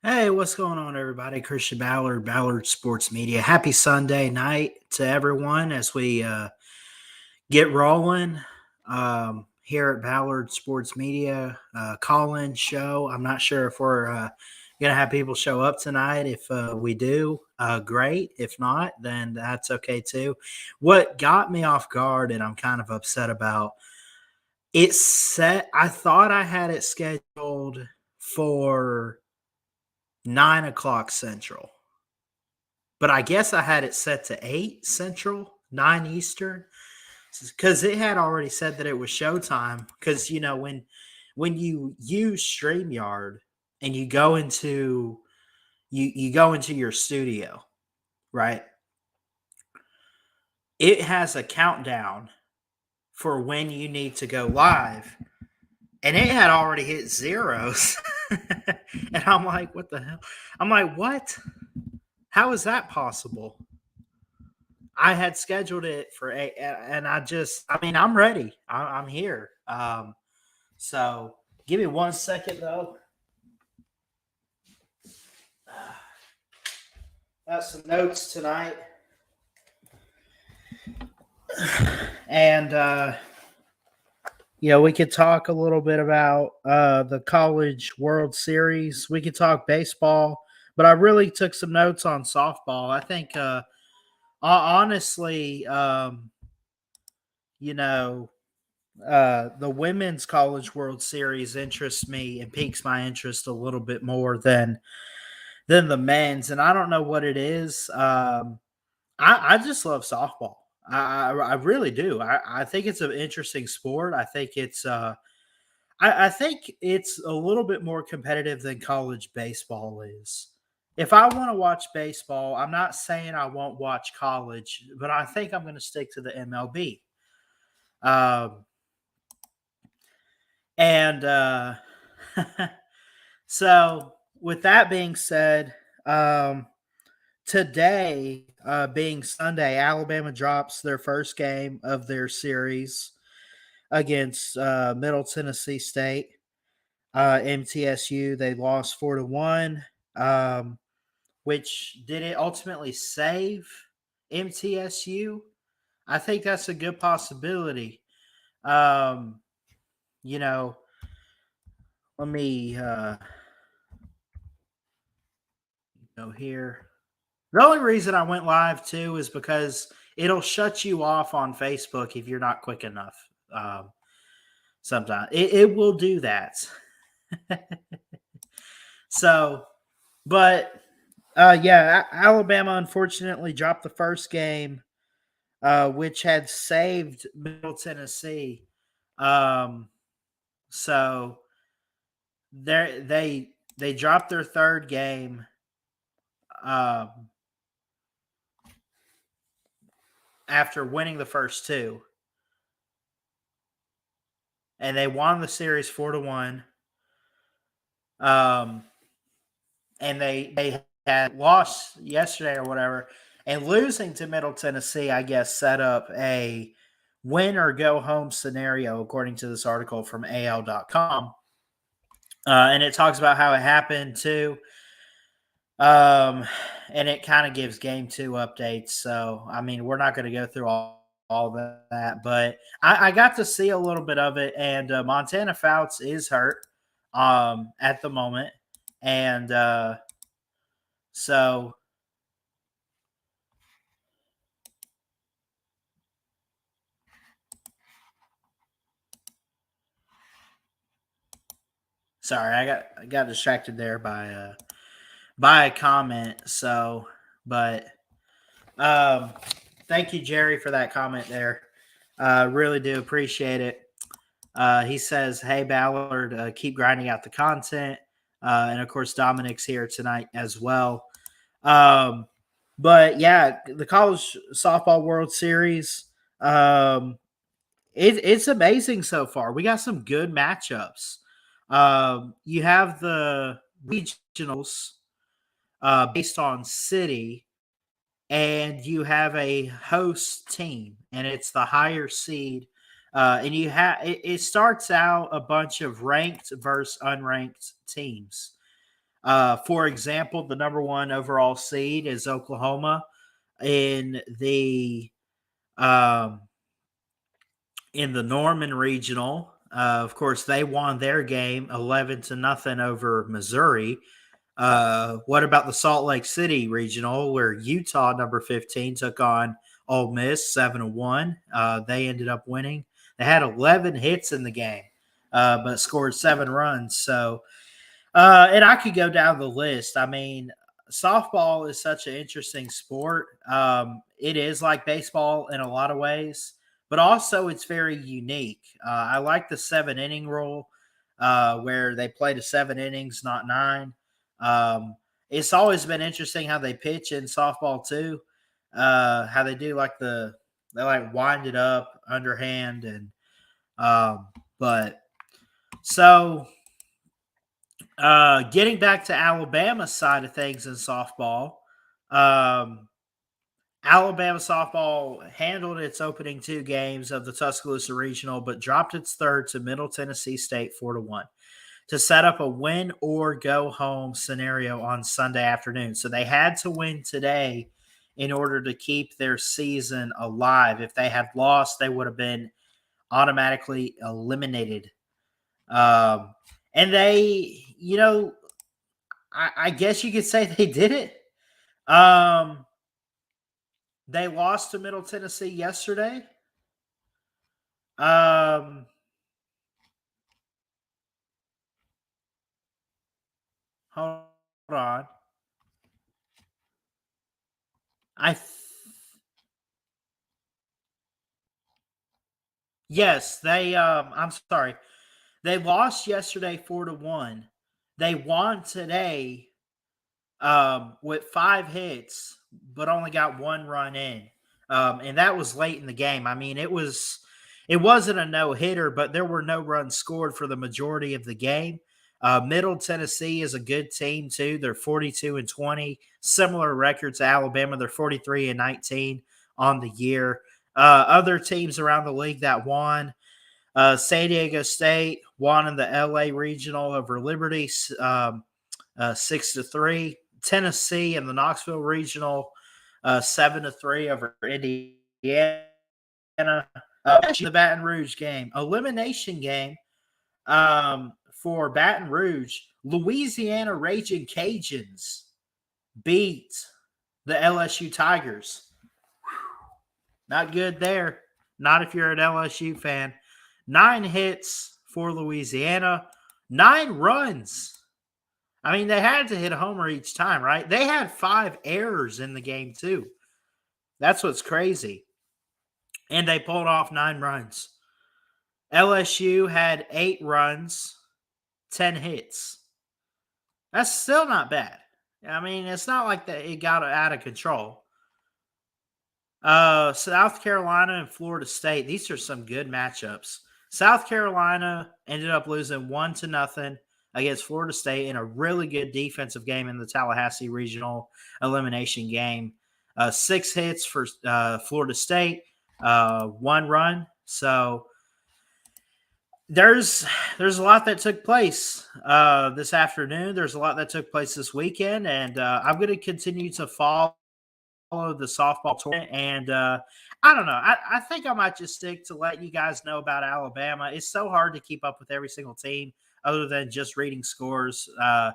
Hey, what's going on, everybody? Christian Ballard, Ballard Sports Media. Happy Sunday night to everyone as we get rolling here at Ballard Sports Media call-in show. I'm not sure if we're going to have people show up tonight. If we do, great. If not, then that's okay too. What got me off guard and I'm kind of upset about, I thought I had it scheduled for 9 o'clock Central. But I guess I had it set to 8 Central, 9 Eastern, because it had already said that it was showtime. Because, when you use StreamYard and you go into your studio, right? It has a countdown for when you need to go live. And it had already hit zeros. And I'm like, what the hell? I'm like, what? How is that possible? I had scheduled it for 8, and I'm ready. I'm here. So give me 1 second though. Got some notes tonight, and we could talk a little bit about the College World Series. We could talk baseball, but I really took some notes on softball. I think, honestly, you know, the Women's College World Series interests me and piques my interest a little bit more than the men's, and I don't know what it is. I just love softball. I really do. I think it's an interesting sport. I think it's a little bit more competitive than college baseball is. If I want to watch baseball, I'm not saying I won't watch college, but I think I'm going to stick to the MLB. Um, and so, with that being said, today, being Sunday, Alabama drops their first game of their series against Middle Tennessee State. MTSU, they lost 4-1. Which did it ultimately save MTSU? I think that's a good possibility. Um, you know, let me go here. The only reason I went live too is because it'll shut you off on Facebook if you're not quick enough. Um, Sometimes it will do that. So, but yeah, Alabama unfortunately dropped the first game, which had saved Middle Tennessee. Um, so they dropped their third game. Um, After winning the first two, and they won the series 4-1. Um, and they had lost yesterday or whatever, and losing to Middle Tennessee, I guess, set up a win or go home scenario according to this article from AL.com. And it talks about how it happened too. And it kind of gives game two updates. So, I mean, we're not going to go through all that, but I got to see a little bit of it. And Montana Fouts is hurt at the moment. And so, sorry, I got distracted there by a comment. So, but thank you, Jerry, for that comment there. Really do appreciate it. He says, "Hey Ballard, keep grinding out the content." And of course, Dominic's here tonight as well. Um, but yeah, the College Softball World Series. It's amazing so far. We got some good matchups. You have the regionals based on city, and you have a host team, and it's the higher seed. And it starts out a bunch of ranked versus unranked teams. For example, the number one overall seed is Oklahoma in the um, Norman Regional. Of course, they won their game 11-0 over Missouri. What about the Salt Lake City Regional, where Utah, number 15, took on Ole Miss 7-1? They ended up winning. They had 11 hits in the game, but scored 7 runs. So, and I could go down the list. I mean, softball is such an interesting sport. It is like baseball in a lot of ways, but also it's very unique. I like the 7 inning rule, where they play to 7 innings, not 9. It's always been interesting how they pitch in softball too. How they do they like wind it up underhand and but so getting back to Alabama's side of things in softball, um, Alabama softball handled its opening 2 games of the Tuscaloosa Regional, but dropped its third to Middle Tennessee State 4-1 to set up a win or go home scenario on Sunday afternoon. So they had to win today in order to keep their season alive. If they had lost, they would have been automatically eliminated. And they, I guess you could say they did it. They lost to Middle Tennessee yesterday. Hold on. Yes, I'm sorry. They lost yesterday 4-1. They won today with 5 hits, but only got 1 run in. And that was late in the game. I mean, it wasn't a no-hitter, but there were no runs scored for the majority of the game. Middle Tennessee is a good team too. They're 42-20, similar record to Alabama. They're 43-19 on the year. Other teams around the league that won: San Diego State won in the LA Regional over Liberty 6-3. Tennessee in the Knoxville Regional 7-3 over Indiana. The Baton Rouge game, elimination game for Baton Rouge. Louisiana Raging Cajuns beat the LSU Tigers. Not good there. Not if you're an LSU fan. 9 hits for Louisiana, 9 runs. I mean, they had to hit a homer each time, right? They had 5 errors in the game, too. That's what's crazy. And they pulled off 9 runs. LSU had 8 runs, 10 hits. That's still not bad. I mean, it's not like that it got out of control. South Carolina and Florida State, these are some good matchups. South Carolina ended up losing 1-0 against Florida State in a really good defensive game in the Tallahassee Regional elimination game. 6 hits for Florida State, 1 run. So there's a lot that took place this afternoon. There's a lot that took place this weekend, and I'm going to continue to follow the softball tournament. And I don't know. I think I might just stick to let you guys know about Alabama. It's so hard to keep up with every single team other than just reading scores. I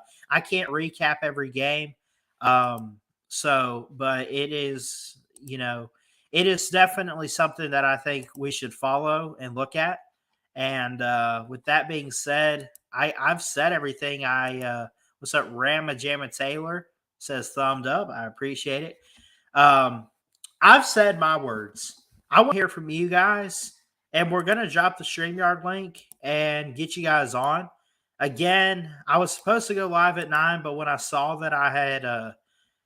can't recap every game. But it is, it is definitely something that I think we should follow and look at. And with that being said, I've said everything. What's up, Ramajama Taylor says thumbed up. I appreciate it. I've said my words. I want to hear from you guys, and we're going to drop the StreamYard link and get you guys on. Again, I was supposed to go live at 9, but when I saw that I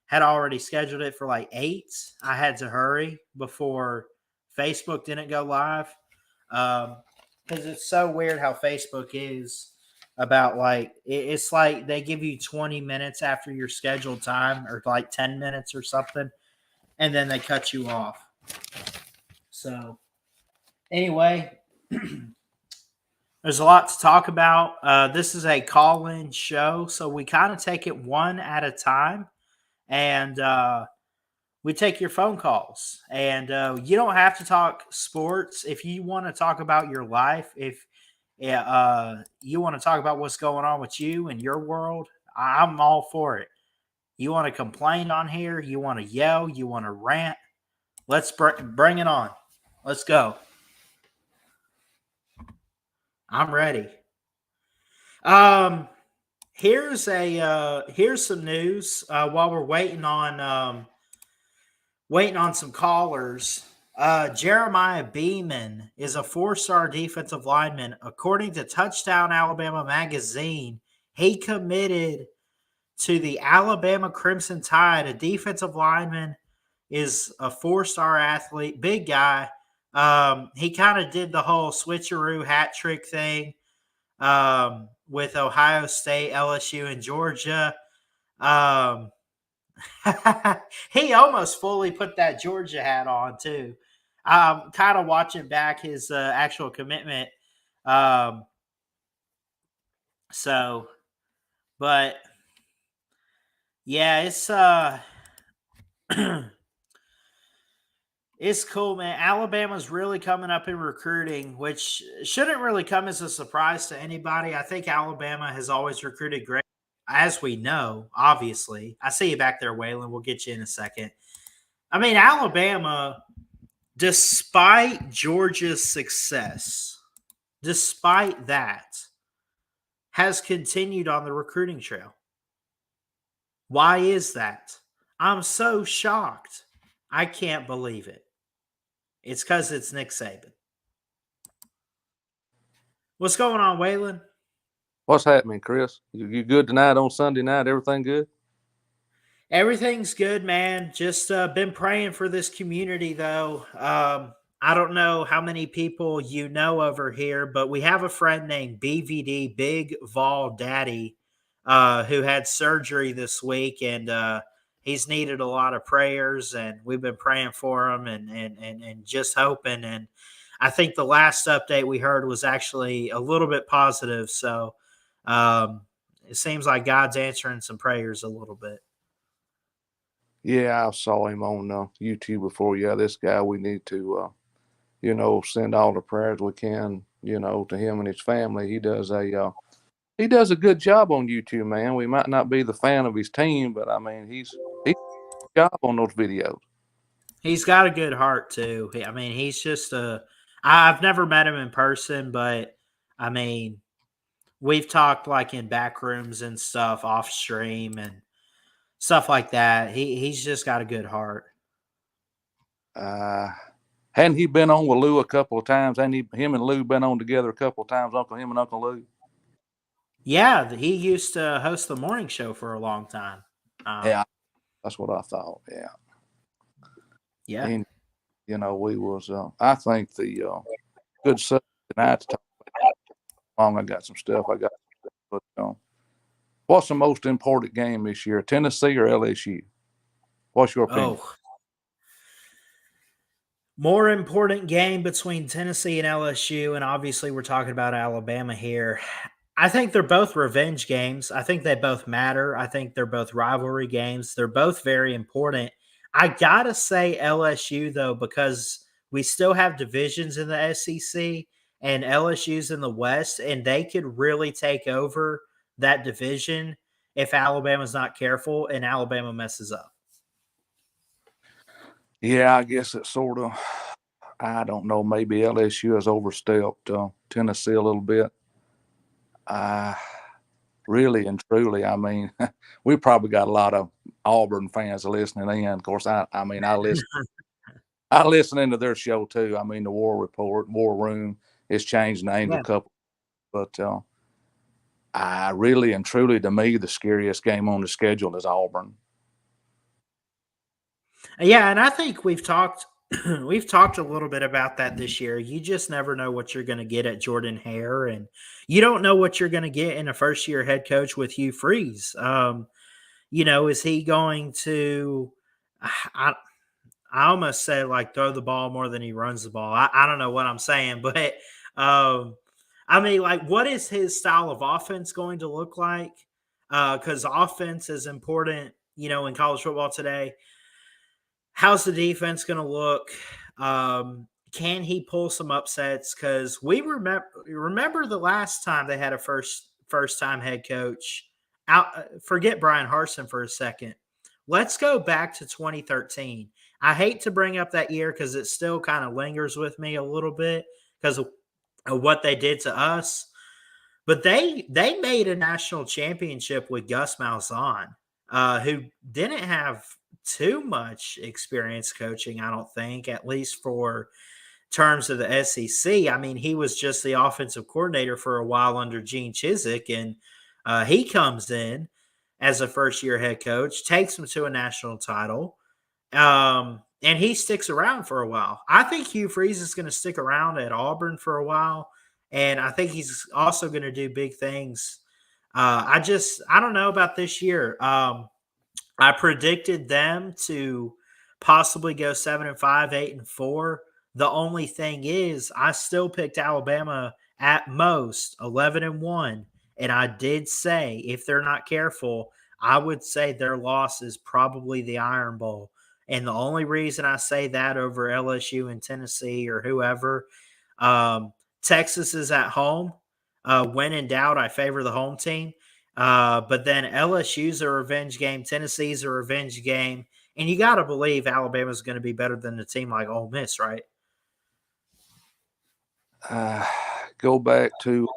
had already scheduled it for like 8, I had to hurry before Facebook didn't go live. Because it's so weird how Facebook is about it's like they give you 20 minutes after your scheduled time, or like 10 minutes or something, and then they cut you off. So anyway, There's a lot to talk about. This is a call-in show, so we kind of take it one at a time, and we take your phone calls. And you don't have to talk sports if you want to talk about your life. If you want to talk about what's going on with you and your world, I'm all for it. You want to complain on here? You want to yell? You want to rant? Let's bring it on. Let's go. I'm ready. Here's some news while we're waiting on some callers. Jeremiah Beeman is a 4-star defensive lineman. According to Touchdown Alabama magazine, he committed to the Alabama Crimson Tide. A defensive lineman is a 4-star athlete, big guy. He kind of did the whole switcheroo hat trick thing with Ohio State, LSU, and Georgia. He almost fully put that Georgia hat on too. Kind of watching back his actual commitment. So, but yeah, it's it's cool, man. Alabama's really coming up in recruiting, which shouldn't really come as a surprise to anybody. I think Alabama has always recruited great, as we know, obviously. I see you back there, Waylon. We'll get you in a second. I mean, Alabama, despite Georgia's success, despite that, has continued on the recruiting trail. Why is that? I'm so shocked. I can't believe it. It's because it's Nick Saban. What's going on, Waylon? What's happening, Chris? You good tonight on Sunday night? Everything good? Everything's good, man. Just been praying for this community, though. I don't know how many people you know over here, but we have a friend named BVD, Big Vol Daddy, who had surgery this week, and he's needed a lot of prayers, and we've been praying for him and just hoping. And I think the last update we heard was actually a little bit positive. So it seems like God's answering some prayers a little bit. Yeah, I saw him on YouTube before. Yeah, this guy, we need to, send all the prayers we can, to him and his family. He does a good job on YouTube, man. We might not be the fan of his team, but I mean, he's a good job on those videos. He's got a good heart too. I mean, he's just I've never met him in person, but I mean, we've talked like in back rooms and stuff off stream and stuff like that. He's just got a good heart. Hadn't he been on with Lou a couple of times? Hadn't him and Lou been on together a couple of times? Him and Uncle Lou. Yeah, he used to host the morning show for a long time. Yeah, that's what I thought. Yeah. Yeah. And, we was. I think the good Sunday night to talk about. I got some stuff. But what's the most important game this year? Tennessee or LSU? What's your opinion? Oh, more important game between Tennessee and LSU, and obviously we're talking about Alabama here. I think they're both revenge games. I think they both matter. I think they're both rivalry games. They're both very important. I gotta say LSU though, because we still have divisions in the SEC and LSU's in the West, and they could really take over that division if Alabama's not careful and Alabama messes up. Yeah, I guess it's sort of. I don't know. Maybe LSU has overstepped Tennessee a little bit. Really and truly, I mean, we probably got a lot of Auburn fans listening in. Of course, I listen. I listen into their show too. I mean, the War Report, War Room. It's changed names a couple, but I really and truly, to me, the scariest game on the schedule is Auburn. Yeah, and I think we've talked a little bit about that this year. You just never know what you're going to get at Jordan Hare, and you don't know what you're going to get in a first-year head coach with Hugh Freeze. Is he going to? I almost said like throw the ball more than he runs the ball. I don't know what I'm saying, but I mean, like, what is his style of offense going to look like? Because offense is important, in college football today. How's the defense going to look? Can he pull some upsets? Because we remember the last time they had a first time head coach. Forget Brian Harsin for a second. Let's go back to 2013. I hate to bring up that year because it still kind of lingers with me a little bit because of what they did to us. But they made a national championship with Gus Malzahn, who didn't have too much experience coaching, I don't think, at least for terms of the SEC. I mean, he was just the offensive coordinator for a while under Gene Chizik, and he comes in as a first-year head coach, takes them to a national title, and he sticks around for a while. I think Hugh Freeze is going to stick around at Auburn for a while, and I think he's also going to do big things. I don't know about this year. I predicted them to possibly go 7-5, 8-4. The only thing is, I still picked Alabama at most 11-1, and I did say if they're not careful, I would say their loss is probably the Iron Bowl. And the only reason I say that over LSU and Tennessee or whoever, Texas is at home. When in doubt, I favor the home team. But then LSU's a revenge game. Tennessee's a revenge game. And you got to believe Alabama's going to be better than a team like Ole Miss, right? Go back to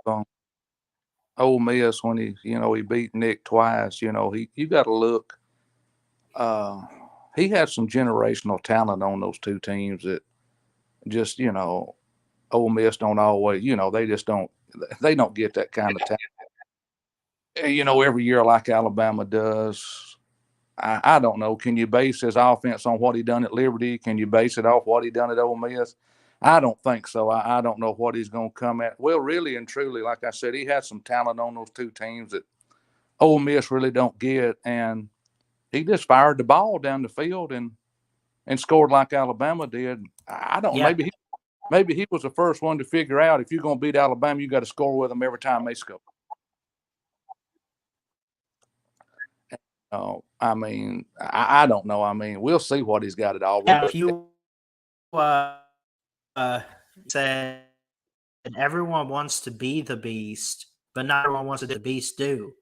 Ole Miss when he beat Nick twice. You got to look. He had some generational talent on those two teams that just Ole Miss don't always. They don't get that kind of talent. Every year like Alabama does. I don't know. Can you base his offense on what he done at Liberty? Can you base it off what he done at Ole Miss? I don't think so. I don't know what he's going to come at. Well, really and truly, like I said, he had some talent on those two teams that Ole Miss really don't get, and he just fired the ball down the field and scored like Alabama did. I don't. Yeah. Maybe he was the first one to figure out if you're going to beat Alabama, you got to score with them every time they score. I mean, I don't know. I mean, we'll see what he's got at Auburn. If you said everyone wants to be the beast, but not everyone wants to do the beast do.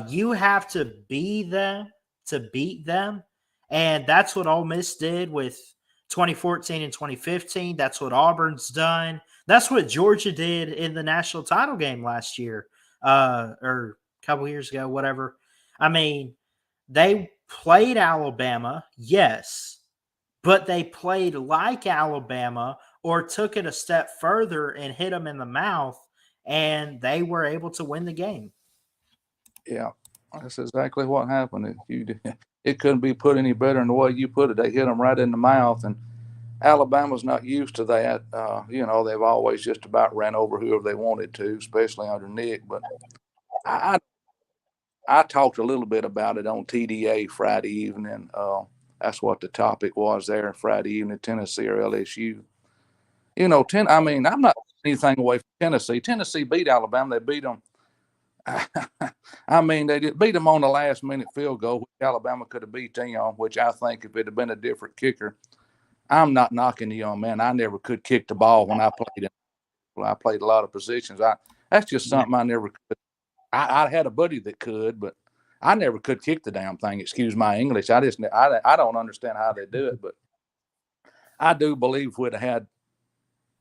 You have to be them to beat them, and that's what Ole Miss did with 2014 and 2015. That's what Auburn's done. That's what Georgia did in the national title game last year, or a couple years ago, whatever. I mean, they played Alabama, yes, but they played like Alabama or took it a step further and hit them in the mouth, and they were able to win the game. Yeah, that's exactly what happened. It couldn't be put any better than the way you put it. They hit them right in the mouth, and Alabama's not used to that. They've always just about ran over whoever they wanted to, especially under Nick. But I talked a little bit about it on TDA Friday evening. That's what the topic was there Friday evening, Tennessee or LSU. I mean, I'm not anything away from Tennessee. Tennessee beat Alabama. They beat them. I mean, they beat them on the last-minute field goal, which Alabama could have beat them, which I think if it had been a different kicker, I'm not knocking the young man. I never could kick the ball when I played. I played a lot of positions. That's just something I never could. I had a buddy that could, but I never could kick the damn thing. Excuse my English. I don't understand how they do it, but I do believe if we'd have had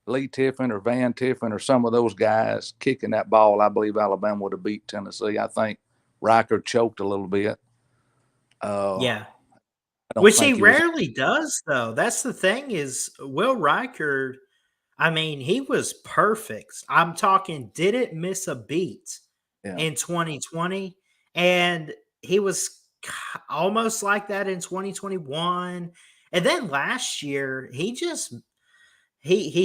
Lee Tiffin or Van Tiffin or some of those guys kicking that ball, I believe Alabama would have beat Tennessee. I think Riker choked a little bit. Yeah. Which he rarely does, though. That's the thing is Will Riker, I mean, he was perfect. I'm talking didn't miss a beat in 2020. And he was almost like that in 2021. And then last year, he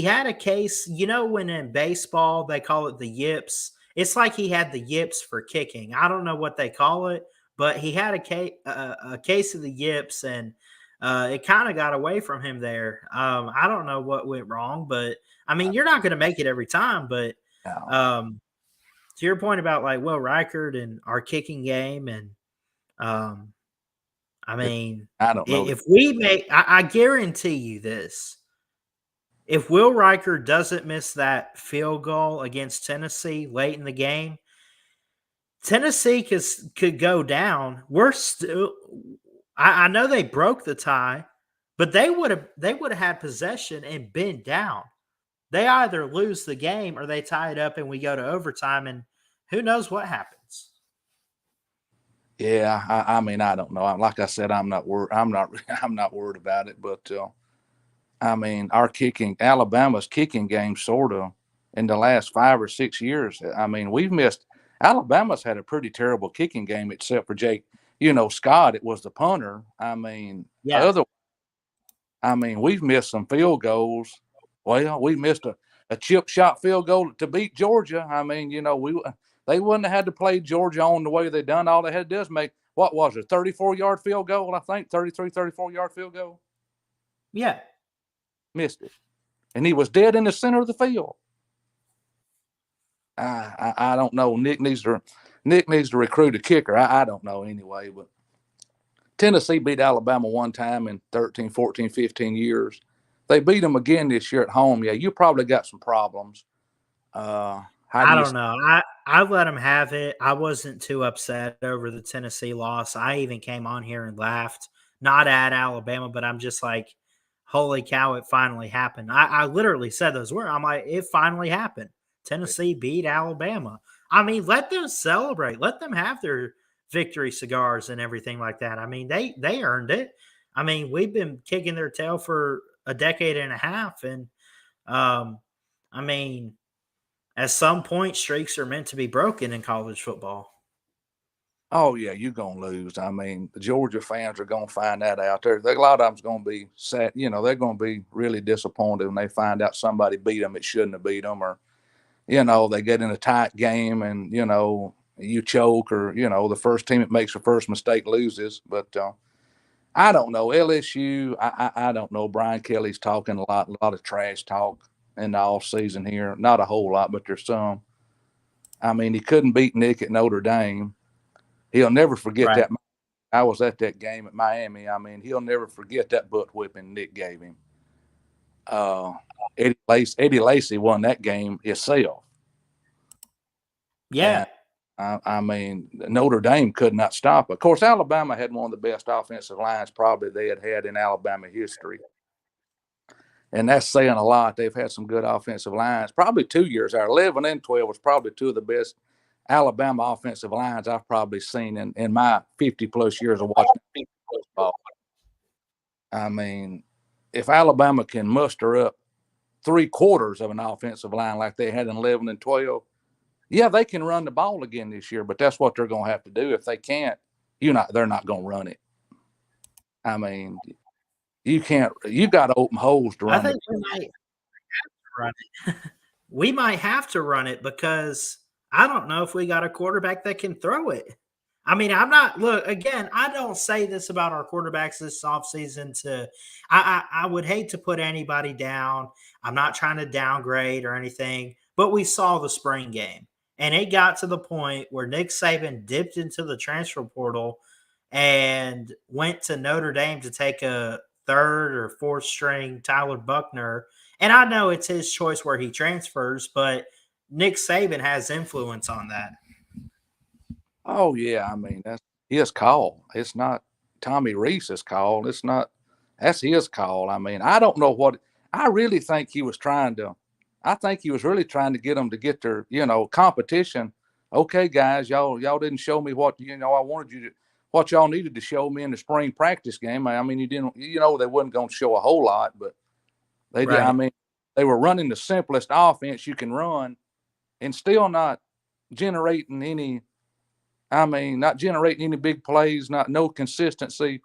had a case, when in baseball they call it the yips. It's like he had the yips for kicking. I don't know what they call it, but he had a case of the yips, and it kind of got away from him there. I don't know what went wrong, but I mean, you're not going to make it every time, but Yeah. To your point about like Will Reichard and our kicking game, and um, I mean, I don't know. if we make, I guarantee you this: if Will Riker doesn't miss that field goal against Tennessee late in the game, Tennessee could go down. We're still. I know they broke the tie, but they would have had possession and been down. They either lose the game or they tie it up and we go to overtime, and who knows what happens. Yeah, I mean, I don't know. Like I said, I'm not worried. I'm not worried about it. But I mean, Alabama's kicking game, sort of, in the last 5 or 6 years. I mean, we've missed. Alabama's had a pretty terrible kicking game, except for Jake. Scott. It was the punter. I mean, Yeah. we've missed some field goals. Well, we missed a chip shot field goal to beat Georgia. I mean, they wouldn't have had to play Georgia on the way they done. All they had to do is make, what was it, 34-yard field goal, I think, 34-yard field goal. Yeah. Missed it. And he was dead in the center of the field. I don't know. Nick needs to recruit a kicker. I don't know anyway, but Tennessee beat Alabama one time in 13, 14, 15 years. They beat them again this year at home. Yeah, you probably got some problems. I don't know. I let them have it. I wasn't too upset over the Tennessee loss. I even came on here and laughed, not at Alabama, but I'm just like, holy cow, it finally happened. I literally said those words. I'm like, it finally happened. Tennessee beat Alabama. I mean, let them celebrate. Let them have their victory cigars and everything like that. I mean, they earned it. I mean, we've been kicking their tail for a decade and a half, and I mean, at some point, streaks are meant to be broken in college football. Oh yeah, you're gonna lose. I mean, the Georgia fans are gonna find that out. A lot of them's gonna be sad. They're gonna be really disappointed when they find out somebody beat them. It shouldn't have beat them, or they get in a tight game and you choke, or the first team that makes the first mistake loses. But I don't know. LSU. I don't know. Brian Kelly's talking a lot of trash talk in the off season here. Not a whole lot, but there's some. I mean, he couldn't beat Nick at Notre Dame. He'll never forget Right. that. I was at that game at Miami. I mean, he'll never forget that butt whipping Nick gave him. Eddie Lacy won that game himself. Yeah. And, I mean, Notre Dame could not stop. Of course, Alabama had one of the best offensive lines probably they had in Alabama history. And that's saying a lot. They've had some good offensive lines. Probably 2 years. Our 11 and 12 was probably two of the best Alabama offensive lines I've probably seen in my 50-plus years of watching football. I mean, if Alabama can muster up 3/4 of an offensive line like they had in 11 and 12, yeah, they can run the ball again this year, but that's what they're going to have to do. If they can't, they're not going to run it. I mean, you got to open holes to run I think it. we might have to run it. We might have to run it because I don't know if we got a quarterback that can throw it. I mean, again, I don't say this about our quarterbacks this offseason I would hate to put anybody down. I'm not trying to downgrade or anything, but we saw the spring game. And it got to the point where Nick Saban dipped into the transfer portal and went to Notre Dame to take a third or fourth string Tyler Buckner. And I know it's his choice where he transfers, but Nick Saban has influence on that. Oh yeah, I mean that's his call. It's not Tommy Rees's call. That's his call. I mean, I don't know what I really think he was trying to. I think he was really trying to get them to get their competition. Okay, guys, y'all didn't show me what I wanted you to. What y'all needed to show me in the spring practice game. I mean, you didn't. They wasn't going to show a whole lot, but they did. I mean, they were running the simplest offense you can run, and still not generating any. Not generating any big plays, no consistency,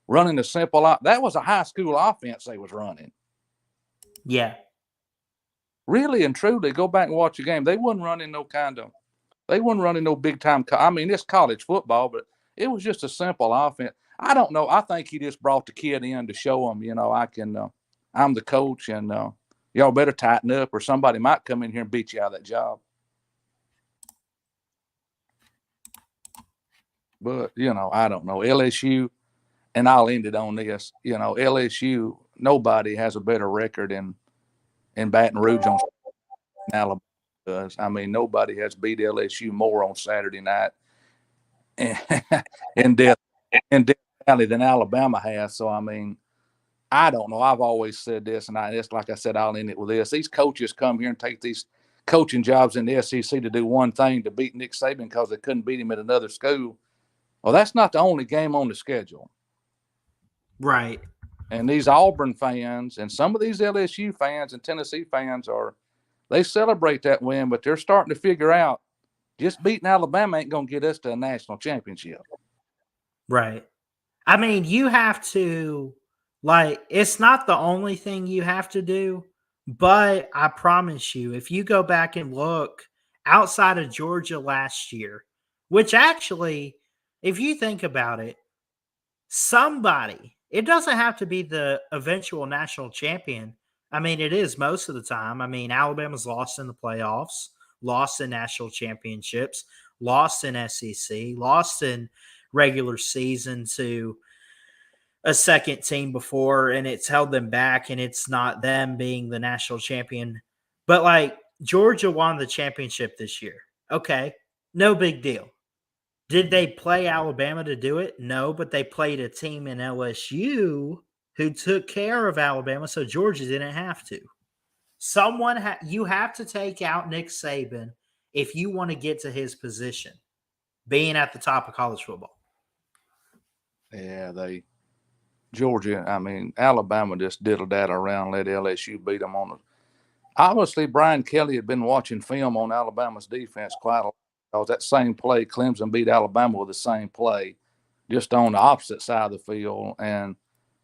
running a simple. That was a high school offense they was running. Yeah. Really and truly, go back and watch the game. They wasn't running no big time. It's college football, but it was just a simple offense. I don't know. I think he just brought the kid in to show him, I'm the coach, and y'all better tighten up, or somebody might come in here and beat you out of that job. But, I don't know. LSU, and I'll end it on this. LSU, nobody has a better record in Baton Rouge on Alabama does. I mean, nobody has beat LSU more on Saturday night in Death Valley than Alabama has. So, I mean, I don't know. I've always said this, and it's like I said, I'll end it with this. These coaches come here and take these coaching jobs in the SEC to do one thing, to beat Nick Saban because they couldn't beat him at another school. Well, that's not the only game on the schedule. Right. And these Auburn fans and some of these LSU fans and Tennessee fans they celebrate that win, but they're starting to figure out just beating Alabama ain't going to get us to a national championship. Right. I mean, you have to, it's not the only thing you have to do, but I promise you, if you go back and look outside of Georgia last year, which actually, if you think about it, it doesn't have to be the eventual national champion. I mean, it is most of the time. I mean, Alabama's lost in the playoffs, lost in national championships, lost in SEC, lost in regular season to a second team before, and it's held them back, and it's not them being the national champion. But Georgia won the championship this year. Okay, no big deal. Did they play Alabama to do it? No, but they played a team in LSU who took care of Alabama, so Georgia didn't have to. You have to take out Nick Saban if you want to get to his position, being at the top of college football. Yeah, Georgia, I mean, Alabama just diddled that around, let LSU beat them on it. Obviously, Brian Kelly had been watching film on Alabama's defense quite a lot. Because that same play, Clemson beat Alabama with the same play, just on the opposite side of the field. And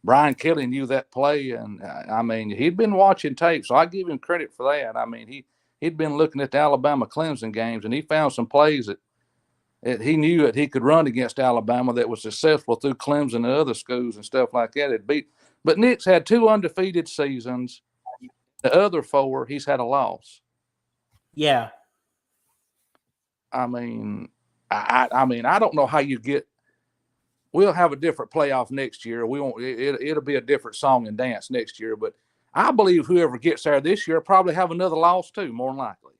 Brian Kelly knew that play, and I mean, he'd been watching tape, so I give him credit for that. I mean, he'd been looking at the Alabama-Clemson games, and he found some plays that he knew that he could run against Alabama that was successful through Clemson and other schools and stuff like that. But Nick's had 2 undefeated seasons. The other 4, he's had a loss. Yeah. I mean, I don't know how you get. We'll have a different playoff next year. We won't. It'll be a different song and dance next year. But I believe whoever gets there this year probably have another loss too, more than likely.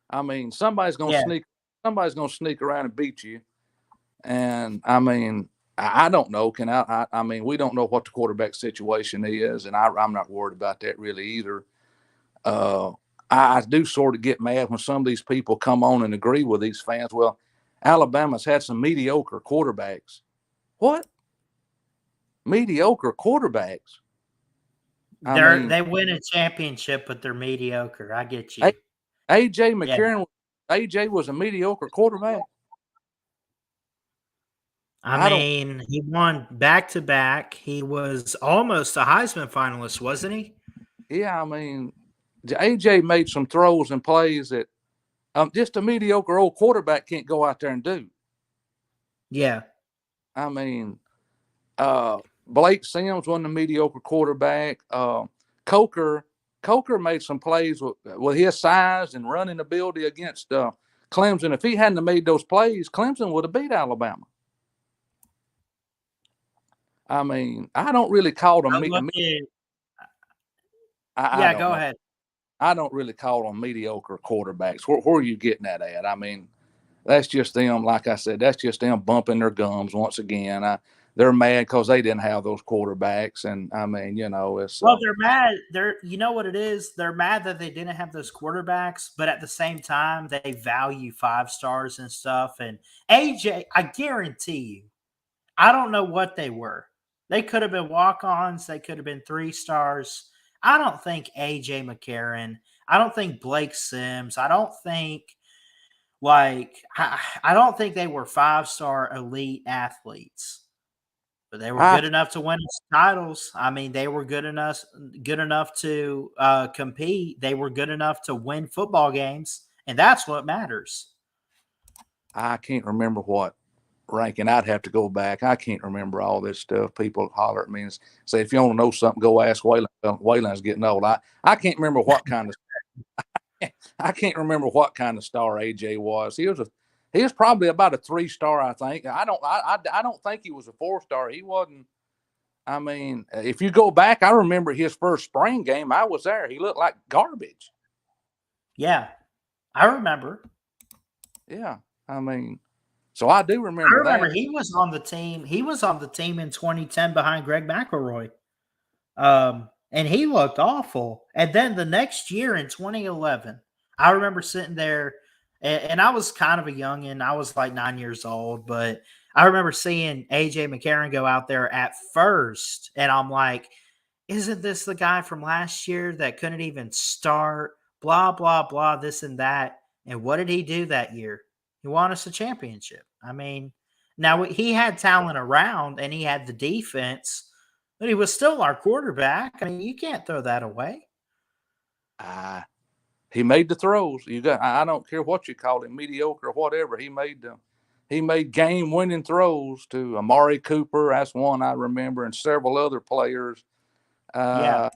I mean, somebody's gonna sneak around and beat you. And I mean, I don't know. I mean, we don't know what the quarterback situation is, and I'm not worried about that really either. I do sort of get mad when some of these people come on and agree with these fans. Well, Alabama's had some mediocre quarterbacks. What? Mediocre quarterbacks? They win a championship, but they're mediocre. I get you. A.J. McCarron, A.J. was a mediocre quarterback. I mean, he won back-to-back. He was almost a Heisman finalist, wasn't he? Yeah, I mean, A.J. made some throws and plays that just a mediocre old quarterback can't go out there and do. Yeah. I mean, Blake Sims wasn't a mediocre quarterback. Coker made some plays with his size and running ability against Clemson. If he hadn't have made those plays, Clemson would have beat Alabama. I mean, I don't really call them. Go ahead. I don't really call them mediocre quarterbacks. Where are you getting that at? I mean, that's just them. Like I said, that's just them bumping their gums once again. They're mad because they didn't have those quarterbacks, and I mean, it's they're mad. You know what it is? They're mad that they didn't have those quarterbacks, but at the same time, they value 5 stars and stuff. And AJ, I guarantee you, I don't know what they were. They could have been walk-ons. They could have been 3 stars. I don't think A.J. McCarron. I don't think Blake Sims. I don't think I don't think they were 5-star elite athletes, but they were good enough to win titles. I mean, they were good enough to compete. They were good enough to win football games, and that's what matters. I can't remember what ranking. I'd have to go back. I can't remember all this stuff. People holler at me and say, if you want to know something, go ask Waylon. Waylon's getting old. I can't remember what kind of I can't remember what kind of star AJ was. He was probably about a 3-star, I think. I don't think he was a 4-star. He wasn't. I mean, if you go back, I remember his first spring game. I was there. He looked like garbage. Yeah, I remember. Yeah, I mean, so I do I remember remember that. he was on the team. He was on the team in 2010 behind Greg McElroy. And he looked awful. And then the next year in 2011, I remember sitting there, and I was kind of a youngin'. I was like 9 years old, but I remember seeing AJ McCarron go out there at first, and I'm like, isn't this the guy from last year that couldn't even start? Blah, blah, blah, this and that. And what did he do that year? He won us a championship. I mean, now he had talent around and he had the defense, but he was still our quarterback. I mean, you can't throw that away. He made the throws. I don't care what you call him, mediocre or whatever. He made game-winning throws to Amari Cooper. That's one I remember, and several other players. Yeah.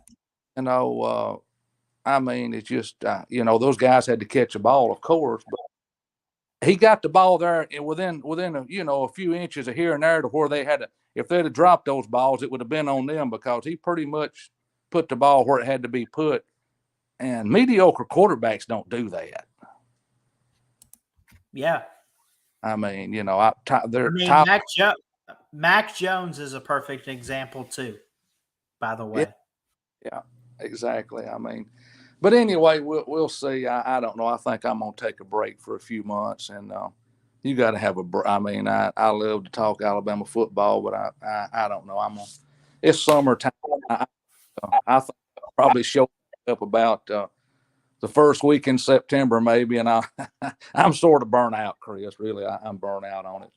I mean, it's just those guys had to catch the ball, of course, but he got the ball there and within a few inches of here and there to where they had to. If they'd have dropped those balls, it would have been on them because he pretty much put the ball where it had to be put. And mediocre quarterbacks don't do that. Yeah. I mean, Mac Jones is a perfect example too, by the way. Yeah, exactly. I mean, but anyway, we'll see. I don't know. I think I'm gonna take a break for a few months, and you got to have a break. I mean, I love to talk Alabama football, but I don't know. It's summertime. I think I'll probably show up about the first week in September, maybe, and I'm sort of burnt out, Chris. Really, I'm burnt out on it.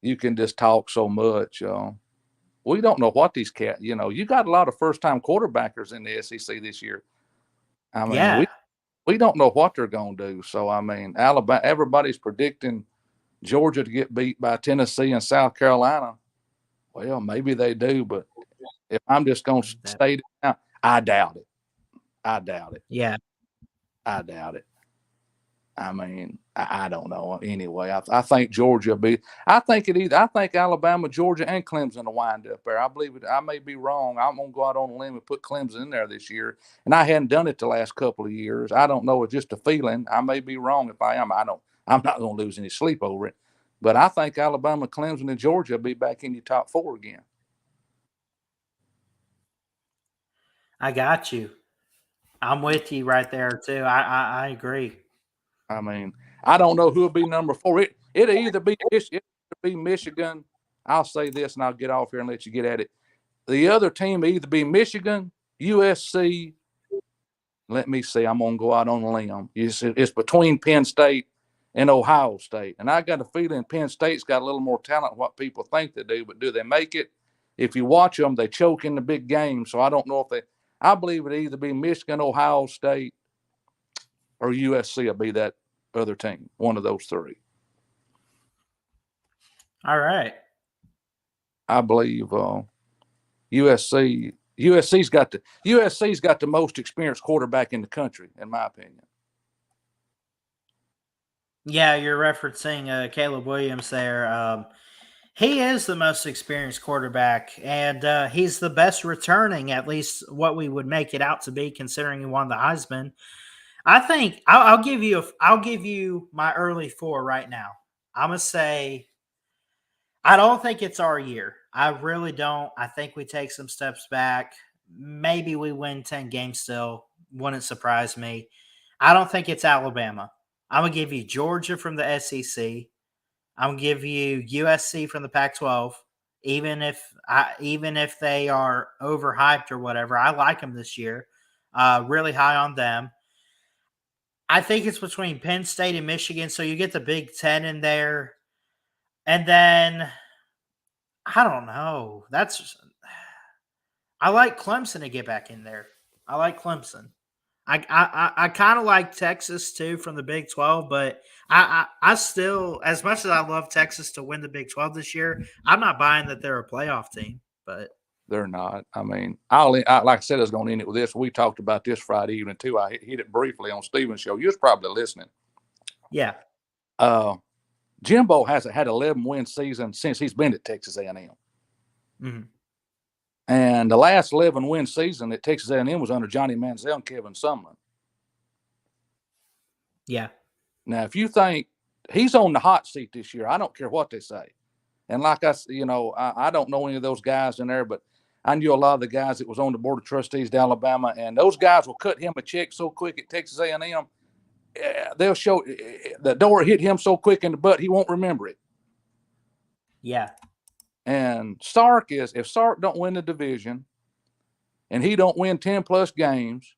You can just talk so much. We don't know what these cats. You got a lot of first-time quarterbackers in the SEC this year. I mean, we don't know what they're going to do. So I mean, Alabama. Everybody's predicting Georgia to get beat by Tennessee and South Carolina. Well, maybe they do, but if I'm just going to state it now, I doubt it. Yeah. I doubt it. I mean, I don't know. Anyway, I think Georgia will be. I think Alabama, Georgia, and Clemson will wind up there. I believe it. I may be wrong. I'm gonna go out on a limb and put Clemson in there this year, and I hadn't done it the last couple of years. I don't know. It's just a feeling. I may be wrong. If I am, I'm not gonna lose any sleep over it. But I think Alabama, Clemson, and Georgia will be back in your top 4 again. I got you. I'm with you right there too. I agree. I mean, I don't know who will be number 4. It'll either be Michigan. I'll say this, and I'll get off here and let you get at it. The other team will either be Michigan, USC. Let me see. I'm gonna go out on a limb. It's between Penn State and Ohio State, and I got a feeling Penn State's got a little more talent than what people think they do. But do they make it? If you watch them, they choke in the big games. So I don't know if they. I believe it'll either be Michigan, Ohio State, or USC will be that other team, one of those 3. All right. I believe USC's got the most experienced quarterback in the country, in my opinion. Yeah, you're referencing Caleb Williams there. He is the most experienced quarterback, and he's the best returning, at least what we would make it out to be, considering he won the Heisman. I think I'll give you my early 4 right now. I'm gonna say I don't think it's our year. I really don't. I think we take some steps back. Maybe we win 10 games still. Wouldn't surprise me. I don't think it's Alabama. I'm gonna give you Georgia from the SEC. I'm gonna give you USC from the Pac-12. Even if they are overhyped or whatever, I like them this year. Really high on them. I think it's between Penn State and Michigan, so you get the Big Ten in there, and then I don't know. I like Clemson to get back in there. I like Clemson. I kind of like Texas too from the Big 12, but I still, as much as I love Texas to win the Big 12 this year, I'm not buying that they're a playoff team. But They're not. I mean, like I said, I was going to end it with this. We talked about this Friday evening too. I hit it briefly on Steven's show. You was probably listening. Yeah. Jimbo hasn't had 11-win season since he's been at Texas A&M. Mm-hmm. And the last 11-win season at Texas A&M was under Johnny Manziel and Kevin Sumlin. Yeah. Now, if you think he's on the hot seat this year, I don't care what they say. And like I don't know any of those guys in there, but I knew a lot of the guys that was on the board of trustees to Alabama, and those guys will cut him a check so quick at Texas A&M. They'll show the door hit him so quick in the butt he won't remember it. Yeah. And Sark if Sark don't win the division and he don't win 10+ games,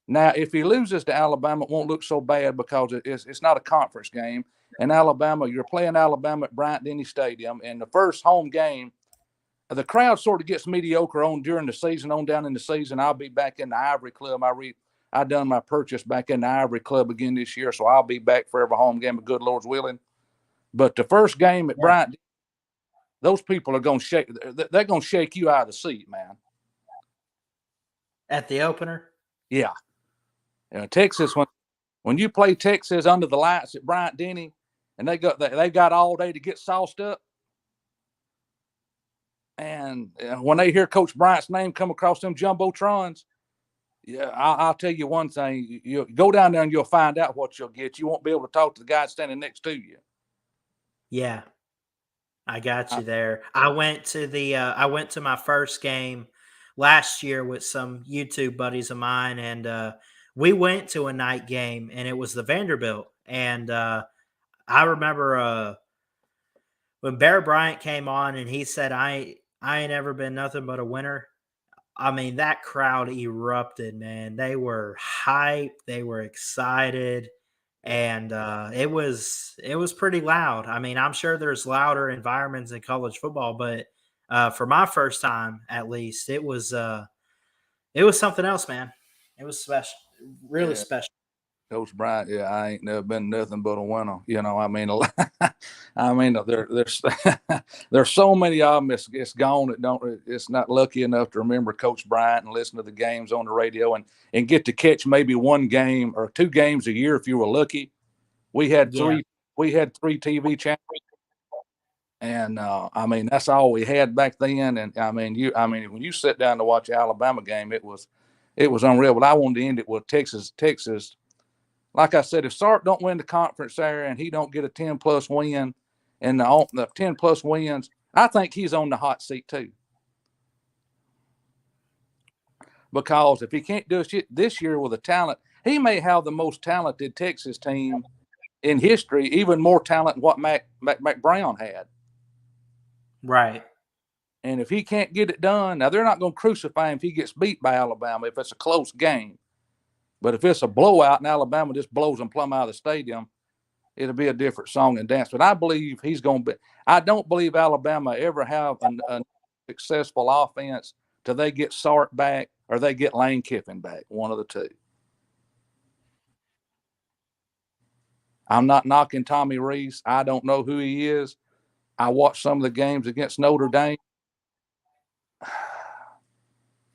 now if he loses to Alabama, it won't look so bad because it's not a conference game. And Alabama, you're playing Alabama at Bryant-Denny Stadium, and the first home game, the crowd sort of gets mediocre on during the season, on down in the season. I'll be back in the Ivory Club. I done my purchase back in the Ivory Club again this year, so I'll be back for every home game, if good Lord's willing. But the first game at Bryant, those people are going to shake. They're going to shake you out of the seat, man. At the opener? Yeah. Texas, when you play Texas under the lights at Bryant-Denny, and they got all day to get sauced up, and when they hear Coach Bryant's name come across them jumbotrons, yeah, I'll tell you one thing: you go down there and you'll find out what you'll get. You won't be able to talk to the guy standing next to you. Yeah, I got you there. I went to my first game last year with some YouTube buddies of mine, and we went to a night game, and it was the Vanderbilt. And I remember when Bear Bryant came on, and he said, "I ain't ever been nothing but a winner." I mean, that crowd erupted, man. They were hyped, they were excited, and it was pretty loud. I mean, I'm sure there's louder environments in college football, but for my first time, at least, it was something else, man. It was special, really special. Coach Bryant, yeah, I ain't never been nothing but a winner. I mean, there's so many of them. It's gone. It's not lucky enough to remember Coach Bryant and listen to the games on the radio and get to catch maybe one game or two games a year if you were lucky. We had three TV channels, and I mean that's all we had back then. And I mean when you sit down to watch an Alabama game, it was unreal. But I wanted to end it with Texas. Like I said, if Sark don't win the conference there and he don't get a 10+ win and the 10+ wins, I think he's on the hot seat too. Because if he can't do it this year with the talent, he may have the most talented Texas team in history, even more talent than what Mac Brown had. Right. And if he can't get it done, now they're not going to crucify him if he gets beat by Alabama if it's a close game. But if it's a blowout and Alabama just blows them plumb out of the stadium, it'll be a different song and dance. But I believe he's going to be – I don't believe Alabama ever have a successful offense till they get Sark back or they get Lane Kiffin back, one of the two. I'm not knocking Tommy Rees. I don't know who he is. I watched some of the games against Notre Dame.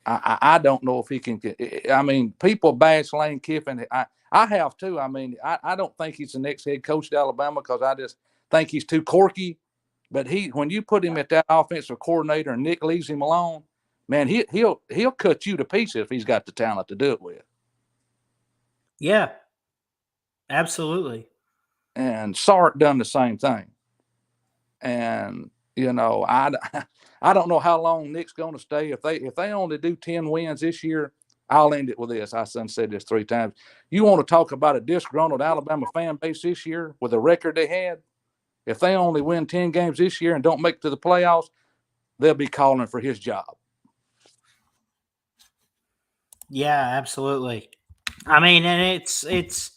I don't know if he can – I mean, people bash Lane Kiffin. I have too. I mean, I don't think he's the next head coach at Alabama because I just think he's too quirky. But when you put him at that offensive coordinator and Nick leaves him alone, man, he'll cut you to pieces if he's got the talent to do it with. Yeah, absolutely. And Sark done the same thing. And I don't know how long Nick's going to stay. If they only do 10 wins this year, I'll end it with this. I said this 3 times. You want to talk about a disgruntled Alabama fan base this year with the record they had? If they only win 10 games this year and don't make it to the playoffs, they'll be calling for his job. Yeah, absolutely. I mean, and it's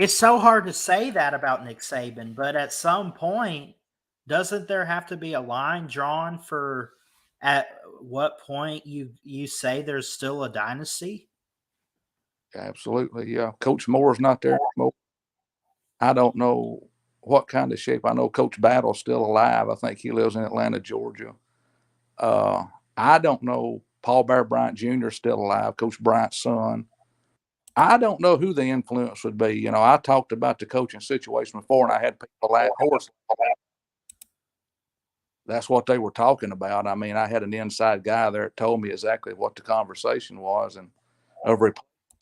so hard to say that about Nick Saban, but at some point, doesn't there have to be a line drawn for at what point you say there's still a dynasty? Absolutely, yeah. Coach Moore's not there anymore. I don't know what kind of shape. I know Coach Battle's still alive. I think he lives in Atlanta, Georgia. I don't know. Paul Bear Bryant Jr. is still alive, Coach Bryant's son. I don't know who the influence would be. You know, I talked about the coaching situation before, and I had people at horse. That's what they were talking about. I mean, I had an inside guy there that told me exactly what the conversation was, and over at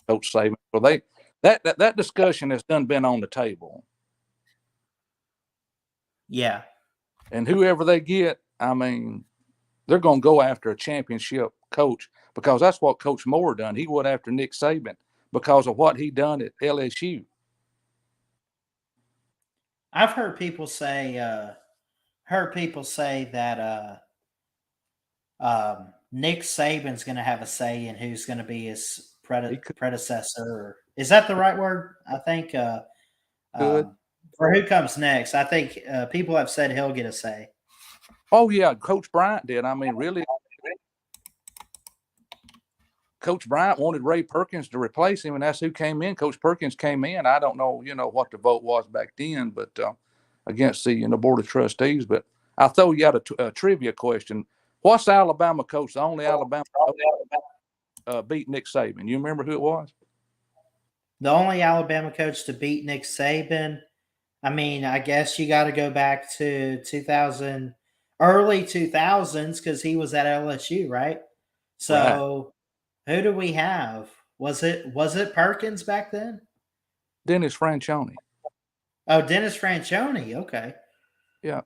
Coach Saban. So that discussion has been on the table. Yeah. And whoever they get, I mean, they're going to go after a championship coach, because that's what Coach Moore done. He went after Nick Saban because of what he done at LSU. I've heard people say that Nick Saban's going to have a say in who's going to be his predecessor. Is that the right word? I think for who comes next, I think people have said he'll get a say. Oh, yeah, Coach Bryant did. I mean, really, Coach Bryant wanted Ray Perkins to replace him, and that's who came in. Coach Perkins came in. I don't know, what the vote was back then, but against the Board of Trustees. But I'll throw you out a trivia question. What's the Alabama coach, the only Alabama coach beat Nick Saban? You remember who it was? The only Alabama coach to beat Nick Saban, I mean, I guess you got to go back to early 2000s, because he was at LSU, right? So Who do we have? Was it Perkins back then? Dennis Franchione. Oh, Dennis Franchione. Okay. Yeah.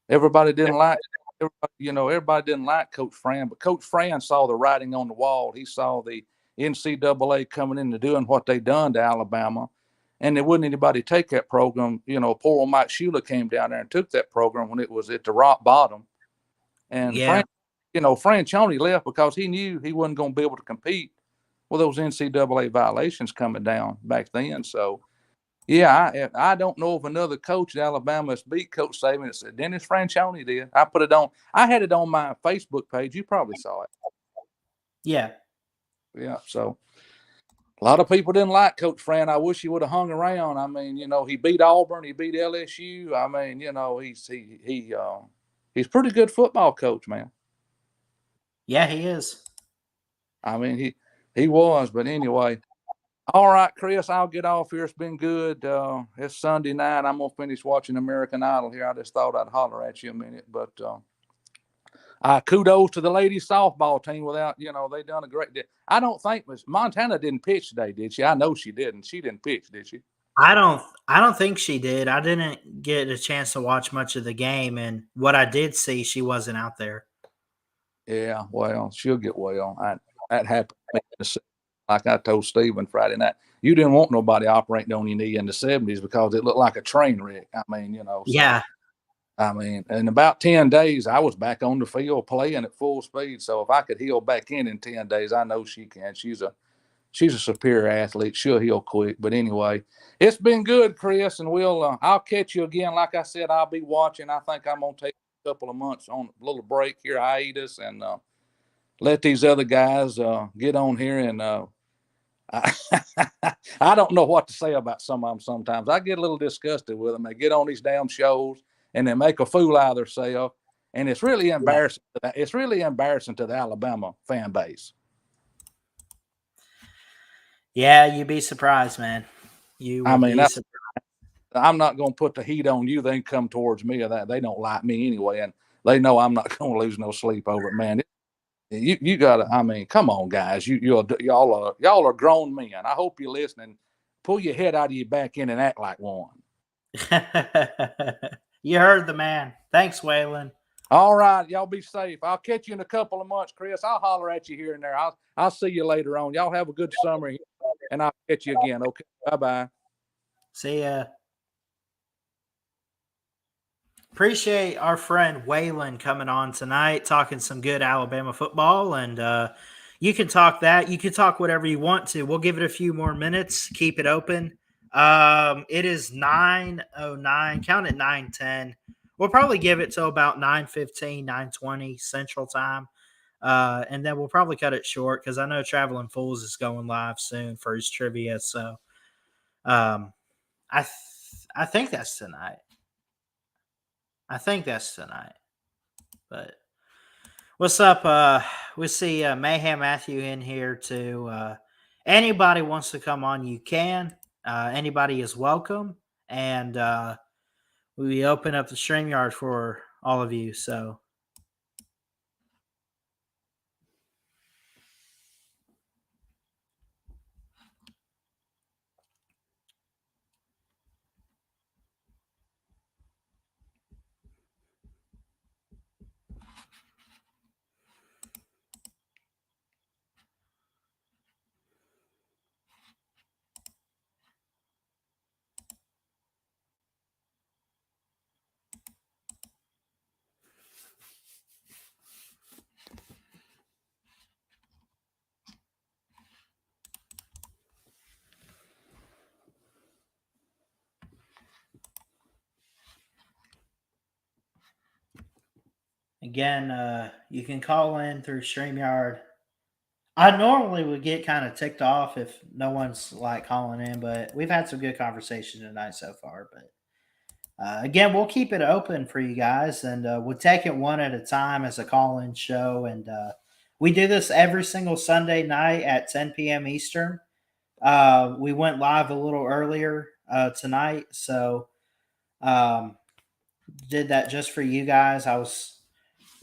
Everybody didn't like Coach Fran, but Coach Fran saw the writing on the wall. He saw the NCAA coming in and doing what they done to Alabama, and there wouldn't anybody take that program. Poor old Mike Shula came down there and took that program when it was at the rock bottom. And Franchione left because he knew he wasn't going to be able to compete with those NCAA violations coming down back then. So, yeah, I don't know of another coach at Alabama that's beat Coach Saban. It's Dennis Franchione did. I had it on my Facebook page. You probably saw it. Yeah. Yeah. So a lot of people didn't like Coach Fran. I wish he would have hung around. I mean, he beat Auburn, he beat LSU. I mean, he's a pretty good football coach, man. Yeah, he is. I mean, he was. But anyway. All right, Chris, I'll get off here. It's been good. It's Sunday night. I'm going to finish watching American Idol here. I just thought I'd holler at you a minute. But kudos to the ladies softball team. They done a great day. I don't think Montana didn't pitch today, did she? I know she didn't. She didn't pitch, did she? I don't think she did. I didn't get a chance to watch much of the game, and what I did see, she wasn't out there. Yeah, well, she'll get well. That happened to me. Like I told Steven Friday night, you didn't want nobody operating on your knee in the 70s because it looked like a train wreck. I mean, So, yeah. I mean, in about 10 days, I was back on the field playing at full speed. So if I could heal back in 10 days, I know she can. She's a superior athlete. She'll heal quick. But anyway, it's been good, Chris, and I'll catch you again. Like I said, I'll be watching. I think I'm going to take a couple of months on a little break here, hiatus, and let these other guys get on here and I don't know what to say about some of them sometimes. I get a little disgusted with them. They get on these damn shows and they make a fool out of themselves. And it's really embarrassing. It's really embarrassing to the Alabama fan base. Yeah, you'd be surprised, man. I'm not going to put the heat on you. They can come towards me or that. They don't like me anyway. And they know I'm not going to lose no sleep over it, man. You gotta. I mean, come on, guys. Y'all are grown men. I hope you're listening. Pull your head out of your back end and act like one. You heard the man. Thanks, Waylon. All right, y'all be safe. I'll catch you in a couple of months, Chris. I'll holler at you here and there. I'll see you later on. Y'all have a good summer, and I'll catch you again. Okay, bye. See ya. Appreciate our friend Waylon coming on tonight, talking some good Alabama football. And you can talk that. You can talk whatever you want to. We'll give it a few more minutes. Keep it open. It is 9:09. Count it 9:10. We'll probably give it to about 9:15, 9:20 Central Time. And then we'll probably cut it short because I know Traveling Fools is going live soon for his trivia. So I I think that's tonight. But what's up? We see Mayhem Matthew in here too. Anybody wants to come on, you can. Anybody is welcome. And we open up the StreamYard for all of you. So again, you can call in through StreamYard. I normally would get kind of ticked off if no one's like calling in, but we've had some good conversation tonight so far. But again, we'll keep it open for you guys, and we'll take it one at a time as a call-in show. And we do this every single Sunday night at 10 p.m. Eastern. We went live a little earlier tonight, so did that just for you guys. I was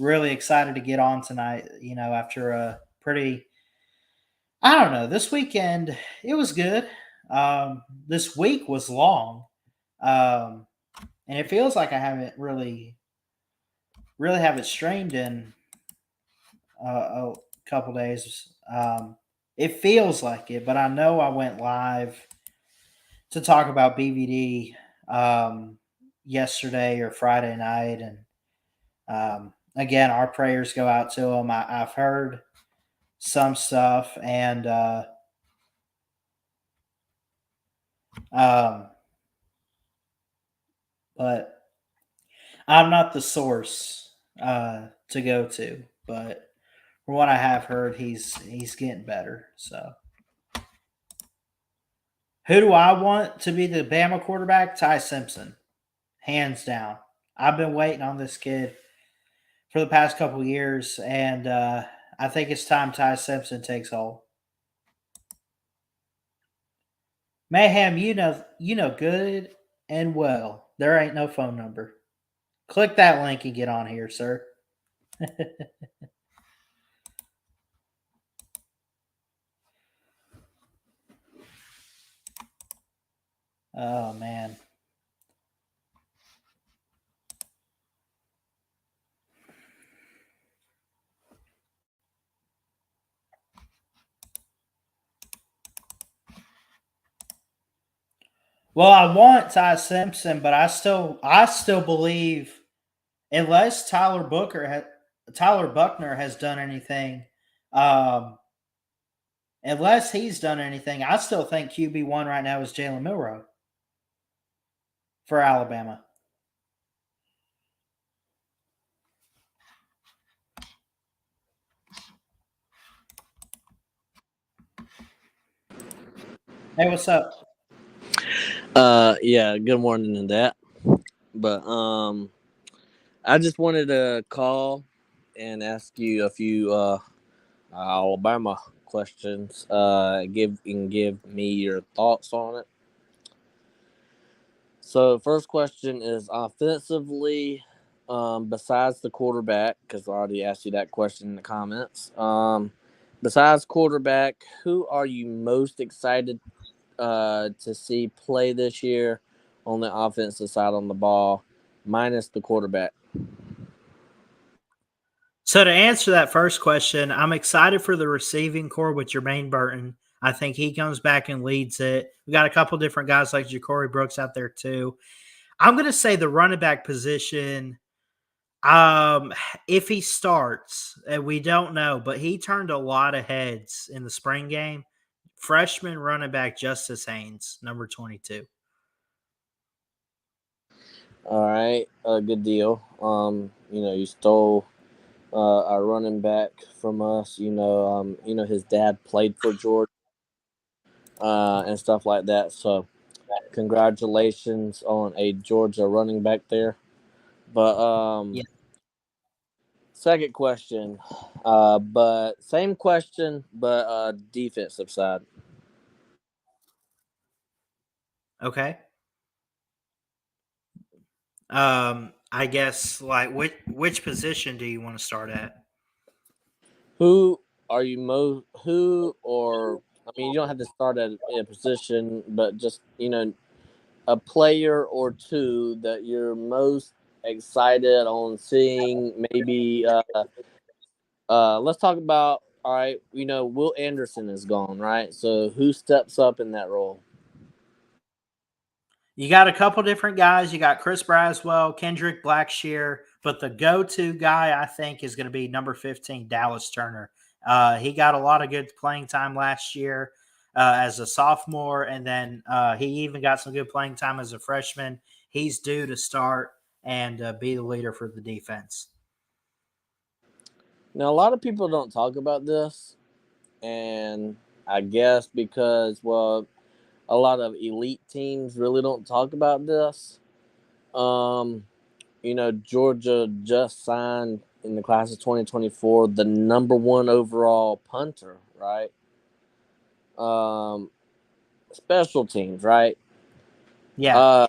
really excited to get on tonight. After a pretty, I don't know, this weekend it was good. This week was long. And it feels like I haven't really have it streamed in a couple days. It feels like it, but I know I went live to talk about BVD yesterday or Friday night, and again, our prayers go out to him. I've heard some stuff, and but I'm not the source to go to, but from what I have heard, he's getting better. So, who do I want to be the Bama quarterback? Ty Simpson, hands down. I've been waiting on this kid for the past couple of years, and I think it's time Ty Simpson takes hold. Mayhem, you know good and well there ain't no phone number. Click that link and get on here, sir. Oh man. Well, I want Ty Simpson, but I still believe unless Tyler Buckner has done anything, um, unless he's done anything, I still think QB1 right now is Jalen Milroe for Alabama. Hey, what's up? Yeah, good morning to that. But I just wanted to call and ask you a few Alabama questions. Give me your thoughts on it. So, first question is offensively, besides the quarterback, because I already asked you that question in the comments. Besides quarterback, who are you most excited to see play this year on the offensive side on the ball, minus the quarterback? So to answer that first question, I'm excited for the receiving core with Jermaine Burton. I think he comes back and leads it. We got a couple different guys like Ja'Cory Brooks out there too. I'm going to say the running back position, if he starts, and we don't know, but he turned a lot of heads in the spring game. Freshman running back Justice Haynes, number 22. All right, good deal. You stole our running back from us. His dad played for Georgia and stuff like that. So congratulations on a Georgia running back there. But Yeah. second question, but same question, but defensive side. Okay. I guess like which position do you want to start at? Who are you most? Who or I mean, you don't have to start at a position, but just a player or two that you're most excited on seeing. Maybe let's talk about. All right, Will Anderson is gone, right? So who steps up in that role? You got a couple different guys. You got Chris Braswell, Kendrick Blackshear, but the go-to guy I think is going to be number 15, Dallas Turner. He got a lot of good playing time last year as a sophomore, and then he even got some good playing time as a freshman. He's due to start and be the leader for the defense. Now, a lot of people don't talk about this, and I guess because a lot of elite teams really don't talk about this. Um, Georgia just signed in the class of 2024 the number one overall punter, right? Special teams, right? Yeah,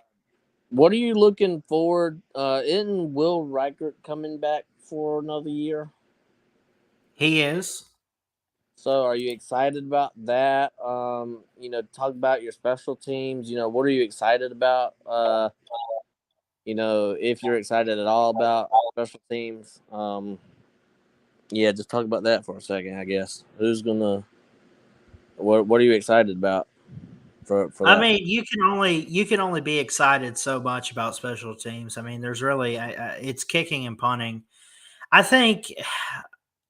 What are you looking forward? Isn't Will Reichert coming back for another year? he is. So, are you excited about that? Talk about your special teams. What are you excited about? If you're excited at all about special teams, yeah, just talk about that for a second. I guess who's gonna what are you excited about for I that? mean, you can only be excited so much about special teams. I mean, there's really it's kicking and punting. I think,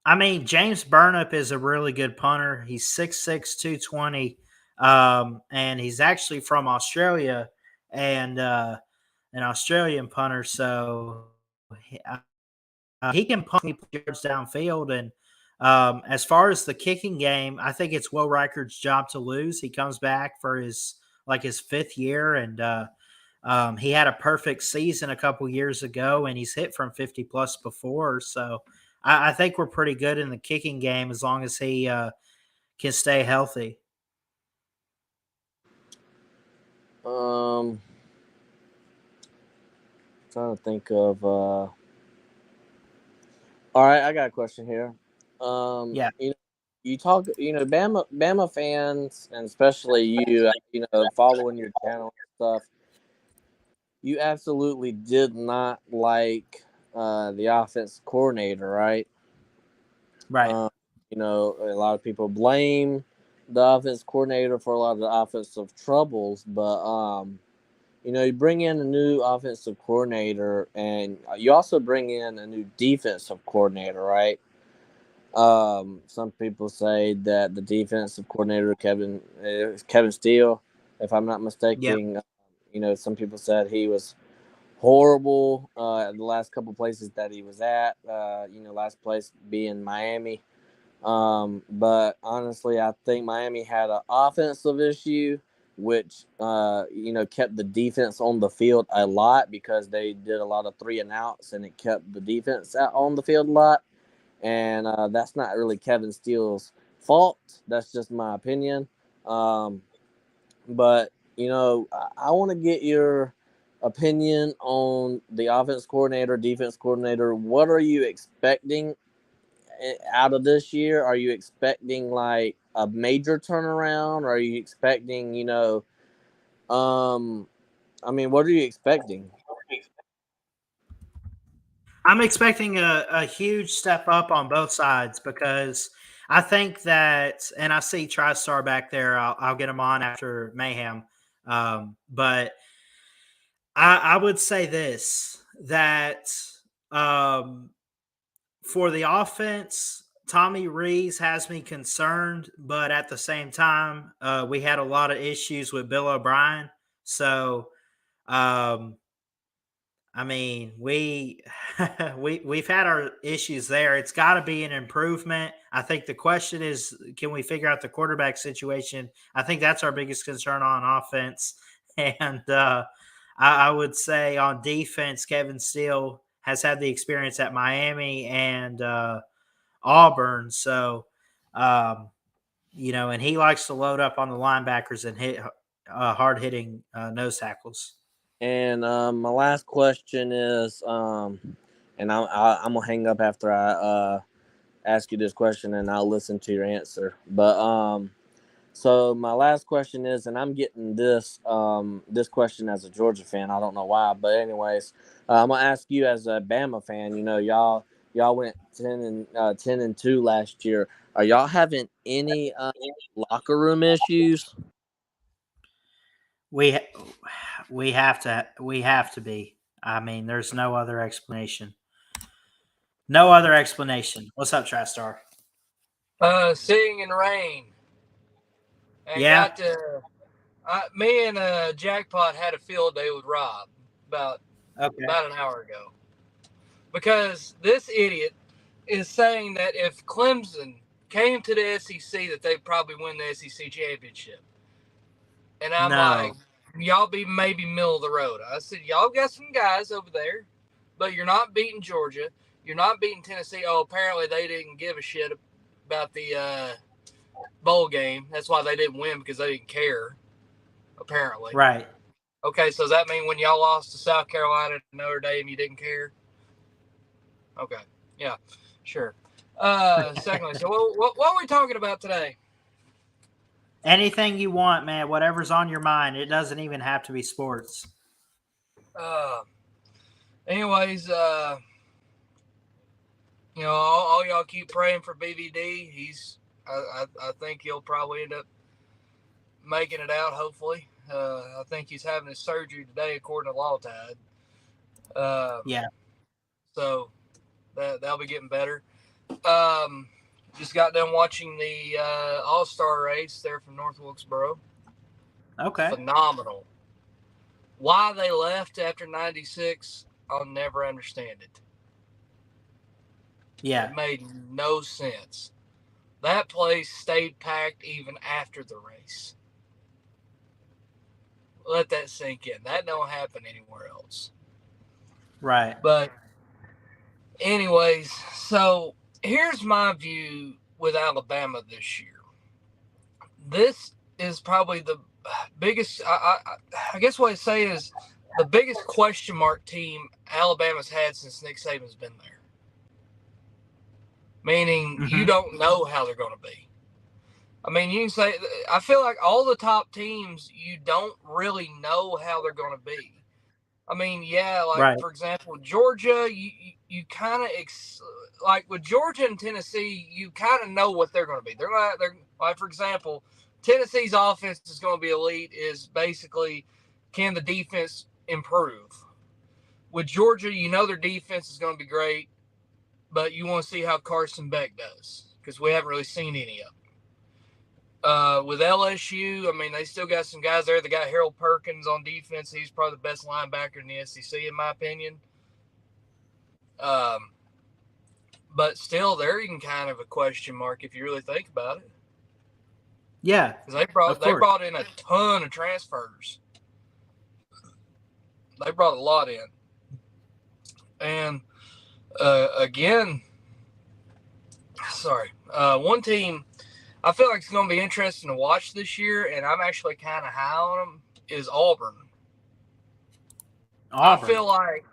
I mean, James Burnip is a really good punter. He's 6'6", 220, and he's actually from Australia and an Australian punter. So he can punt yards downfield. And as far as the kicking game, I think it's Will Reichard's job to lose. He comes back for his fifth year, and he had a perfect season a couple years ago, and he's hit from 50 plus before. So I think we're pretty good in the kicking game as long as he can stay healthy. Um, Trying to think of. All right, I got a question here. Yeah. You talk, Bama fans, and especially you, following your channel and stuff. You absolutely did not like the offense coordinator, right? Right. Um, a lot of people blame the offense coordinator for a lot of the offensive troubles, but you bring in a new offensive coordinator, and you also bring in a new defensive coordinator, right? Some people say that the defensive coordinator Kevin Steele, if I'm not Yep. mistaken. Some people said he was horrible at the last couple places that he was at. Last place being Miami. But honestly, I think Miami had an offensive issue, which kept the defense on the field a lot because they did a lot of 3-and-outs, and it kept the defense out on the field a lot. And that's not really Kevin Steele's fault. That's just my opinion. But I want to get your opinion on the offense coordinator, defense coordinator. What are you expecting out of this year? Are you expecting like a major turnaround? Are you expecting, what are you expecting? I'm expecting a huge step up on both sides because I think that, and I see TriStar back there. I'll get him on after Mayhem. But I would say this that um, for the offense, Tommy Rees has me concerned, but at the same time, we had a lot of issues with Bill O'Brien. So, um, I mean, we've had our issues there. It's got to be an improvement. I think the question is, can we figure out the quarterback situation? I think that's our biggest concern on offense. And I would say on defense, Kevin Steele has had the experience at Miami and Auburn. So, and he likes to load up on the linebackers and hit hard hitting nose tackles. And my last question is, and I'm gonna hang up after I ask you this question, and I'll listen to your answer. But so my last question is, and I'm getting this question as a Georgia fan. I don't know why, but anyways, I'm gonna ask you as a Bama fan. Y'all went 10-2 last year. Are y'all having any locker room issues? We have to be. I mean, there's no other explanation. No other explanation. What's up, TriStar? Sitting in rain. And Yeah. me and Jackpot had a field day with Rob about an hour ago. Because this idiot is saying that if Clemson came to the SEC, that they'd probably win the SEC championship. And I'm like, y'all be maybe middle of the road. I said, y'all got some guys over there, but you're not beating Georgia. You're not beating Tennessee. Oh, apparently they didn't give a shit about the bowl game. That's why they didn't win, because they didn't care, apparently. Right. Okay, so does that mean when y'all lost to South Carolina and Notre Dame, you didn't care? Okay, yeah, sure. Secondly, so what are we talking about today? Anything you want, man. Whatever's on your mind. It doesn't even have to be sports. Anyways, all y'all keep praying for BVD. I think he'll probably end up making it out, hopefully. I think he's having his surgery today, according to Law Tide. Yeah. So that'll be getting better. Just got done watching the All-Star race there from North Wilkesboro. Okay. Phenomenal. Why they left after 96, I'll never understand it. Yeah. It made no sense. That place stayed packed even after the race. Let that sink in. That don't happen anywhere else. Right. But anyways, so here's my view with Alabama this year. This is probably the biggest, I guess what I say is the biggest question mark team Alabama's had since Nick Saban's been there. Meaning you don't know how they're going to be. I mean, you can say, I feel like all the top teams, you don't really know how they're going to be. I mean, yeah, like, for example, Georgia, you kind of, like with Georgia and Tennessee, you kind of know what they're going to be. They're like, for example, Tennessee's offense is going to be elite, is basically, can the defense improve? With Georgia, you know their defense is going to be great, but you want to see how Carson Beck does, because we haven't really seen any of them. With LSU, I mean, they still got some guys there. They got Harold Perkins on defense. He's probably the best linebacker in the SEC, in my opinion. But still, they're even kind of a question mark if you really think about it. Yeah. Because they brought in a ton of transfers. They brought a lot in. And again, one team I feel like it's going to be interesting to watch this year, and I'm actually kind of high on them, is Auburn. I feel like,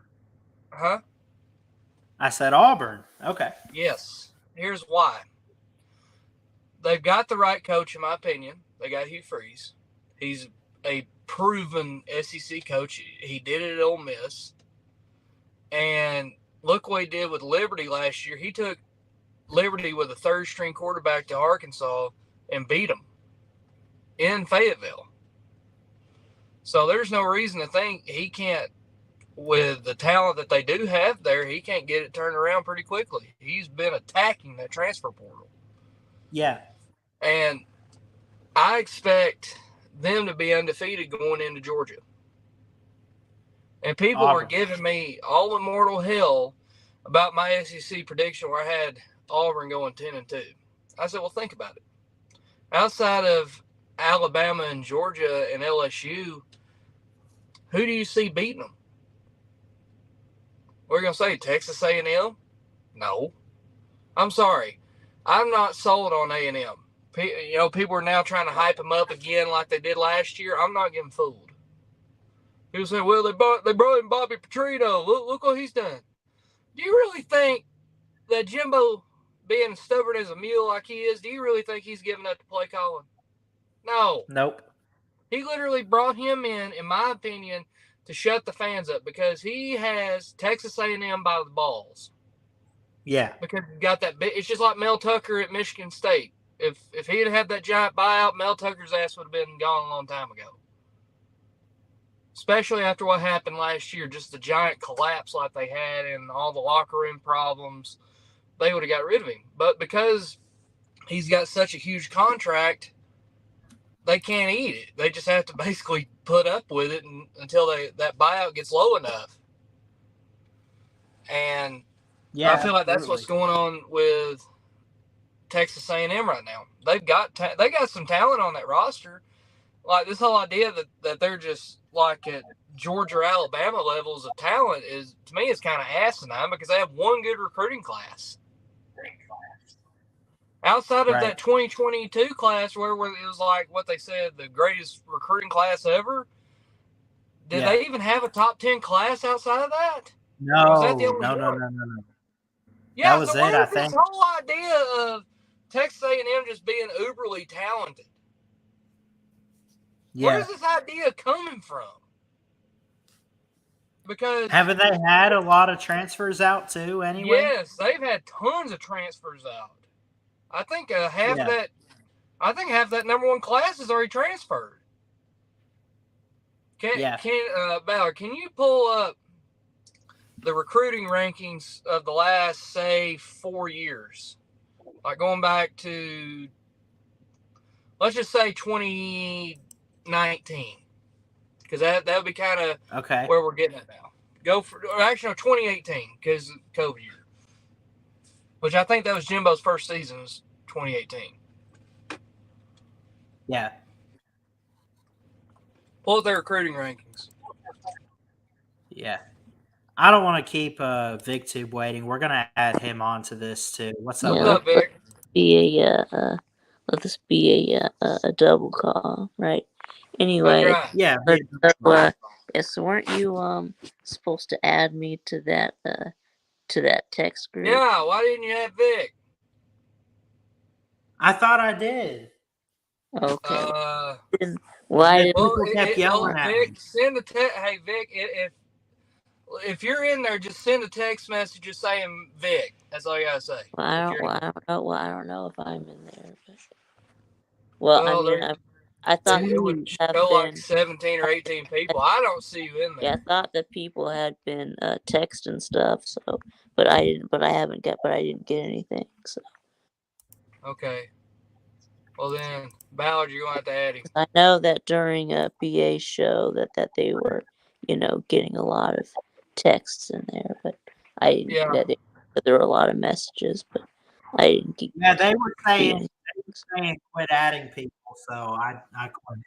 I said Auburn. Okay. Yes. Here's why. They've got the right coach, in my opinion. They got Hugh Freeze. He's a proven SEC coach. He did it at Ole Miss. And look what he did with Liberty last year. He took Liberty with a third-string quarterback to Arkansas and beat them in Fayetteville. So there's no reason to think he can't, with the talent that they do have there, he can't get it turned around pretty quickly. He's been attacking that transfer portal. Yeah. And I expect them to be undefeated going into Georgia. And people were giving me all immortal hell about my SEC prediction where I had Auburn going 10-2. I said, well, think about it. Outside of Alabama and Georgia and LSU, who do you see beating them? We're going to say Texas A&M? No. I'm sorry. I'm not sold on A&M. People are now trying to hype them up again like they did last year. I'm not getting fooled. People say, well, they brought in Bobby Petrino. Look what he's done. Do you really think that Jimbo, being stubborn as a mule like he is, do you really think he's giving up the play calling? No. Nope. He literally brought him in my opinion, to shut the fans up because he has Texas A&M by the balls. Yeah. Because he got that big. It's just like Mel Tucker at Michigan State. If he'd had that giant buyout, Mel Tucker's ass would have been gone a long time ago. Especially after what happened last year, just the giant collapse like they had and all the locker room problems, they would have got rid of him. But because he's got such a huge contract, they can't eat it. They just have to basically put up with it until that buyout gets low enough. And Yeah, I feel like that's what's going on with Texas A&M right now. They got some talent on that roster. Like this whole idea that they're just like at Georgia or Alabama levels of talent is, to me, it's kind of asinine because they have one good recruiting class. Outside of that 2022 class where it was like what they said, the greatest recruiting class ever, did they even have a top 10 class outside of that? No. Yeah, that was so it, I think. This whole idea of Texas A&M just being uberly talented. Yeah. Where is this idea coming from? Because haven't they had a lot of transfers out too? Anyway. Yes, they've had tons of transfers out. I think half that number one class is already transferred. Ballard, can you pull up the recruiting rankings of the last, say, 4 years? Like going back to, let's just say 2019. Because that would be kind of where we're getting at now. 2018, because of COVID year. Which I think that was Jimbo's first season, was 2018. Yeah. Pull up their recruiting rankings. Yeah. I don't want to keep VicTube waiting. We're gonna add him onto this too. What's up, Vic? Let this be a double call, right? Anyway, Right. Yeah. So weren't you supposed to add me to that text group? Yeah. Why didn't you have Vic? I thought I did. Okay. People kept yelling at Vic, me. send a text. Hey, Vic, if you're in there, just send a text message just saying Vic. That's all you gotta say. I don't know if I'm in there. I thought it would show like 17 or 18 people. I don't see you in there. Yeah, I thought that people had been texting stuff. So, but I didn't get anything. So. Okay. Well then, Ballard, you're gonna have to add him. I know that during a BA show that they were, getting a lot of texts in there, but that there were a lot of messages, but I didn't keep. Yeah, they were saying quit adding people, so I quit.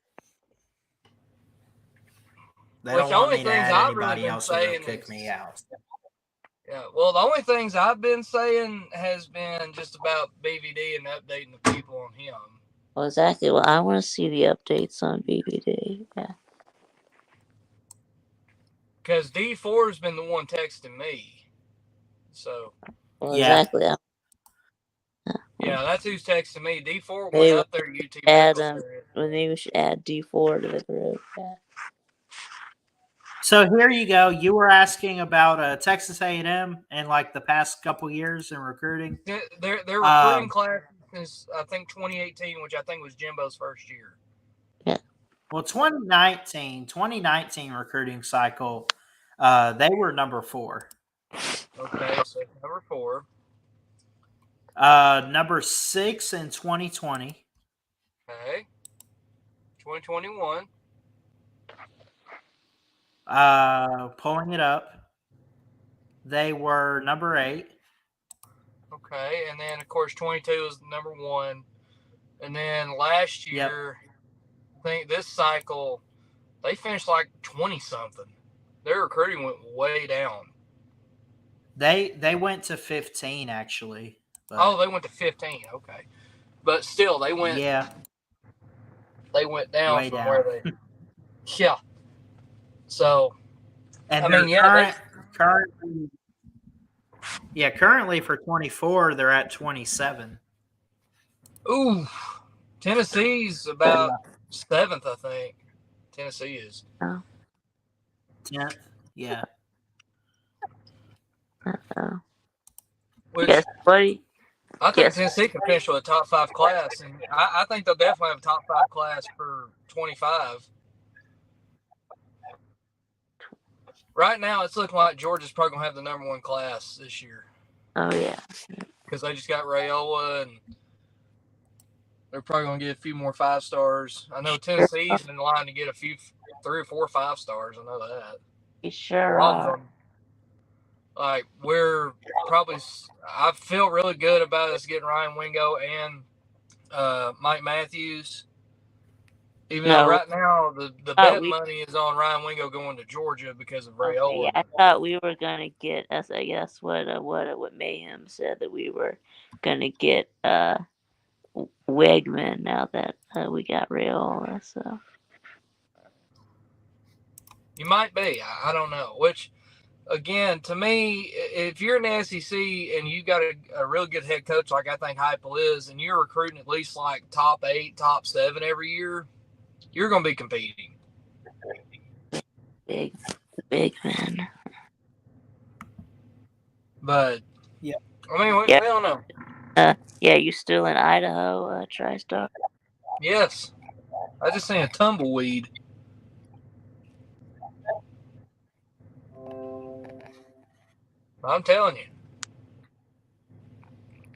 They don't want me to add anybody else, or they'll kick me out. Yeah, well, the only things I've been saying has been just about BVD and updating the people on him. Well, exactly. Well, I want to see the updates on BVD. Yeah. Because D4 has been the one texting me. So. Well, exactly. Yeah, that's who's texting me. D4 went up there. YouTube. Maybe we should add D4 to the group. Yeah. So here you go. You were asking about Texas A&M and like the past couple years in recruiting. Their recruiting class is, I think, 2018, which I think was Jimbo's first year. Yeah. Well, 2019 recruiting cycle, they were number 4. Okay, so number 4. Number 6 in 2020. Okay. 2021. Pulling it up. They were number 8. Okay, and then of course 22 is number 1, and then last year, I think this cycle they finished like 20 something. Their recruiting went way down. They went to 15 actually. Oh, they went to 15. Okay, but still, they went. Yeah, They went down way from down. where they. Yeah. So, And I mean, yeah, currently for 24, they're at 27. ooh, Tennessee's about 7th, I think. Tennessee is. 10th, yeah. Which Yes, buddy. I think Tennessee can finish with a top 5 class, and I think they'll definitely have a top 5 class for 25. Right now, it's looking like Georgia's probably going to have the number 1 class this year. Oh, yeah. Because they just got Rayola, and they're probably going to get a few more 5 stars. I know Tennessee's in line to get a few 3 or 4 5 stars. I know that. You sure are. Like, we're probably – I feel really good about us getting Ryan Wingo and Mike Matthews. Even though right now the bet money is on Ryan Wingo going to Georgia because of Rayola. Okay, I thought we were gonna get. I guess what Mayhem said, that we were gonna get Wegman now that we got Rayola. So you might be. I don't know. Which, again, to me, if you're in the SEC and you got a real good head coach like I think Heupel is, and you're recruiting at least like top 8, top 7 every year, you're going to be competing. Big man. But, yeah. I mean, I don't know. Yeah, you still in Idaho, TriStar? Yes. I just seen a tumbleweed. I'm telling you.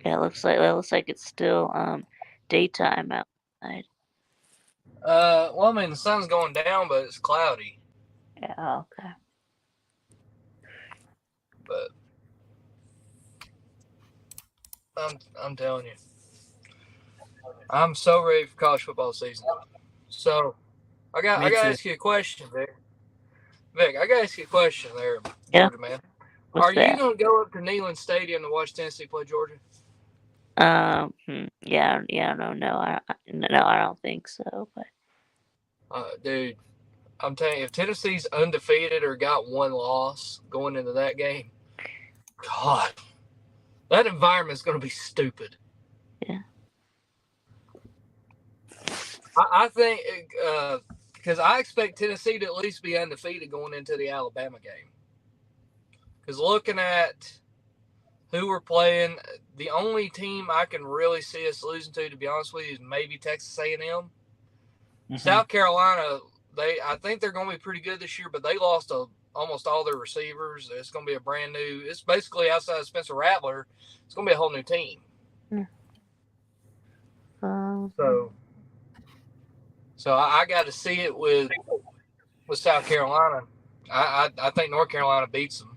Yeah, it looks like it's still daytime outside. Well, I mean, the sun's going down, but it's cloudy. Yeah, okay. But I'm telling you, I'm so ready for college football season. So I got to ask you a question, Vic. Vic, I got to ask you a question there, Georgia man. Are you going to go up to Neyland Stadium to watch Tennessee play Georgia? No, I don't think so. But dude, I'm telling you, if Tennessee's undefeated or got 1 loss going into that game, God, that environment's going to be stupid. Yeah. I think because I expect Tennessee to at least be undefeated going into the Alabama game. Because looking at who we're playing, the only team I can really see us losing to be honest with you, is maybe Texas A&M. Mm-hmm. South Carolina, I think they're going to be pretty good this year, but they lost almost all their receivers. It's going to be a brand new. It's basically outside of Spencer Rattler. It's going to be a whole new team. So I got to see it with South Carolina. I think North Carolina beats them.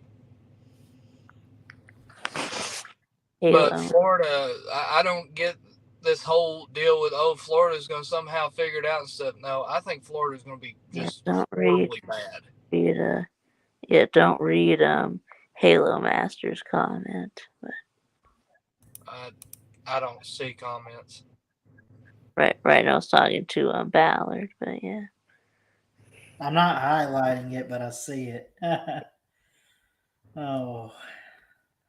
But Florida, I don't get this whole deal with, Florida's going to somehow figure it out and stuff. No, I think Florida's going to be just horribly bad. Don't read Halo Master's comment. But I don't see comments. Right. I was talking to Ballard, but yeah. I'm not highlighting it, but I see it. Oh,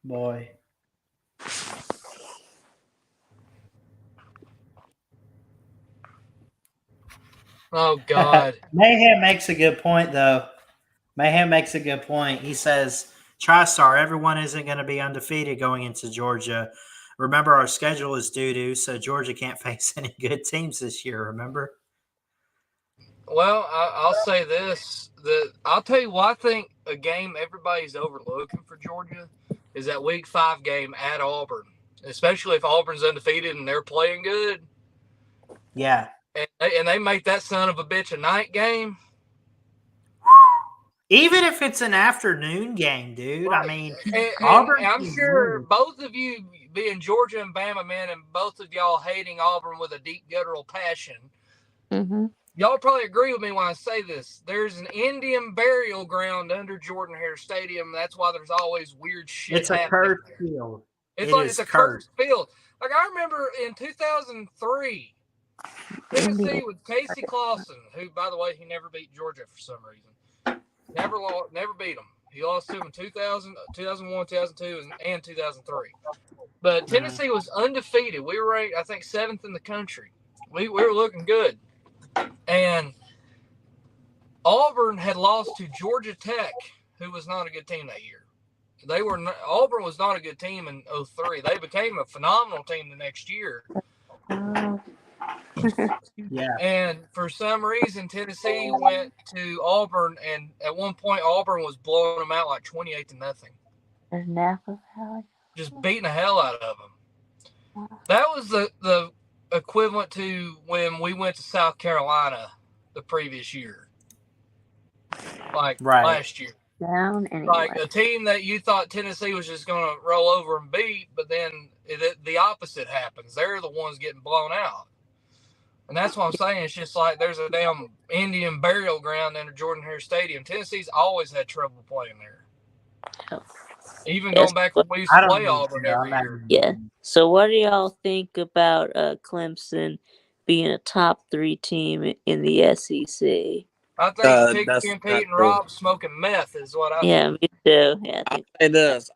boy. Oh, God. Mayhem makes a good point, though. He says, TriStar, everyone isn't going to be undefeated going into Georgia. Remember, our schedule is doo-doo, so Georgia can't face any good teams this year, remember? Well, I'll say this. I'll tell you what I think a game everybody's overlooking for Georgia is that Week 5 game at Auburn, especially if Auburn's undefeated and they're playing good. Yeah. And they make that son of a bitch a night game. Even if it's an afternoon game, dude. Right. I mean, Auburn. I'm sure both of you, being Georgia and Bama men, and both of y'all hating Auburn with a deep guttural passion. Mm-hmm. y'all probably agree with me when I say this. There's an Indian burial ground under Jordan-Hare Stadium. That's why there's always weird shit. It's a cursed field. It's a cursed field. Like I remember in 2003, Tennessee with Casey Clausen, who, by the way, he never beat Georgia for some reason. Never beat them. He lost to them in 2000, 2001, 2002, and 2003. But Tennessee was undefeated. We were ranked, I think, 7th in the country. We were looking good. And Auburn had lost to Georgia Tech, who was not a good team that year. Auburn was not a good team in 2003. They became a phenomenal team the next year. Yeah. And for some reason, Tennessee went to Auburn, and at one point, Auburn was blowing them out like 28-0. There's Napa Valley. Just beating the hell out of them. That was the equivalent to when we went to South Carolina the previous year, like last year. Down anyway. Like a team that you thought Tennessee was just going to roll over and beat, but then the opposite happens. They're the ones getting blown out. And that's what I'm saying. It's just like there's a damn Indian burial ground under Jordan-Hare Stadium. Tennessee's always had trouble playing there. Even going back when we used to play Auburn every year. Yeah. So what do y'all think about Clemson being a top 3 team in the SEC? I think Pete and Pete and Rob smoking meth is what I think. Yeah, me too. Yeah,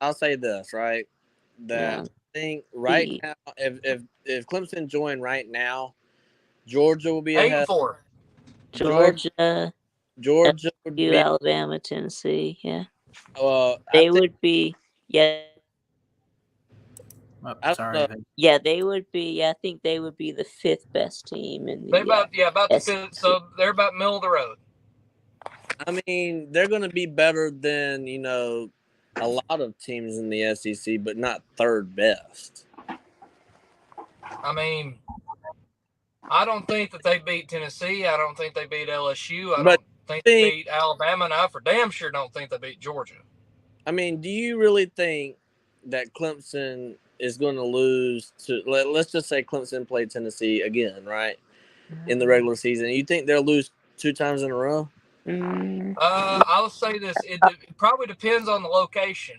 I'll say this, right? That I think right now, if Clemson joined right now, Georgia will be 8-4. Georgia, would be Alabama, Tennessee. Yeah. They would be. Yeah. Oh, sorry. Yeah, they would be. Yeah, I think they would be the 5th best team in the. They're about the 5th. So they're about middle of the road. I mean, they're going to be better than a lot of teams in the SEC, but not 3rd best. I mean, I don't think that they beat Tennessee. I don't think they beat LSU. I don't think they beat Alabama, and I for damn sure don't think they beat Georgia. I mean, do you really think that Clemson is going to lose to? Let's just say Clemson played Tennessee again, right, in the regular season. You think they'll lose 2 times in a row? I'll say this: it probably depends on the location.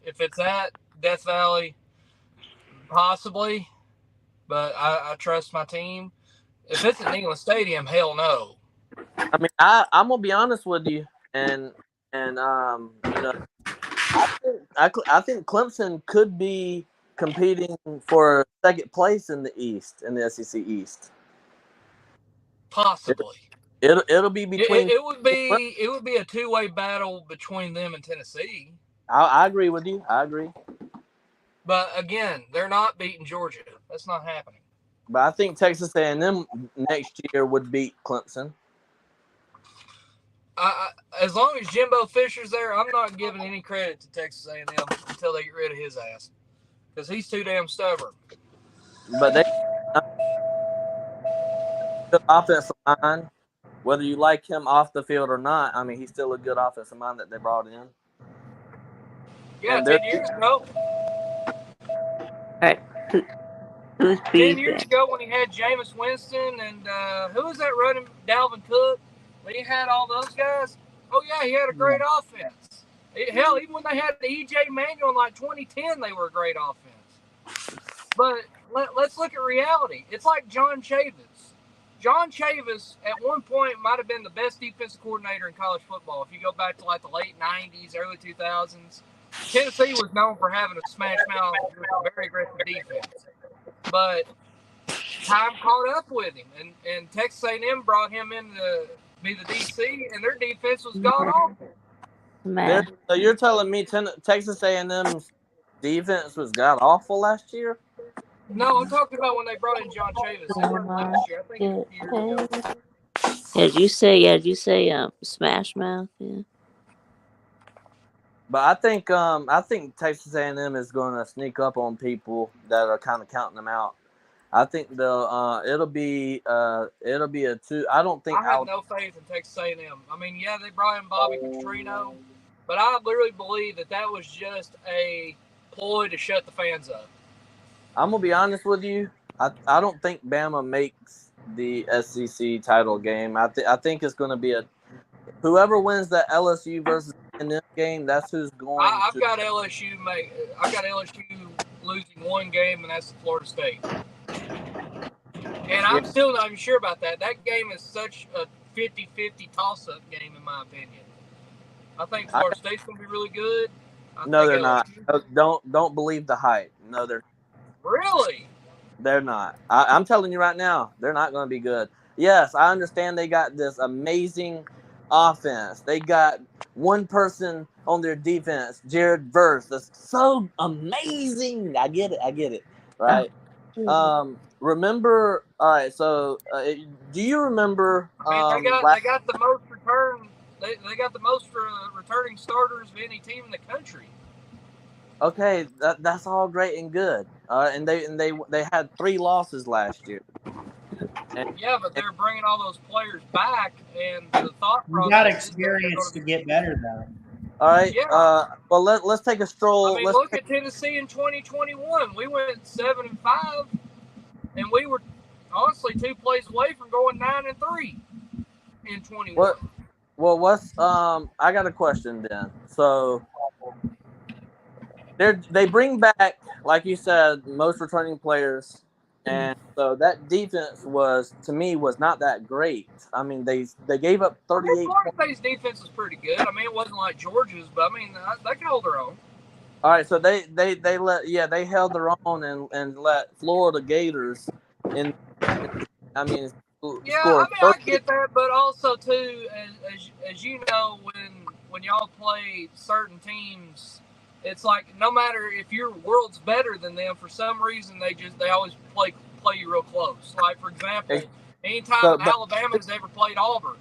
If it's at Death Valley, possibly, but I trust my team. If it's at Neyland Stadium, hell no. I mean, I'm gonna be honest with you, and I think Clemson could be competing for 2nd place in the East, in the SEC East. Possibly. It'll be between. It would be a 2-way battle between them and Tennessee. I agree with you. I agree. But again, they're not beating Georgia. That's not happening. But I think Texas A&M next year would beat Clemson. As long as Jimbo Fisher's there, I'm not giving any credit to Texas A&M until they get rid of his ass, because he's too damn stubborn. But they good offensive line, whether you like him off the field or not. I mean, he's still a good offensive mind that they brought in. Yeah, 10 years ago. All right. Who's 10 years ago when he had Jameis Winston and who was that running? Dalvin Cook. When he had all those guys. Oh yeah, he had a great offense. Hell, even when they had the EJ Manuel in like 2010, they were a great offense. But let's look at reality. It's like John Chavis. John Chavis at one point might have been the best defensive coordinator in college football. If you go back to like the late 90s, early 2000s, Tennessee was known for having a smash mouth, very aggressive defense. But time caught up with him, and Texas A&M brought him in to be the DC, and their defense was god awful. So you're telling me Texas A&M's defense was god awful last year? No, I'm talking about when they brought in John Chavis. They weren't last year. I think it was years ago. Did you say smash mouth? Yeah. But I think Texas A&M is going to sneak up on people that are kind of counting them out. I think it'll be a 2. I don't think I have no faith in Texas A&M. I mean, yeah, they brought in Bobby Petrino, but I literally believe that was just a ploy to shut the fans up. I'm gonna be honest with you. I don't think Bama makes the SEC title game. I think it's going to be whoever wins the LSU versus A&M game. That's who's going. I've got LSU losing one game, and that's Florida State. And I'm still not even sure about that. That game is such a 50-50 toss-up game, in my opinion. I think Florida State's going to be really good. No, they're not. Don't believe the hype. No, they're really. They're not. I'm telling you right now, they're not going to be good. Yes, I understand they got this amazing offense. They got one person on their defense, Jared Verse. That's so amazing. I get it. Right. Remember? All right. So, do you remember? I mean, they got the most return. They got the most returning starters of any team in the country. Okay, that's all great and good. And they had 3 losses last year. Yeah, but they're bringing all those players back, and the thought process. You got experience to get better, though. All right. Yeah. Well, let's take a stroll. I mean, look at Tennessee in 2021. We went 7-5, and we were honestly 2 plays away from going 9-3 in 21. Well, I got a question then. So they bring back, like you said, most returning players, and so that defense was not that great. I mean, they gave up 38. Florida State's defense was pretty good. I mean, it wasn't like Georgia's, but I mean, they could hold their own. All right, so they held their own and let Florida Gators in. I mean. Yeah, I mean, I get that, but also too, as you know, when y'all play certain teams, it's like no matter if your world's better than them, for some reason they always play you real close. Like for example, anytime Alabama's ever played Auburn,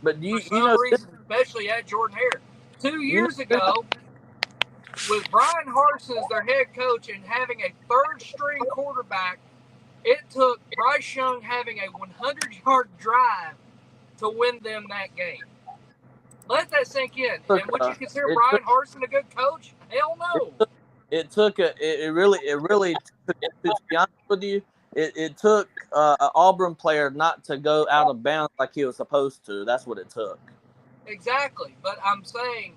but for some reason, especially at Jordan Hare, 2 years ago, with Brian Harsin as their head coach and having a third-string quarterback. It took Bryce Young having a 100-yard drive to win them that game. Let that sink in. And would you consider Brian Harsin a good coach? Hell no. It really, to be honest with you, it took an Auburn player not to go out of bounds like he was supposed to. That's what it took. Exactly. But I'm saying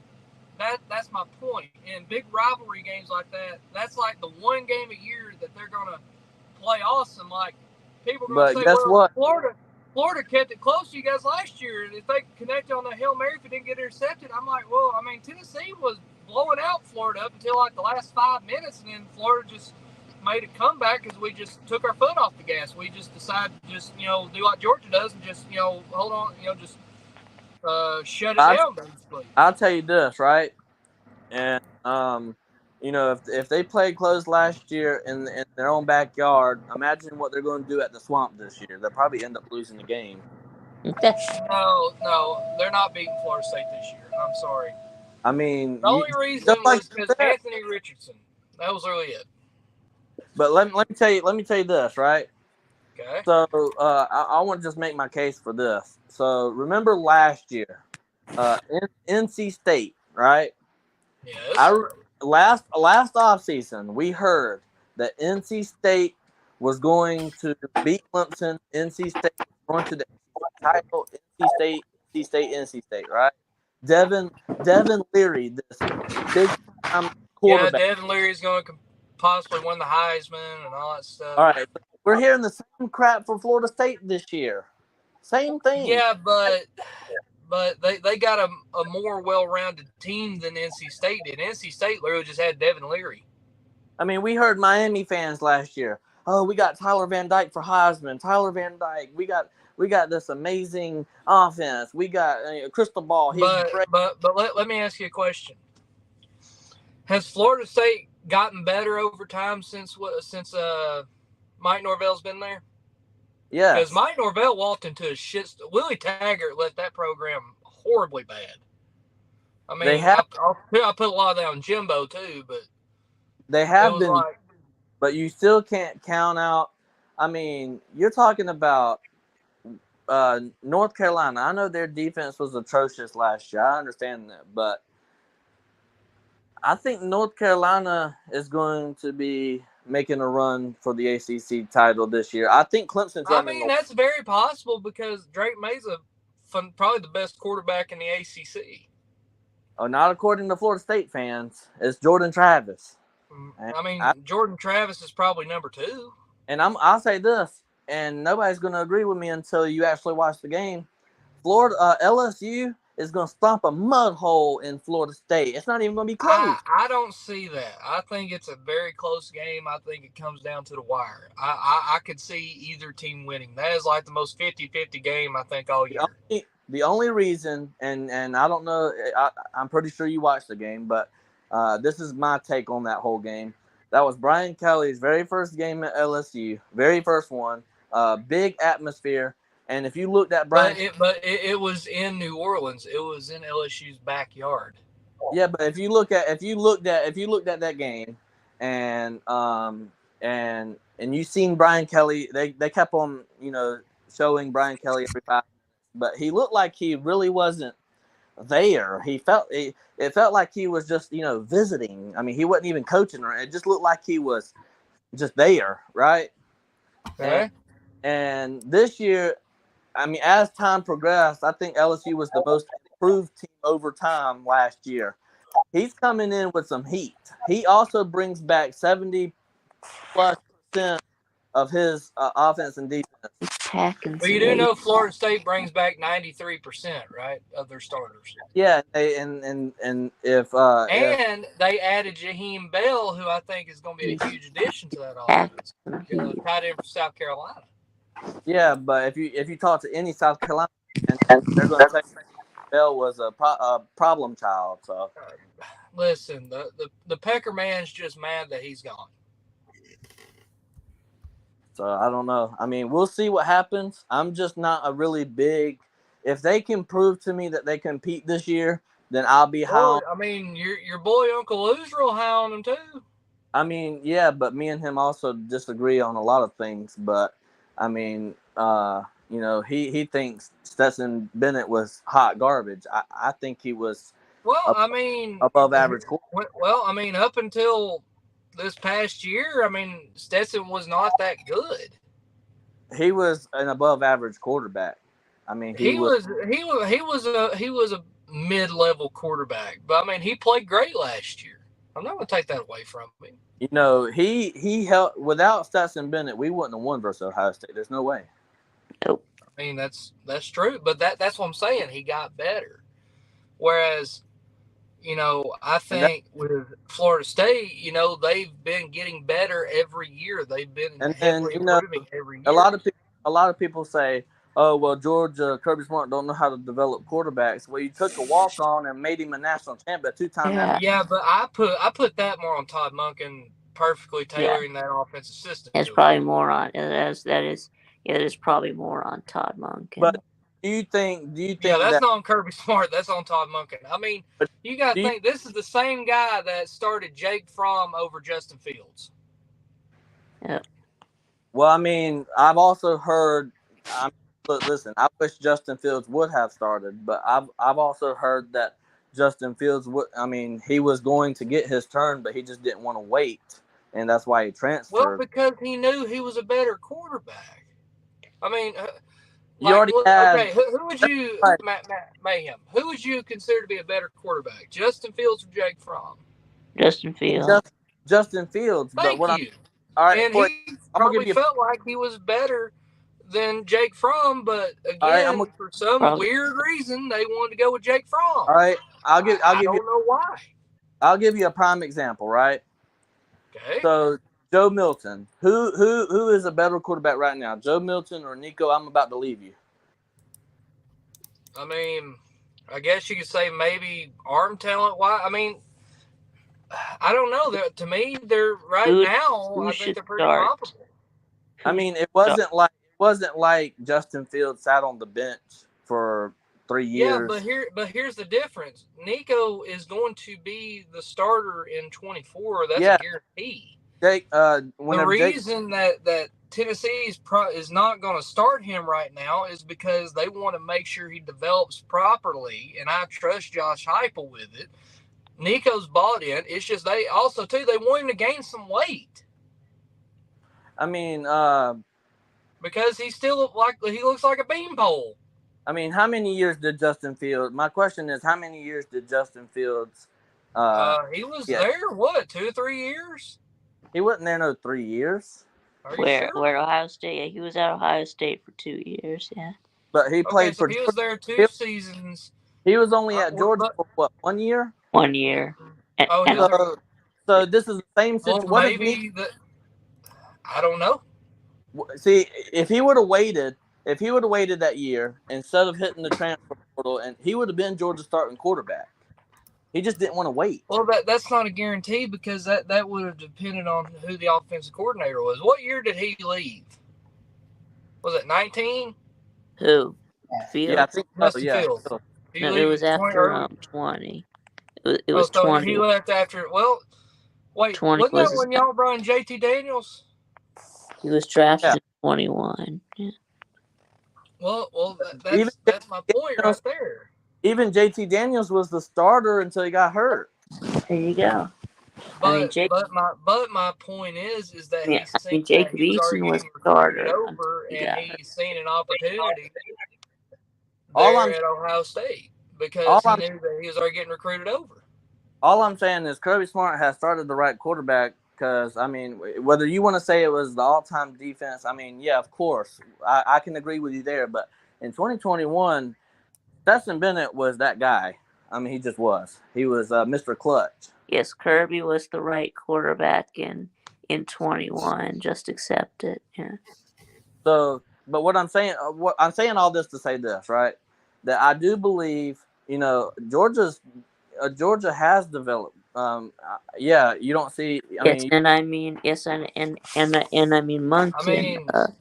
that's my point. In big rivalry games like that, that's like the one game a year that they're going to play awesome. Like people are going to say, guess what? Florida kept it close to you guys last year. If they connected on the Hail Mary, if it didn't get intercepted, I'm like, well, I mean, Tennessee was blowing out Florida up until like the last 5 minutes, and then Florida just made a comeback because we just took our foot off the gas. We just decided to just, do like Georgia does and just, hold on, just shut it down, basically. I'll tell you this, right? And, if they played close last year in their own backyard, imagine what they're going to do at the Swamp this year. They'll probably end up losing the game. No, they're not beating Florida State this year. I'm sorry. I mean, the only reason was because Anthony Richardson. That was really it. But let me tell you this, right? Okay. So I want to just make my case for this. So remember last year, NC State, right? Yes. Last offseason, we heard that NC State was going to beat Clemson. NC State was going to the title. NC State, right? Devin Leary, this big time quarterback. Yeah, Devin Leary is going to possibly win the Heisman and all that stuff. All right, we're hearing the same crap for Florida State this year. Same thing. Yeah, but they got a more well-rounded team than NC State did. NC State literally just had Devin Leary. I mean, we heard Miami fans last year. Oh, we got Tyler Van Dyke for Heisman. Tyler Van Dyke. We got this amazing offense. We got Crystal Ball. But let me ask you a question. Has Florida State gotten better over time since Mike Norvell's been there? Yeah. Because Mike Norvell walked into a shit. Willie Taggart left that program horribly bad. I mean, I'll put a lot of that on Jimbo too, but they have been. But you still can't count out. I mean, you're talking about North Carolina. I know their defense was atrocious last year. I understand that, but I think North Carolina is going to be making a run for the ACC title this year. I think Clemson's I mean, that's very possible because Drake May's probably the best quarterback in the ACC. Oh, not according to Florida State fans. It's Jordan Travis. I mean, Jordan Travis is probably number 2. And I'll say this, and nobody's going to agree with me until you actually watch the game. LSU is going to stomp a mud hole in Florida State. It's not even going to be close. I don't see that. I think it's a very close game. I think it comes down to the wire. I could see either team winning. That is like the most 50-50 game, I think, all year. The only reason, and I don't know, I'm pretty sure you watched the game, but this is my take on that whole game. That was Brian Kelly's very first game at LSU, very first one, big atmosphere. And if you looked at Brian, but it was in New Orleans. It was in LSU's backyard. Yeah, but if you looked at that game, and you seen Brian Kelly, they kept on showing Brian Kelly every 5 minutes, but he looked like he really wasn't there. It felt like he was just visiting. I mean, he wasn't even coaching. It just looked like he was just there, right? Okay. And this year, I mean, as time progressed, I think LSU was the most improved team over time last year. He's coming in with some heat. He also brings back 70+% of his offense and defense. Well, you do know Florida State brings back 93%, right, of their starters. Yeah, and if they added Jaheim Bell, who I think is going to be a huge addition to that offense. Tight end for South Carolina. Yeah, but if you talk to any South Carolina, and they're going to say Bell was a problem child. So listen, the Pecker man's just mad that he's gone. So I don't know. I mean, we'll see what happens. I'm just not a really big. If they can prove to me that they compete this year, then I'll be high. I mean, your boy Uncle Loser will high on them too. I mean, yeah, but me and him also disagree on a lot of things. But I mean, he thinks Stetson Bennett was hot garbage. I think he was. Well, above average. Well, I mean, up until this past year, I mean, Stetson was not that good. He was an above average quarterback. I mean, he was a mid-level quarterback, but I mean, he played great last year. I'm not going to take that away from him. He helped. Without Stetson Bennett, we wouldn't have won versus Ohio State. There's no way. Nope. I mean, that's true, but that's what I'm saying. He got better. Whereas, I think with Florida State, they've been getting better every year. They've been improving every year. A lot of people say, "Oh, well, Georgia, Kirby Smart don't know how to develop quarterbacks." Well, you took a walk-on and made him a national champion 2 times. Yeah, but I put that more on Todd Monken perfectly tailoring that offensive system. It's probably more on that is probably more on Todd Monken. But do you think? Yeah, that's not on Kirby Smart. That's on Todd Monken. I mean, you got to think this is the same guy that started Jake Fromm over Justin Fields. Yeah. Well, I mean, I've also heard. Listen, I wish Justin Fields would have started, but I've also heard that Justin Fields would. I mean, he was going to get his turn, but he just didn't want to wait, and that's why he transferred. Well, because he knew he was a better quarterback. I mean, okay. Who would you, Mayhem? Who would you consider to be a better quarterback, Justin Fields or Jake Fromm? Justin Fields. Justin Fields. Thank you. All right, and he probably felt like he was better than Jake Fromm, but again, for some weird reason, they wanted to go with Jake Fromm. All right, I don't know why. I'll give you a prime example, right? Okay. So Joe Milton, who is a better quarterback right now, Joe Milton or Nico? I'm about to leave you. I mean, I guess you could say maybe arm talent. Why? I mean, I don't know. To me, they're now. I think they're pretty comparable. I mean, it wasn't like Justin Fields sat on the bench for 3 years. Yeah, but here's the difference. Nico is going to be the starter in 24. That's a guarantee. The reason that Tennessee is not going to start him right now is because they want to make sure he develops properly, and I trust Josh Heupel with it. Nico's bought in. It's just they want him to gain some weight. I mean, because he looks like a beanpole. I mean, how many years did Justin Fields? My question is, how many years did Justin Fields? He was there. What, 2 or 3 years? He wasn't there no 3 years. Are you sure? Where Ohio State? Yeah, he was at Ohio State for 2 years. Yeah. But he played for. He was there 2 seasons. He was only at Georgia for what, 1 year? 1 year. So this is the same situation. Well, I don't know. See, if he would have waited that year instead of hitting the transfer portal, and he would have been Georgia's starting quarterback. He just didn't want to wait. Well, that's not a guarantee because that would have depended on who the offensive coordinator was. What year did he leave? Was it 19? Who? Fields? Yeah, I think so. Yeah. Fields. No, it was after 20. It was 20. He left after. Well, wait. 20 wasn't that when y'all brought in JT Daniels? He was drafted in 21. Yeah. Well, that's my point right there. Even JT Daniels was the starter until he got hurt. There you go. But my point is that Jacob Eason was starter over, and he's seen an opportunity at Ohio State because he knew that he was already getting recruited over. All I'm saying is Kirby Smart has started the right quarterback because, I mean, whether you want to say it was the all-time defense, I mean, yeah, of course. I can agree with you there. But in 2021, Stetson Bennett was that guy. I mean, he just was. He was Mr. Clutch. Yes, Kirby was the right quarterback in 21. Just accept it. Yeah. So, but what I'm saying all this to say this, right? That I do believe, Georgia has developed. Yeah, you don't see. I mean, Monken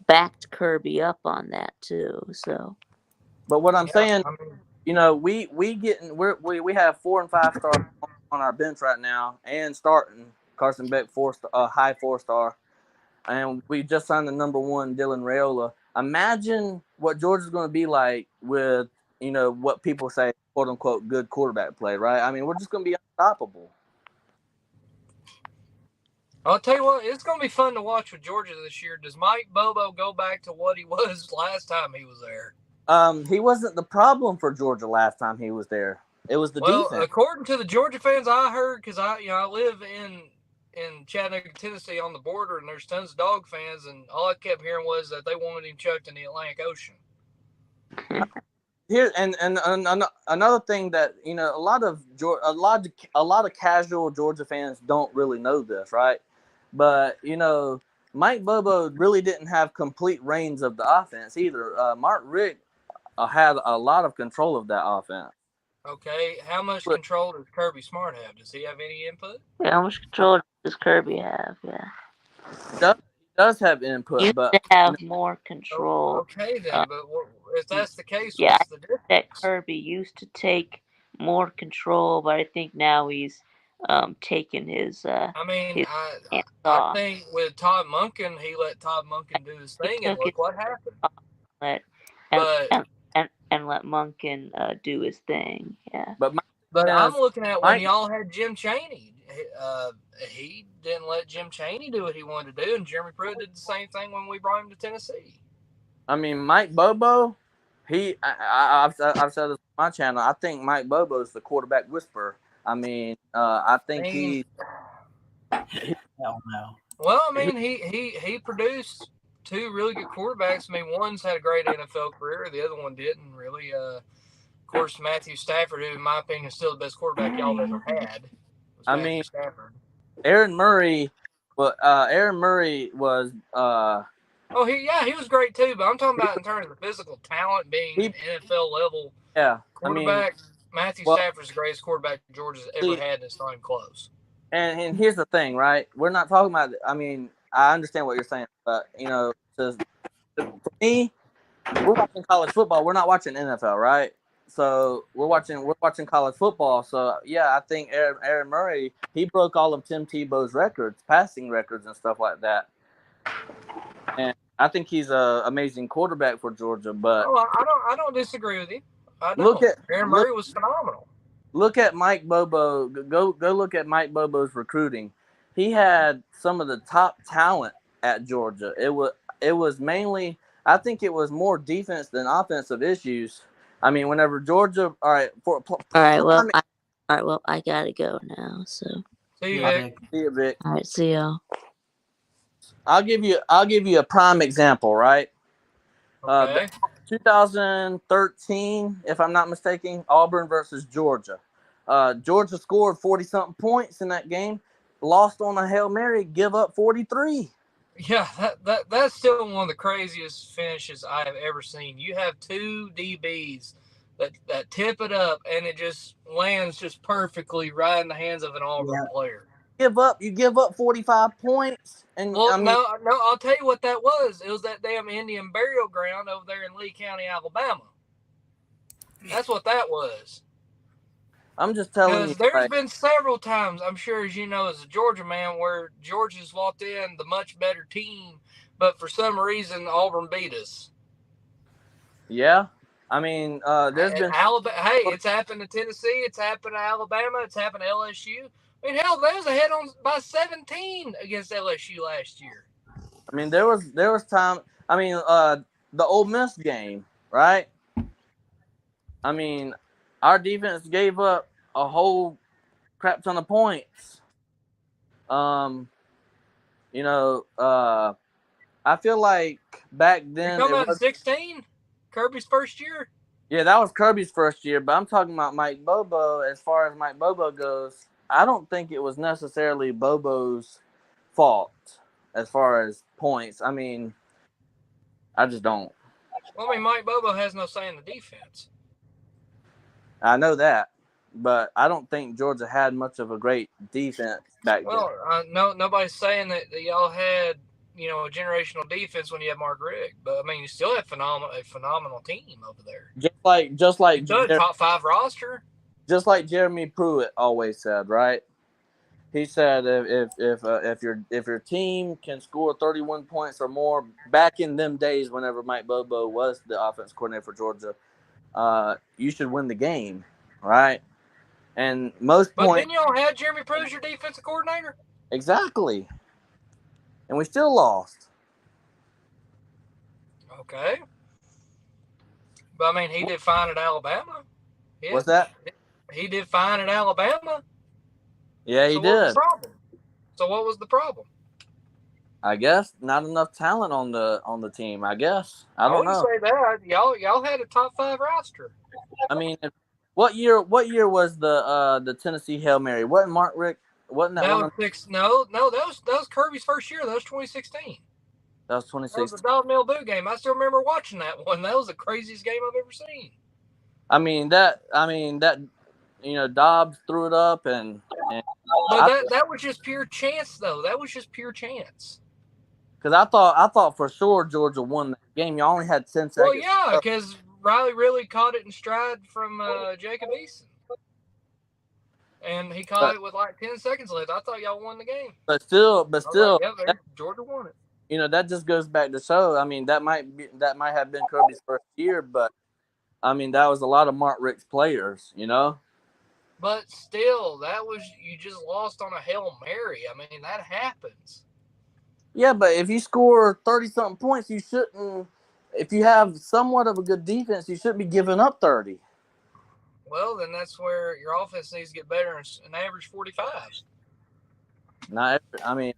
backed Kirby up on that too. So, but what I'm saying, we have 4 and 5 stars on our bench right now, and starting Carson Beck high 4-star, and we just signed the number 1 Dylan Raiola. Imagine what Georgia's going to be like with what people say, quote unquote, good quarterback play, right? I mean, we're just going to be unstoppable. I'll tell you what, it's going to be fun to watch with Georgia this year. Does Mike Bobo go back to what he was last time he was there? He wasn't the problem for Georgia last time he was there. It was the defense. According to the Georgia fans I heard, because I live in Chattanooga, Tennessee, on the border, and there's tons of dog fans, and all I kept hearing was that they wanted him chucked in the Atlantic Ocean. Here and another thing that a lot of casual Georgia fans don't really know this, right? But Mike Bobo really didn't have complete reins of the offense either. Mark Richt had a lot of control of that offense. Okay, how much control does Kirby Smart have? Does he have any input? Yeah, how much control does Kirby have? Yeah, he does have input, but have more control. Okay, then, but if that's the case, yeah, what's the difference? That Kirby used to take more control, but I think now he's taking his. I think with Todd Monken, he let Todd Monken do his thing, and look what happened. And let Monken do his thing. Yeah. But I'm looking at when y'all had Jim Chaney. He didn't let Jim Chaney do what he wanted to do, and Jeremy Pruitt did the same thing when we brought him to Tennessee. I mean, Mike Bobo, I've said this on my channel. I think Mike Bobo is the quarterback whisperer. I mean, I think he. Hell no. Well, I mean, he produced 2 really good quarterbacks. I mean, one's had a great NFL career. The other one didn't really. Of course, Matthew Stafford, who in my opinion is still the best quarterback y'all ever had. Stafford. Aaron Murray. Well, Aaron Murray was. He was great too. But I'm talking about in terms of physical talent, being an NFL level quarterback. Matthew Stafford's the greatest quarterback Georgia's ever had, and it's not even close. And here's the thing, right? We're not talking about. I mean, I understand what you're saying, but for me, we're watching college football. We're not watching NFL, right? So we're watching college football. So yeah, I think Aaron Murray, he broke all of Tim Tebow's records, passing records and stuff like that. And I think he's an amazing quarterback for Georgia. But I don't disagree with you. Aaron Murray was phenomenal. Look at Mike Bobo. Go look at Mike Bobo's recruiting. He had some of the top talent at Georgia. It was mainly, I think it was more defense than offensive issues. I mean, whenever Georgia, all right, well, I gotta go now. So See you, Yeah, Vic. see you, Vic. all right, see y'all. I'll give you a prime example, right? Okay. 2013, if I'm not mistaken, Auburn versus Georgia. Georgia scored 40-something points in that game, lost on a Hail Mary, give up 43. Yeah, that's still one of the craziest finishes I have ever seen. You have two DBs that tip it up, and it just lands just perfectly right in the hands of an Auburn player. You give up 45 points, and well, I mean, no, I'll tell you what that was. It was that damn Indian burial ground over there in Lee County, Alabama. That's what that was. I'm just telling you. There's been several times, I'm sure, as you know, as a Georgia man, where Georgia's walked in the much better team, but for some reason Auburn beat us. Yeah, I mean, there's been Alabama. Hey, it's happened to Tennessee. It's happened to Alabama. It's happened to LSU. I mean, hell, they was ahead by 17 against LSU last year. I mean, there was time. I mean, the Ole Miss game, right? I mean, our defense gave up a whole crap ton of points. You know, I feel like back then You're talking about 16, Kirby's first year. Yeah, that was Kirby's first year, but I'm talking about Mike Bobo. As far as Mike Bobo goes, I don't think it was necessarily Bobo's fault as far as points. I mean, I just don't. Well, I mean, Mike Bobo has no say in the defense. I know that, but I don't think Georgia had much of a great defense back then. Well, nobody's saying that y'all had, you know, a generational defense when you had Mark Richt, but I mean, you still had a phenomenal team over there. Just like top 5 roster. Just like Jeremy Pruitt always said, right? He said if your team can score 31 points or more, back in them days, whenever Mike Bobo was the offense coordinator for Georgia, you should win the game, right? And most But points. then y'all had Jeremy Pruitt as your defensive coordinator. Exactly. And we still lost. Okay. But I mean, he did fine at Alabama. What's that? He did fine at Alabama. Yeah, he did. So what was the problem? I guess not enough talent on the team. I guess I don't know. Say that y'all had a top 5 roster. I mean, what year was the Tennessee Hail Mary? Wasn't Mark Richt? Wasn't that one? No, that was Kirby's first year. That was 2016. That was 2016. That was the Dog Mill Boo game. I still remember watching that one. That was the craziest game I've ever seen. I mean that you know, Dobbs threw it up and but that was just pure chance, though. That was just pure chance. Because I thought for sure Georgia won that game. You only had 10 seconds. Well, yeah, because Riley really caught it in stride from Jacob Eason. And he caught it with like 10 seconds left. I thought y'all won the game. But still, Georgia won it. You know, that just goes back to show. I mean, that might have been Kirby's first year, but I mean, that was a lot of Mark Richt's players, you know. But still, you just lost on a Hail Mary. I mean, that happens. Yeah, but if you score 30-something points, you shouldn't. If you have somewhat of a good defense, you shouldn't be giving up 30. Well, then that's where your offense needs to get better and average 45. I mean,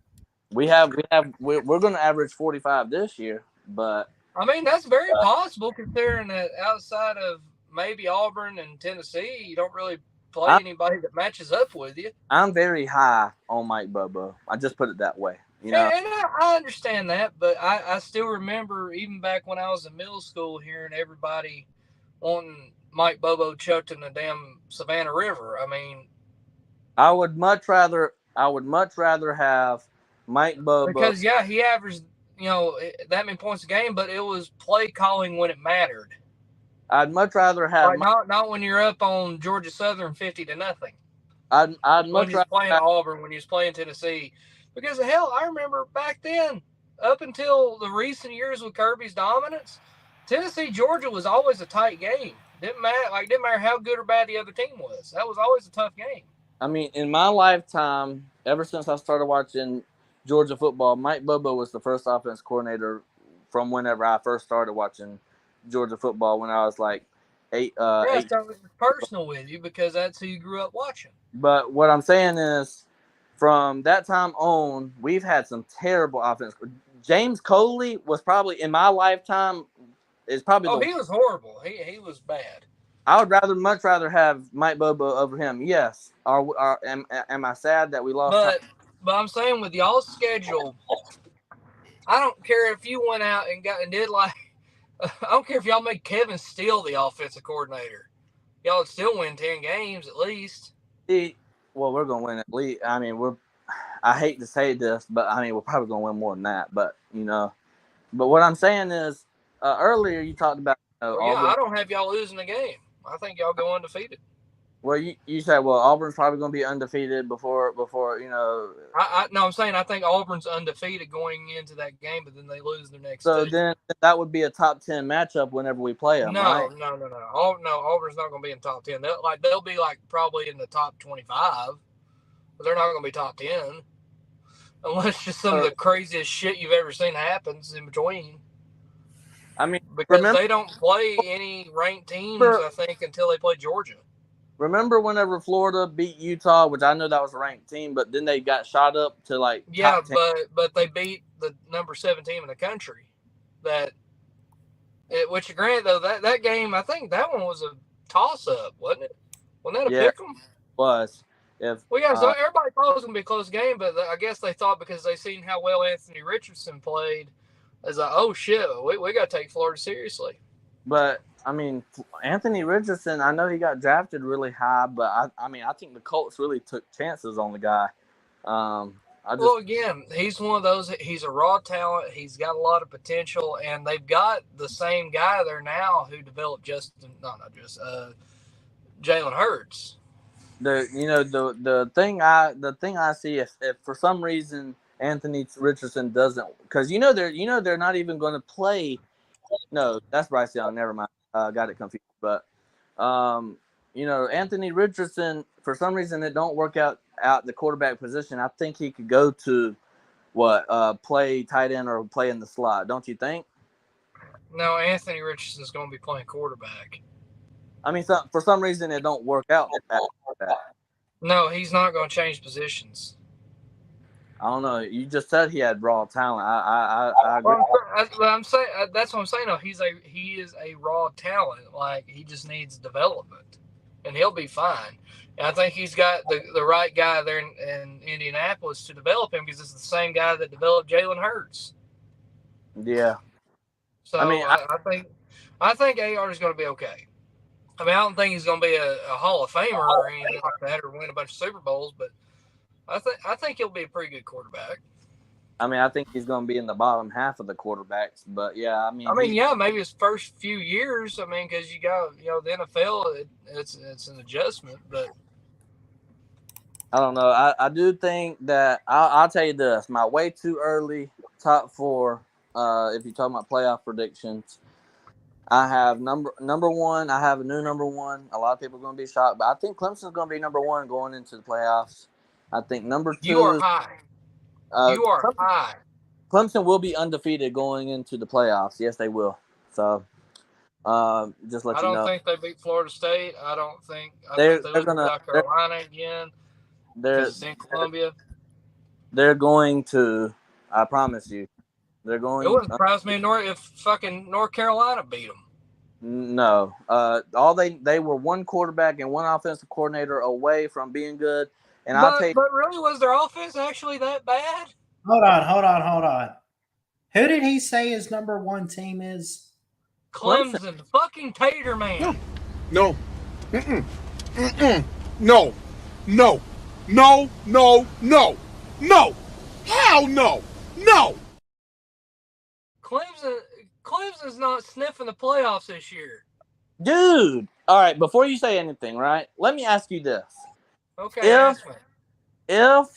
we're going to average 45 this year, but I mean, that's very possible considering that outside of maybe Auburn and Tennessee, you don't really play anybody that matches up with you. I'm very high on Mike Bobo. I just put it that way. You know? And I understand that, but I still remember even back when I was in middle school hearing everybody wanting Mike Bobo chucked in the damn Savannah River. I mean, I would much rather have Mike Bobo because he averaged that many points a game, but it was play calling when it mattered. I'd much rather have not when you're up on Georgia Southern 50-0. I'd much rather playing Auburn, when he was playing Tennessee. Because hell, I remember back then, up until the recent years with Kirby's dominance, Tennessee Georgia was always a tight game. Didn't matter how good or bad the other team was. That was always a tough game. I mean, in my lifetime, ever since I started watching Georgia football. Mike Bobo was the first offense coordinator from whenever I first started watching Georgia football when I was like 8. I was personal with you because that's who you grew up watching. But what I'm saying is, from that time on, we've had some terrible offense. James Coley was probably in my lifetime is probably. He was horrible. He was bad. I would much rather have Mike Bobo over him. Yes. Am I sad that we lost? But I'm saying with y'all's schedule, I don't care if you went out and did like. I don't care if y'all made Kevin Steele the offensive coordinator. Y'all would still win 10 games at least. Well, we're gonna win at least. I mean, I hate to say this, but I mean we're probably gonna win more than that. But but what I'm saying is, earlier you talked about. I don't have y'all losing a game. I think y'all go undefeated. Well, you said, Auburn's probably going to be undefeated before. I'm saying I think Auburn's undefeated going into that game, but then they lose their next. So then that would be a top 10 matchup whenever we play them. No, right? No. Auburn's not going to be in top 10. They'll be like probably in the top 25, but they're not going to be top 10 unless just some of the craziest shit you've ever seen happens in between. I mean, because they don't play any ranked teams, I think, until they play Georgia. Remember whenever Florida beat Utah, which I know that was a ranked team, but then they got shot up to like top 10. but they beat the number 7 team in the country. Which granted though that game, I think that one was a toss up, wasn't it? Wasn't that a pick 'em? Was. So everybody thought it was gonna be a close game, but I guess they thought because they seen how well Anthony Richardson played, it's like, oh shit, we got to take Florida seriously. But I mean, Anthony Richardson, I know he got drafted really high, but I think the Colts really took chances on the guy. Again, he's one of those. He's a raw talent. He's got a lot of potential, and they've got the same guy there now who developed Jalen Hurts. The thing I see if for some reason Anthony Richardson doesn't, because they're not even going to play. No, that's Bryce Young. Never mind. Got it confused. But Anthony Richardson, for some reason it don't work out the quarterback position. I think he could go to play tight end or play in the slot. Don't you think? No, Anthony Richardson's going to be playing quarterback. I mean, for some reason it don't work out like that. No, he's not going to change positions. I don't know. You just said he had raw talent. I agree. I'm saying that's what I'm saying. No, he is a raw talent. Like he just needs development, and he'll be fine. And I think he's got the right guy there in Indianapolis to develop him because it's the same guy that developed Jalen Hurts. Yeah. So I think AR is going to be okay. I mean, I don't think he's going to be a Hall of Famer or anything like that or win a bunch of Super Bowls, but I think he'll be a pretty good quarterback. I mean, I think he's going to be in the bottom half of the quarterbacks, but yeah, maybe his first few years. I mean, because you got the NFL, it's an adjustment, but I don't know. I do think that I'll tell you this: my way too early top 4. If you're talking about playoff predictions, I have number one. I have a new number 1. A lot of people are going to be shocked, but I think Clemson's going to be number 1 going into the playoffs. I think number 2. You are high. High. Clemson will be undefeated going into the playoffs. Yes, they will. So, just let you know. I don't think they beat Florida State. I think they lose to South Carolina again. It's in Columbia. They're going to. I promise you, they're going. It wouldn't surprise me if fucking North Carolina beat them. No. They were one quarterback and one offensive coordinator away from being good. And but really, was their offense actually that bad? Hold on. Who did he say his number 1 team is? Clemson. Fucking Tater Man. No. No. Hell no. No. Clemson's not sniffing the playoffs this year. Dude. All right, before you say anything, right? Let me ask you this. Okay, if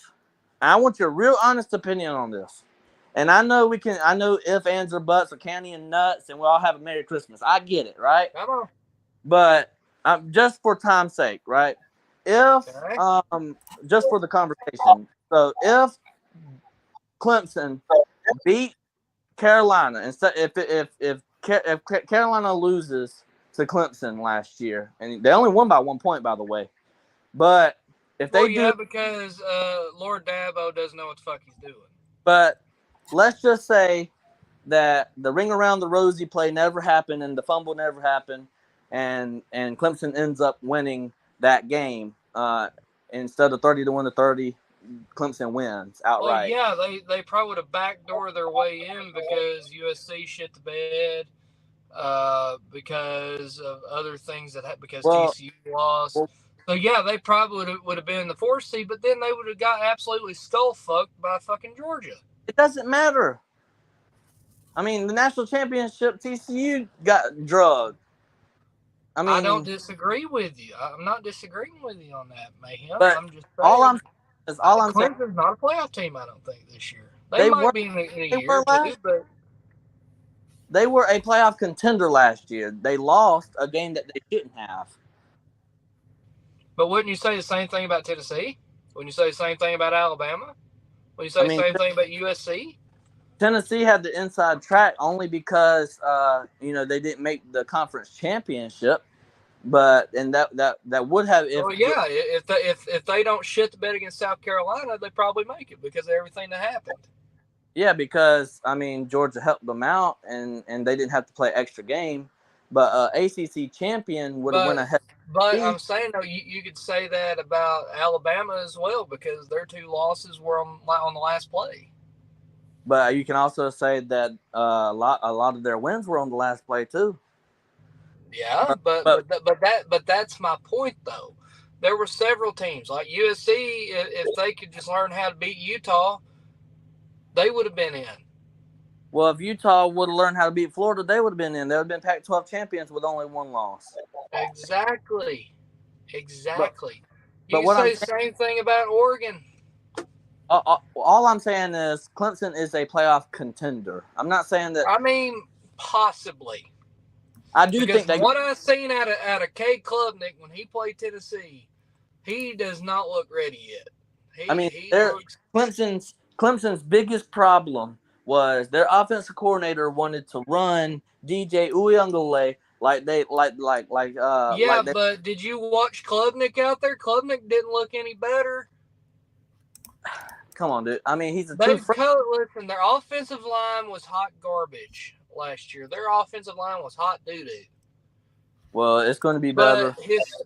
I want your real honest opinion on this, and I know if, ands, or buts, or candy and nuts, and we all have a Merry Christmas. I get it, right? Come on. But just for time's sake, right? If just for the conversation, so if Clemson beat Carolina, instead if Carolina loses to Clemson last year, and they only won by 1 point, by the way, but if they do, because Lord Dabo doesn't know what the fuck he's doing. But let's just say that the ring around the rosy play never happened and the fumble never happened, and Clemson ends up winning that game. Instead of 30-1 to 30, Clemson wins outright. Well, yeah, they probably would have backdoored their way in because USC shit the bed, because of other things because TCU lost. So yeah, they probably would have been in the 4th seed, but then they would have got absolutely skull fucked by fucking Georgia. It doesn't matter. I mean, the national championship, TCU got drugged. I don't disagree with you. I'm not disagreeing with you on that, Mayhem. But I'm just saying, Clemson's not a playoff team, I don't think, this year. They might be in a year or two, but they were a playoff contender last year. They lost a game that they shouldn't have. But wouldn't you say the same thing about Tennessee? Wouldn't you say the same thing about Alabama? Wouldn't you say the same thing about USC? Tennessee had the inside track only because they didn't make the conference championship, and that would have if they don't shit the bed against South Carolina, they probably make it because of everything that happened. Yeah, because Georgia helped them out and they didn't have to play extra game, but ACC champion would have went ahead. But I'm saying though, you could say that about Alabama as well because their 2 losses were on the last play. But you can also say that a lot of their wins were on the last play too. Yeah, but that's my point though. There were several teams like USC. If they could just learn how to beat Utah, they would have been in. Well, if Utah would have learned how to beat Florida, they would have been in. They would have been Pac-12 champions with only 1 loss. Exactly. But you say the same thing about Oregon. All I'm saying is Clemson is a playoff contender. I'm not saying that. I mean, possibly. I do think what I've seen out of Cade Klubnik when he played Tennessee, he does not look ready yet. Clemson's biggest problem was their offensive coordinator wanted to run DJ Uiagalelei but did you watch Klubnik out there? Klubnik didn't look any better. Come on, dude. I mean, he's listen, their offensive line was hot garbage last year. Their offensive line was hot doo-doo. Well, it's going to be better.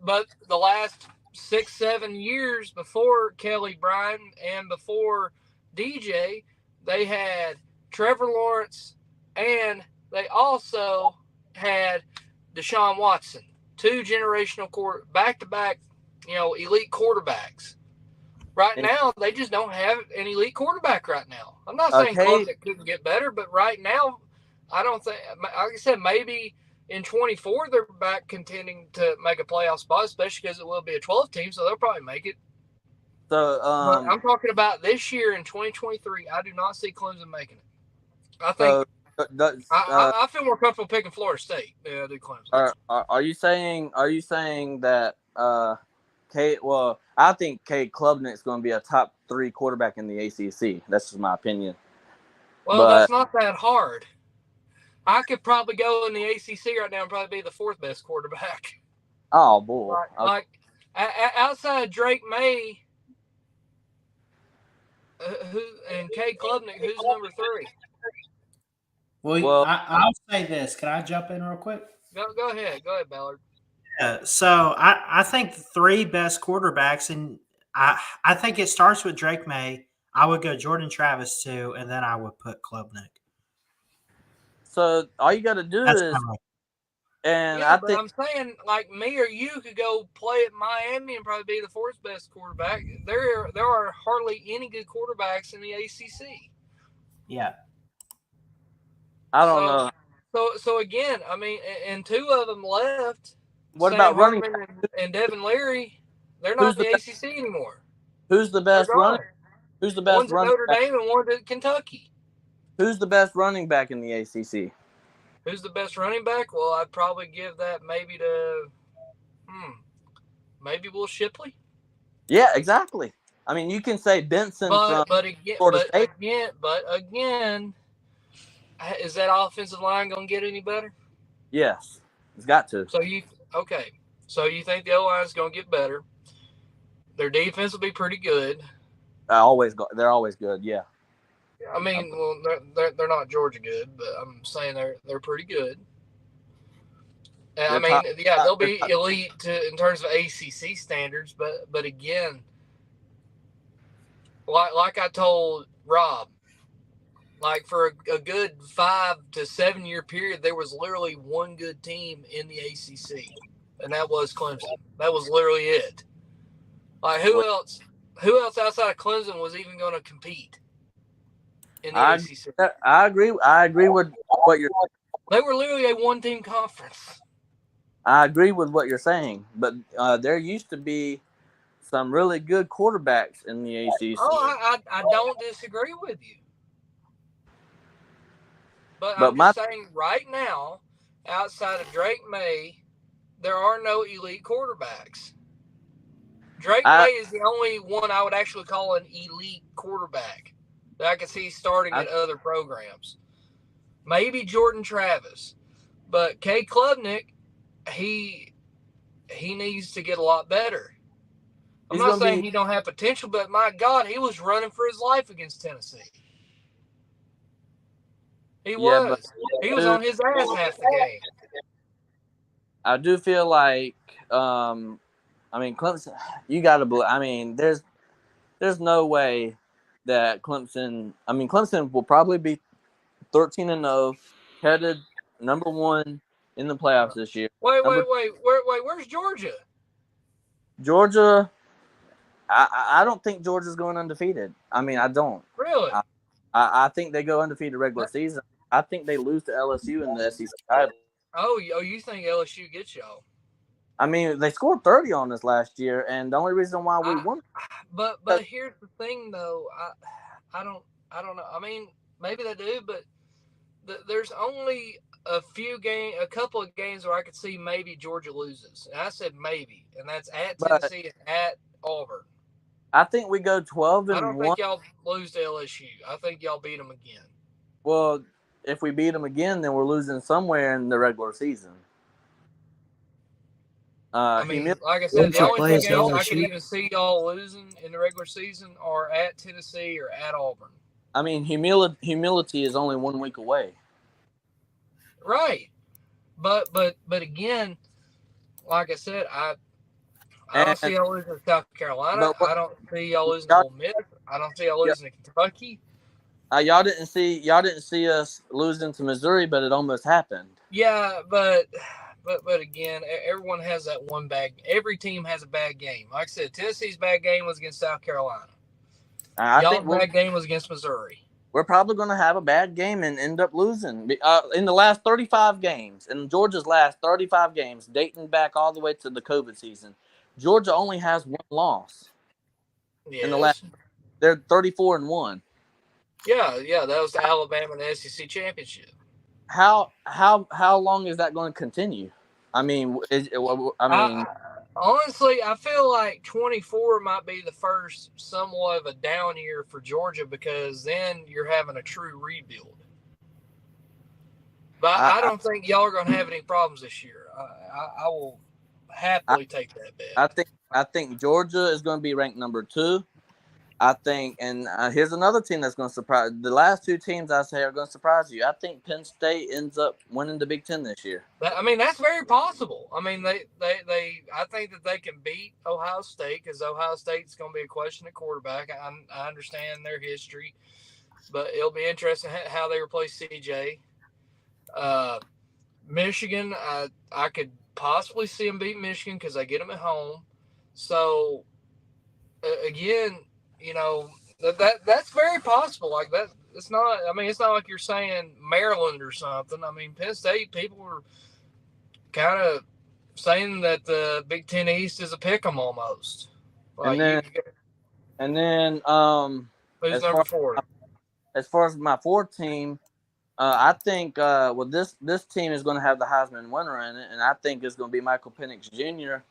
But the last 6-7 years before Kelly Bryant and before DJ, they had Trevor Lawrence and they also had Deshaun Watson, 2 generational back-to-back, elite quarterbacks. Right now, they just don't have an elite quarterback right now. I'm not saying Klubnik couldn't get better, but right now, I don't think, like I said, maybe in 24, they're back contending to make a playoff spot, especially because it will be a 12 team, so they'll probably make it. So but I'm talking about this year in 2023. I do not see Clemson making it. I think I feel more comfortable picking Florida State than I do Clemson. Are you saying that? I think Cade Klubnik is going to be a top 3 quarterback in the ACC. That's just my opinion. Well, that's not that hard. I could probably go in the ACC right now and probably be the 4th best quarterback. Oh, boy. Like outside Drake May and Cade Klubnik, who's number 3? Well, I'll say this. Can I jump in real quick? Go ahead. Go ahead, Ballard. Yeah, so I think the 3 best quarterbacks, and I think it starts with Drake May. I would go Jordan Travis too, and then I would put Klubnik. So all you got to do is, and I think I'm saying like me or you could go play at Miami and probably be the 4th best quarterback. There are hardly any good quarterbacks in the ACC. Yeah, I don't know. So again, I mean, and 2 of them left. What Sam about running and Devin Leary? They're not in the ACC anymore. Who's the best running? Who's the best running? One's at Notre Dame and one's at Kentucky. Who's the best running back in the ACC? Who's the best running back? Well, I'd probably give that maybe to maybe Will Shipley. Yeah, exactly. I mean, you can say Benson But from again, Florida State. is that offensive line going to get any better? Yes, it's got to. So you think the O-line is going to get better? Their defense will be pretty good. They're always good. Yeah. I mean, well, they're not Georgia good, but I'm saying they're pretty good. And they'll be elite in terms of ACC standards, but again, like I told Rob, like for a good 5 to 7 year period, there was literally one good team in the ACC, and that was Clemson. That was literally it. Like who else outside of Clemson was even going to compete in the ACC? I agree with what you're saying. They were literally a one-team conference. I agree with what you're saying, but there used to be some really good quarterbacks in the ACC. Oh, I don't disagree with you. But I'm just saying right now, outside of Drake May, there are no elite quarterbacks. Drake May is the only one I would actually call an elite quarterback that I can see starting at other programs. Maybe Jordan Travis. But Kay Klubnik, he needs to get a lot better. I'm not saying he don't have potential, but my God, he was running for his life against Tennessee. He was on his ass half the game. I do feel like, Clemson. You got to believe. I mean, there's no way that Clemson. I mean, Clemson will probably be 13-0, headed number 1 in the playoffs this year. Wait. Where's Georgia? Georgia. I don't think Georgia's going undefeated. I mean, I don't. Really? I think they go undefeated regular season. I think they lose to LSU in the SEC title. Oh, you think LSU gets y'all? I mean, they scored 30 on us last year, and the only reason why we won. But here's the thing, though. I don't know. I mean, maybe they do, but there's only a couple of games where I could see maybe Georgia loses. And I said maybe, and that's at Tennessee and at Auburn. I think we go 12-1. I don't think y'all lose to LSU. I think y'all beat them again. Well, if we beat them again, then we're losing somewhere in the regular season. Like I said, the only two games I could even see y'all losing in the regular season are at Tennessee or at Auburn. I mean, humility is only 1 week away. Right. But again, like I said, I don't see y'all losing to South Carolina. I don't see y'all losing to Ole Miss. I don't see y'all losing to Kentucky. Y'all didn't see us losing to Missouri, but it almost happened. Yeah, but again, everyone has that one bad. Every team has a bad game. Like I said, Tennessee's bad game was against South Carolina. Y'all's bad game was against Missouri. We're probably going to have a bad game and end up losing. In the last 35 games, in Georgia's last 35 games, dating back all the way to the COVID season, Georgia only has 1 loss. Yes. In the last, they're 34-1. Yeah, that was the Alabama and the SEC championship. How long is that going to continue? I mean, honestly, I feel like 24 might be the first somewhat of a down year for Georgia because then you're having a true rebuild. But I don't think y'all are going to have any problems this year. I will happily take that bet. I think Georgia is going to be ranked number 2. I think, and here's another team that's going to surprise. The last 2 teams I say are going to surprise you. I think Penn State ends up winning the Big Ten this year. I mean, that's very possible. I mean, I think that they can beat Ohio State because Ohio State's going to be a question at quarterback. I understand their history, but it'll be interesting how they replace CJ. Michigan, I could possibly see them beat Michigan because they get them at home. So, again, you know, that's very possible. Like that, it's not. I mean, it's not like you're saying Maryland or something. I mean, Penn State people were kind of saying that the Big Ten East is a pick'em almost. Like and then who's number 4? As far as my 4th team, I think this team is going to have the Heisman winner in it, and I think it's going to be Michael Penix Jr.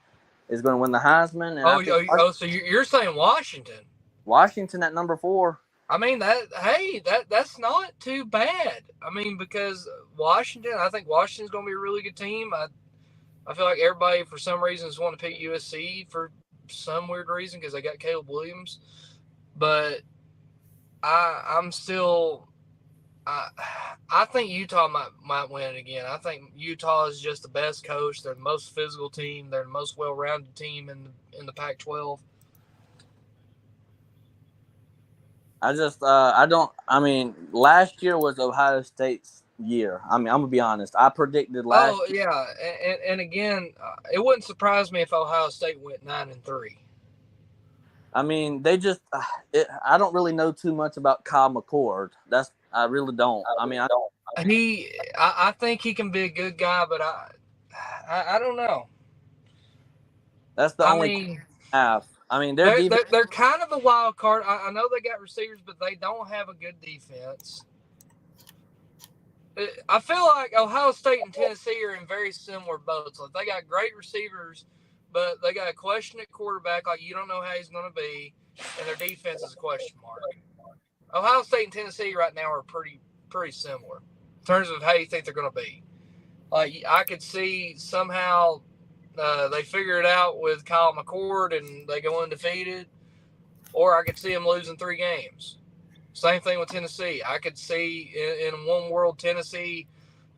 is going to win the Heisman. And so you're saying Washington? Washington at number 4. I mean that's not too bad. I mean, because Washington, I think Washington's going to be a really good team. I feel like everybody for some reason is wanting to pick USC for some weird reason because they got Caleb Williams, but I'm still. I think Utah might win it again. I think Utah is just the best coach. They're the most physical team. They're the most well-rounded team in the Pac-12. Last year was Ohio State's year. I mean, I'm gonna be honest. I predicted last year. Oh yeah, and again, it wouldn't surprise me if Ohio State went 9-3. I mean, they just. I don't really know too much about Kyle McCord. I really don't. I think he can be a good guy, but I don't know. That's the only half. I mean, they're kind of a wild card. I know they got receivers, but they don't have a good defense. I feel like Ohio State and Tennessee are in very similar boats. Like, they got great receivers, but they got a question at quarterback. Like, you don't know how he's going to be, and their defense is a question mark. Ohio State and Tennessee right now are pretty similar in terms of how you think they're going to be. Like, I could see somehow they figure it out with Kyle McCord and they go undefeated, or I could see them losing 3 games. Same thing with Tennessee. I could see in one world Tennessee,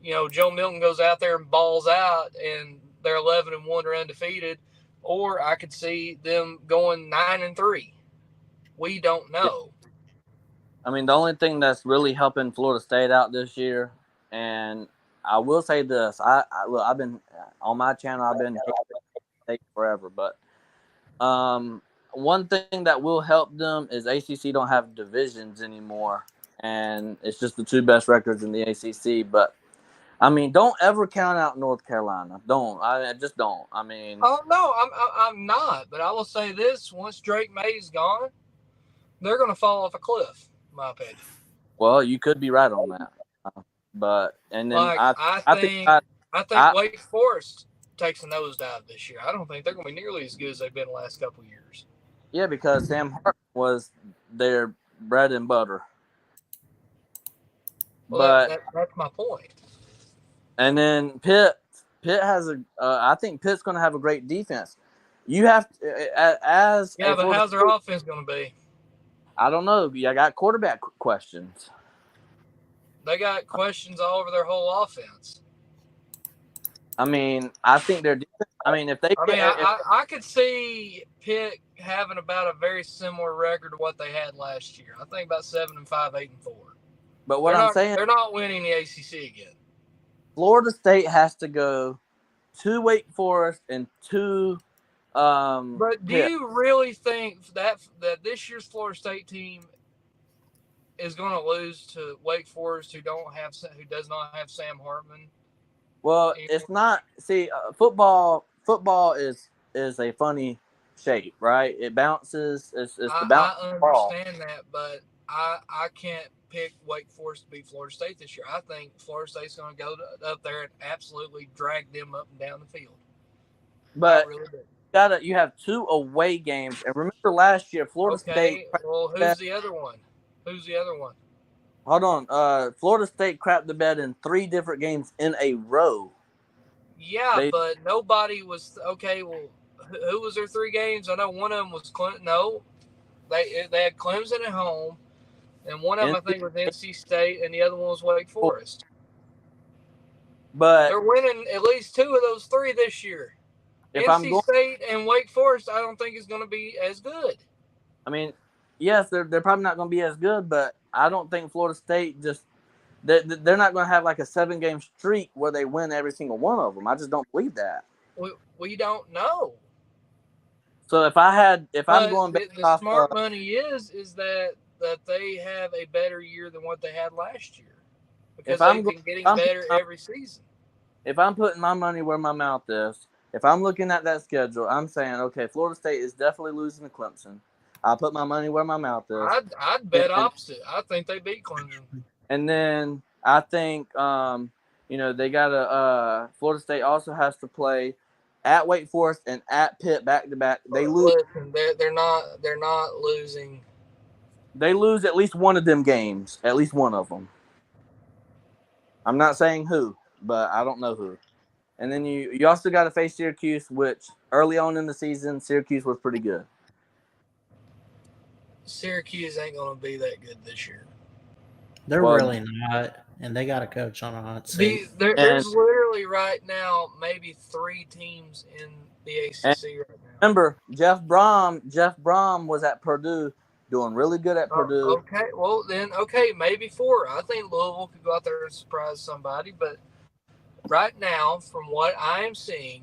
Joe Milton goes out there and balls out and they're 11-1, they're undefeated, or I could see them going 9-3. We don't know. I mean, the only thing that's really helping Florida State out this year, and I will say this: I've been on my channel. I've been State forever, but one thing that will help them is ACC don't have divisions anymore, and it's just the 2 best records in the ACC. But I mean, don't ever count out North Carolina. Don't. I just don't. I mean. Oh no, I'm not. But I will say this: once Drake May's gone, they're going to fall off a cliff. In my opinion. Well, you could be right on that, but and then I think Wake Forest takes a nosedive this year. I don't think they're going to be nearly as good as they've been the last couple of years. Yeah, because Sam Hartman was their bread and butter. Well, that's my point. And then Pitt has I think Pitt's going to have a great defense. You have to, but how's their offense going to be? I don't know. I got quarterback questions. They got questions all over their whole offense. I mean, I think they're. I mean, if they. I could see Pitt having about a very similar record to what they had last year. I think about 7-5, 8-4. But what I'm saying, they're not winning the ACC again. Florida State has to go to Wake Forest and to. But do you really think that this year's Florida State team is going to lose to Wake Forest, who does not have Sam Hartman? Well, it's not. See, football is a funny shape, right? It bounces. It's the bounce. I understand that, but I can't pick Wake Forest to beat Florida State this year. I think Florida State's going to go up there and absolutely drag them up and down the field. But you have 2 away games, and remember last year Florida State. Well, who's the other one? Hold on. Florida State crapped the bed in 3 different games in a row. Yeah, but nobody was okay. Well, who was their 3 games? I know one of them was Clemson. No, they had Clemson at home, and one of them I think was NC State, and the other one was Wake Forest. But they're winning at least 2 of those 3 this year. NC State and Wake Forest, I don't think is going to be as good. I mean, yes, they're probably not going to be as good, but I don't think Florida State they're not going to have like a 7-game streak where they win every single one of them. I just don't believe that. We don't know. So if I'm going back the smart money is that they have a better year than what they had last year because they've been getting better every season. If I'm putting my money where my mouth is, if I'm looking at that schedule, I'm saying, okay, Florida State is definitely losing to Clemson. I'll put my money where my mouth is. I'd bet opposite. I think they beat Clemson. And then I think, they got Florida State also has to play at Wake Forest and at Pitt back to back. They lose. Listen, they're not losing they lose at least one of them games, at least one of them. I'm not saying who, but I don't know who. And then you also got to face Syracuse, which early on in the season, Syracuse was pretty good. Syracuse ain't going to be that good this year. They're really not, and they got a coach on a hot seat. There's literally right now maybe 3 teams in the ACC right now. Remember, Jeff Brom was at Purdue, doing really good at Purdue. Okay, well then, maybe 4. I think Louisville could go out there and surprise somebody, but right now, from what I am seeing,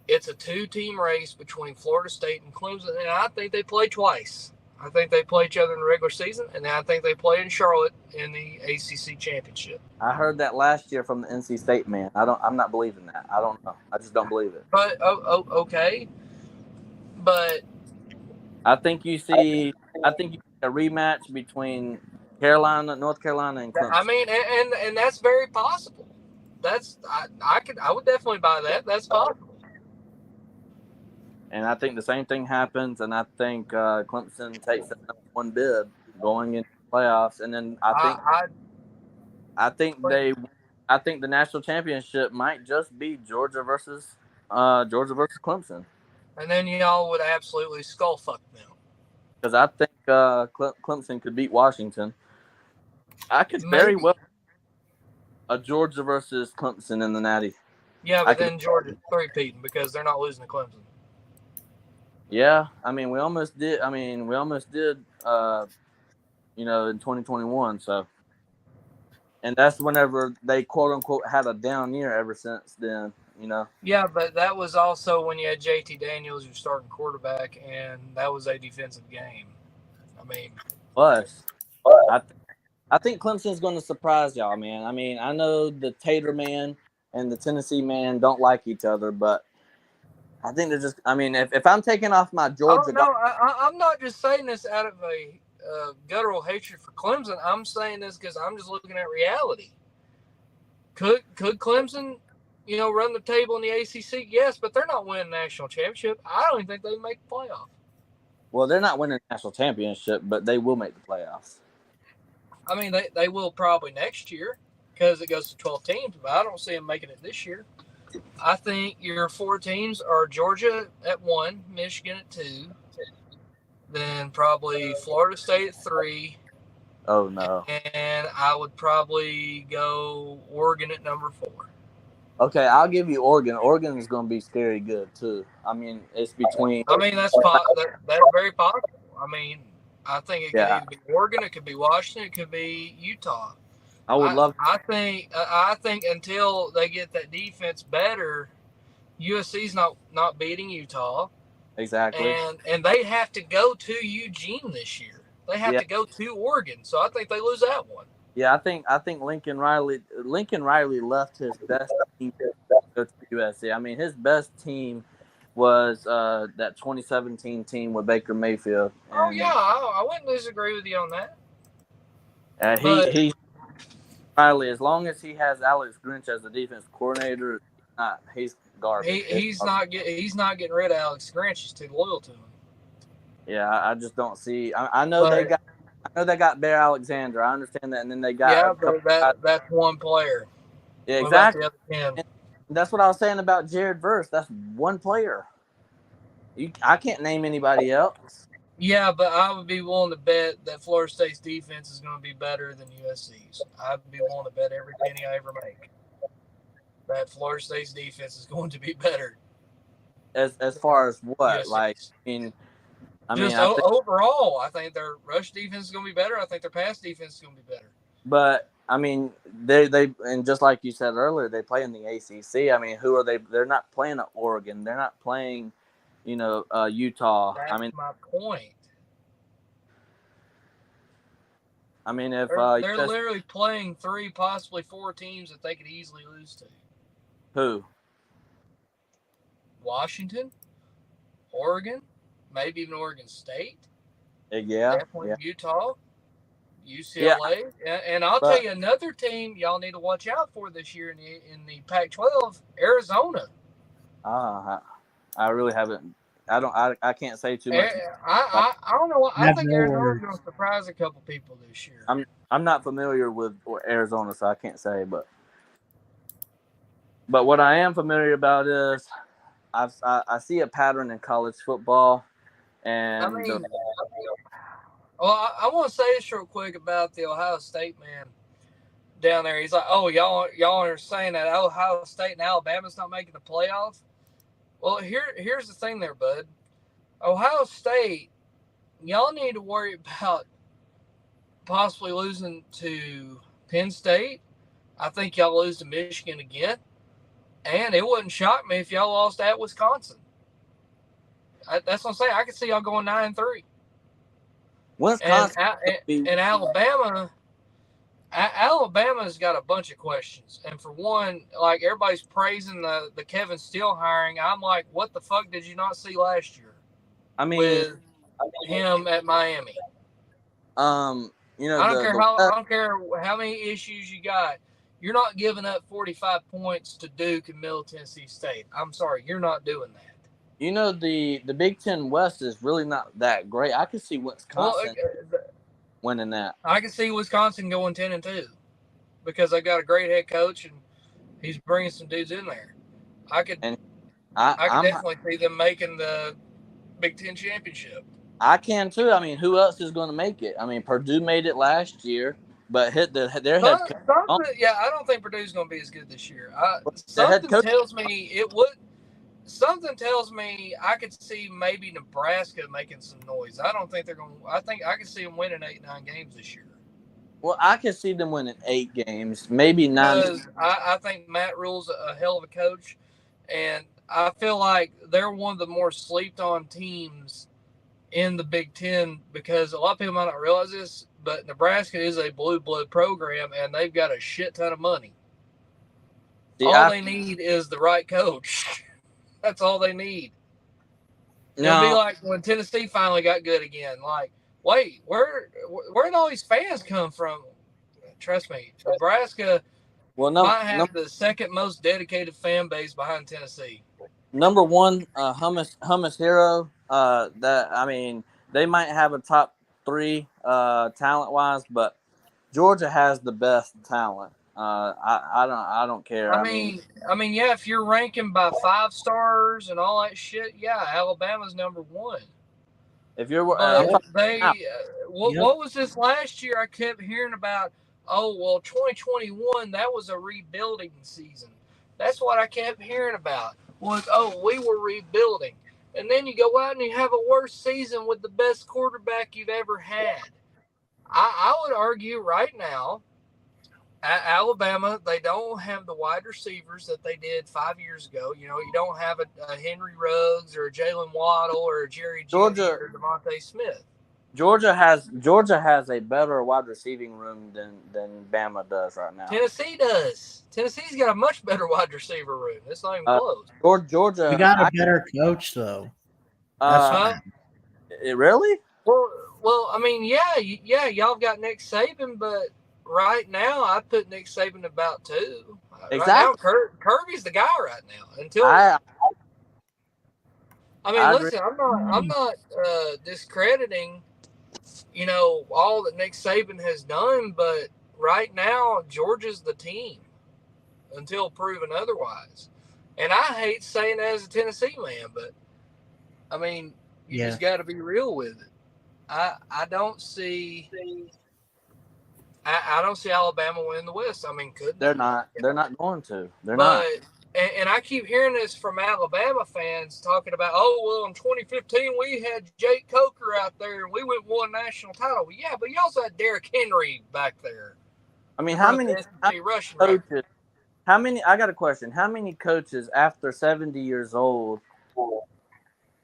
it's a 2-team race between Florida State and Clemson, and I think they play twice. I think they play each other in the regular season, and then I think they play in Charlotte in the ACC championship. I heard that last year from the NC State man. I'm not believing that. I don't know. I just don't believe it. But okay, but I think you see a rematch between North Carolina, and Clemson. I mean, and that's very possible. I would definitely buy that. That's possible. And I think the same thing happens, and I think Clemson takes that one bid going into the playoffs, and then I think the national championship might just be Georgia versus Clemson. And then y'all would absolutely skull fuck them. Because I think Clemson could beat Washington. I could very well a Georgia versus Clemson in the Natty. Yeah, but then Georgia's 3-peating because they're not losing to Clemson. Yeah, I mean, we almost did. In 2021. So, and that's whenever they quote unquote had a down year. Ever since then, Yeah, but that was also when you had JT Daniels, your starting quarterback, and that was a defensive game. I mean, plus, I think Clemson's going to surprise y'all, man. I mean, I know the Tater man and the Tennessee man don't like each other, but I think they're just. I mean, if I'm taking off my Georgia, I'm not just saying this out of a guttural hatred for Clemson. I'm saying this because I'm just looking at reality. Could Clemson, run the table in the ACC? Yes, but they're not winning the national championship. I don't even think they make the playoff. Well, they're not winning the national championship, but they will make the playoffs. I mean, they will probably next year because it goes to 12 teams, but I don't see them making it this year. I think your 4 teams are Georgia at 1, Michigan at 2, then probably Florida State at 3. Oh, no. And I would probably go Oregon at number 4. Okay, I'll give you Oregon. Oregon is going to be scary good, too. I mean, it's between... I mean, that's very possible. I mean, I think it could either be Oregon, it could be Washington, it could be Utah. I would love. I think until they get that defense better, USC's not beating Utah. Exactly. And they have to go to Eugene this year. They have to go to Oregon, so I think they lose that one. Yeah, I think Lincoln Riley left his best team to go to USC. I mean, his best team was that 2017 team with Baker Mayfield. Oh yeah, I wouldn't disagree with you on that. He Riley, as long as he has Alex Grinch as the defense coordinator, he's garbage. He's not getting rid of Alex Grinch. He's too loyal to him. Yeah, I just don't see. I know they got Bear Alexander. I understand that, and then they got but that's one player. Yeah, exactly. That's what I was saying about Jared Verse. That's one player. I can't name anybody else. Yeah, but I would be willing to bet that Florida State's defense is going to be better than USC's. I'd be willing to bet every penny I ever make that Florida State's defense is going to be better. As far as what? USC's. Like, overall, I think their rush defense is going to be better. I think their pass defense is going to be better. But I mean, they and just like you said earlier, they play in the ACC. I mean, who are they? They're not playing at Oregon. They're not playing, Utah. That's my point. I mean, if they're literally playing 3, possibly 4 teams that they could easily lose to. Who? Washington, Oregon, maybe even Oregon State. Yeah. Definitely Utah, UCLA, and I'll tell you another team y'all need to watch out for this year in the Pac-12, Arizona. I really haven't I can't say too much. I don't know. I Have think no Arizona's words. going to surprise a couple people this year. I'm not familiar with Arizona, so I can't say. But what I am familiar about is I see a pattern in college football, and well, I want to say this real quick about the Ohio State man down there. He's like, "Oh, y'all are saying that Ohio State and Alabama's not making the playoff." Well, here's the thing, there, bud. Ohio State, y'all need to worry about possibly losing to Penn State. I think y'all lose to Michigan again, and it wouldn't shock me if y'all lost at Wisconsin. That's what I'm saying. I could see y'all going 9-3. Wisconsin and Alabama. Alabama's got a bunch of questions, and for one, like everybody's praising the Kevin Steele hiring. I'm like, what the fuck did you not see last year? I mean, with him at Miami. You know, I don't care how many issues you got. You're not giving up 45 points to Duke and Middle Tennessee State. I'm sorry, you're not doing that. You know, the Big Ten West is really not that great. I could see Wisconsin winning that. I can see Wisconsin going 10-2 because they got a great head coach and he's bringing some dudes in there. I could definitely see them making the Big Ten championship. I can too. I mean, who else is going to make it? I mean, Purdue made it last year, but their head coach. Yeah, I don't think Purdue's going to be as good this year. Something tells me it would. Something tells me I could see maybe Nebraska making some noise. I don't think they're going to. I think I could see them winning 8-9 games this year. Well, I could see them winning 8 games, maybe 9. Because I think Matt Rule's a hell of a coach, and I feel like they're one of the more slept-on teams in the Big Ten because a lot of people might not realize this, but Nebraska is a blue blood program, and they've got a shit ton of money. All they need is the right coach. That's all they need. It'll be like when Tennessee finally got good again. Like, wait, where'd all these fans come from? Trust me, Nebraska might have the second most dedicated fan base behind Tennessee. Number one, Hummus Hero. They might have a top 3 talent wise, but Georgia has the best talent. I don't care. I mean, yeah, if you're ranking by 5 stars and all that shit, yeah, Alabama's number 1. If you're, what was this last year? I kept hearing about. 2021, that was a rebuilding season. That's what I kept hearing about. We were rebuilding, and then you go out and you have a worse season with the best quarterback you've ever had. I would argue right now. Alabama, they don't have the wide receivers that they did 5 years ago. You know, you don't have a Henry Ruggs or a Jalen Waddle or a Jerry Jeudy or DeVonta Smith. Georgia has a better wide receiving room than Bama does right now. Tennessee does. Tennessee's got a much better wide receiver room. It's not even close. Georgia. We got a better coach though. Really? Well, I mean, yeah, y'all got Nick Saban, but right now, I put Nick Saban about 2. Exactly. Right now, Kirby's the guy right now. Listen, I'm not discrediting, all that Nick Saban has done, but right now, Georgia's the team until proven otherwise. And I hate saying that as a Tennessee man, but I mean, you just got to be real with it. I don't see. I don't see Alabama winning the West. I mean, could they're not? They're not going to. They're not. And I keep hearing this from Alabama fans talking about, in 2015 we had Jake Coker out there and we won a national title. Well, yeah, but you also had Derrick Henry back there. I mean, how many coaches? I got a question. How many coaches after 70 years old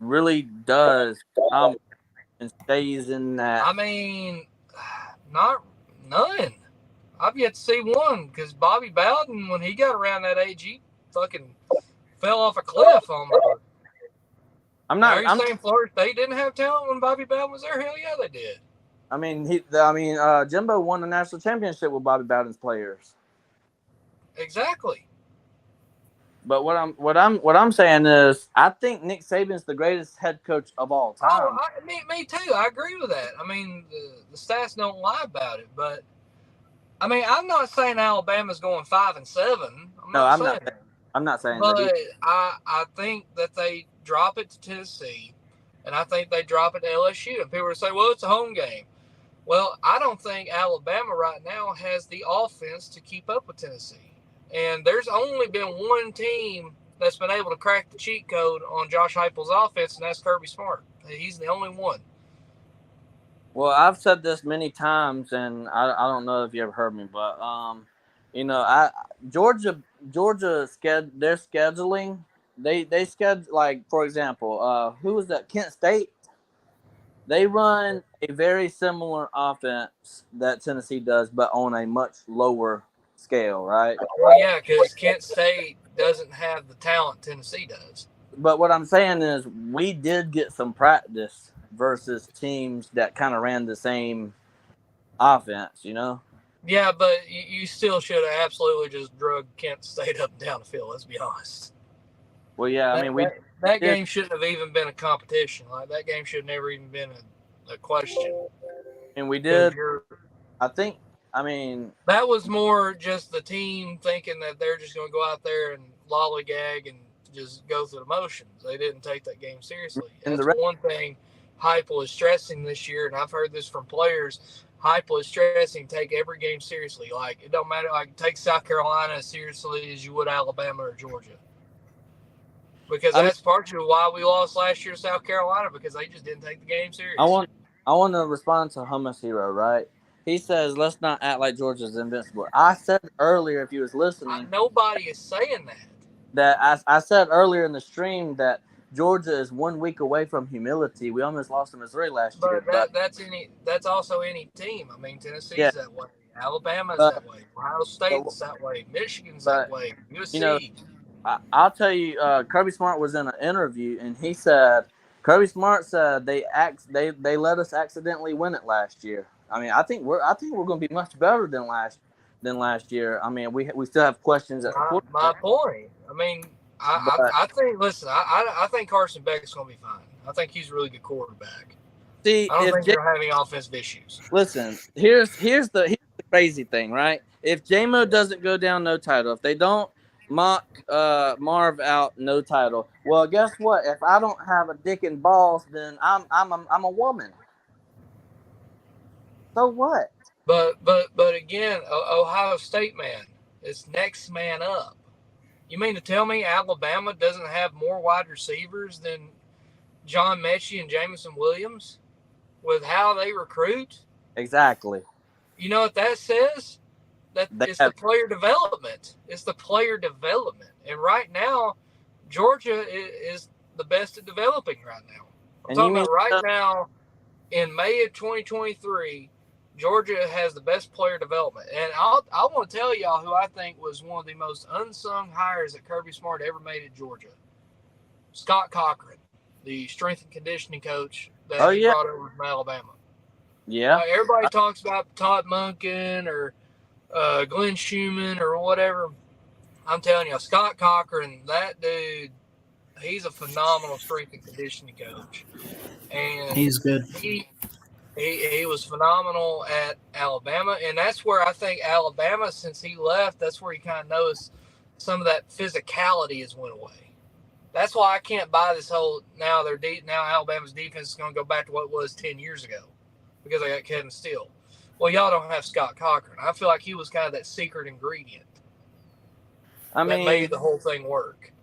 really does and stays in that? I mean, none. I've yet to see one because Bobby Bowden, when he got around that age, he fucking fell off a cliff almost. Are you saying Florida State didn't have talent when Bobby Bowden was there? Hell yeah, they did. I mean, Jimbo won the national championship with Bobby Bowden's players. Exactly. But what I'm saying is, I think Nick Saban's the greatest head coach of all time. Me too. I agree with that. I mean, the stats don't lie about it. But I mean, I'm not saying Alabama's going 5-7. I'm not saying but that. I think that they drop it to Tennessee, and I think they drop it to LSU. And people will say, well, it's a home game. Well, I don't think Alabama right now has the offense to keep up with Tennessee. And there's only been one team that's been able to crack the cheat code on Josh Heupel's offense, and that's Kirby Smart. He's the only one. Well, I've said this many times, and I don't know if you ever heard me, but Georgia their scheduling, they schedule, like, for example, who was that? Kent State. They run a very similar offense that Tennessee does, but on a much lower scale, right? Well, yeah, because Kent State doesn't have the talent Tennessee does. But what I'm saying is, we did get some practice versus teams that kind of ran the same offense, you know? Yeah, but you still should have absolutely just drug Kent State up and down the field, let's be honest. Well, yeah, that game shouldn't have even been a competition. Like, that game should have never even been a question. And we did. That was more just the team thinking that they're just going to go out there and lollygag and just go through the motions. They didn't take that game seriously. And that's one thing Heupel is stressing this year, and I've heard this from players. Heupel is stressing take every game seriously. Like, it don't matter. Like, take South Carolina as seriously as you would Alabama or Georgia. Because that's partially why we lost last year to South Carolina, because they just didn't take the game serious. I want to respond to Hummus Hero, right? He says, let's not act like Georgia's invincible. I said earlier, if you was listening. Nobody is saying that. That I said earlier in the stream that Georgia is 1 week away from humility. We almost lost to Missouri last year. That's also any team. I mean, Tennessee's that way. Alabama's that way. Ohio State's that way. Michigan's that way. USC. You know, I'll tell you, Kirby Smart was in an interview, and he said, Kirby Smart said they let us accidentally win it last year. I mean, I think we're going to be much better than last year. I mean, we still have questions at the my point. I mean, I think. Listen, I think Carson Beck's going to be fine. I think he's a really good quarterback. See, I don't think they're having offensive issues. Listen, here's the crazy thing, right? If J-Mo doesn't go down, no title. If they don't mock Marv out, no title. Well, guess what? If I don't have a dick and balls, then I'm a woman. So what? But again, Ohio State, man, it's next man up. You mean to tell me Alabama doesn't have more wide receivers than John Mechie and Jameson Williams with how they recruit? Exactly. You know what that says? The player development. It's the player development. And right now, Georgia is the best at developing right now. I'm talking about right now, in May of 2023, Georgia has the best player development. And I want to tell y'all who I think was one of the most unsung hires that Kirby Smart ever made at Georgia. Scott Cochran, the strength and conditioning coach that he brought over from Alabama. Yeah. Everybody talks about Todd Monken or Glenn Schumann or whatever. I'm telling you, Scott Cochran, that dude, he's a phenomenal strength and conditioning coach. And he's good. He was phenomenal at Alabama, and that's where I think Alabama, since he left, that's where he kind of noticed some of that physicality has went away. That's why I can't buy this whole now Alabama's defense is going to go back to what it was 10 years ago because I got Kevin Steele. Well, y'all don't have Scott Cochran. I feel like he was kind of that secret ingredient that made the whole thing work.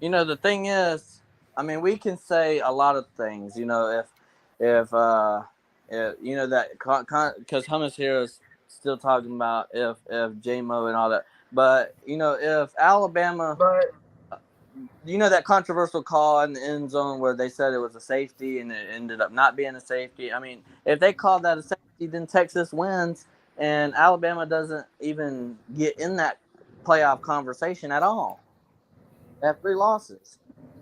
You know, the thing is, I mean, we can say a lot of things. You know, if you know that because Hummus here is still talking about if J-Mo and all that, but you know if Alabama, you know that controversial call in the end zone where they said it was a safety and it ended up not being a safety. I mean, if they called that a safety, then Texas wins and Alabama doesn't even get in that playoff conversation at all. They have 3 losses.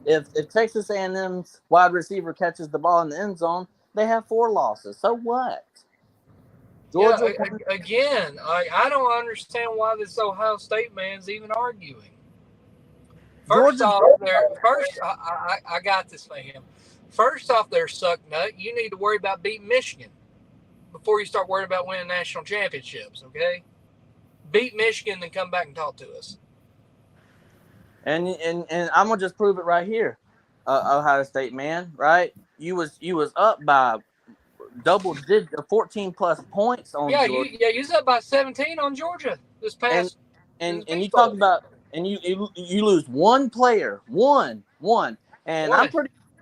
If Texas A&M's wide receiver catches the ball in the end zone, they have 4 losses. So what? Georgia again, I don't understand why this Ohio State man's even arguing. First off, I got this, man. First off, they're suck nut. You need to worry about beating Michigan before you start worrying about winning national championships, okay? Beat Michigan, then come back and talk to us. And I'm gonna just prove it right here. Ohio State, man, right? You was up by double digit, 14 plus points on Georgia. You was up by 17 on Georgia this past. And you talk about you lose one player, one, and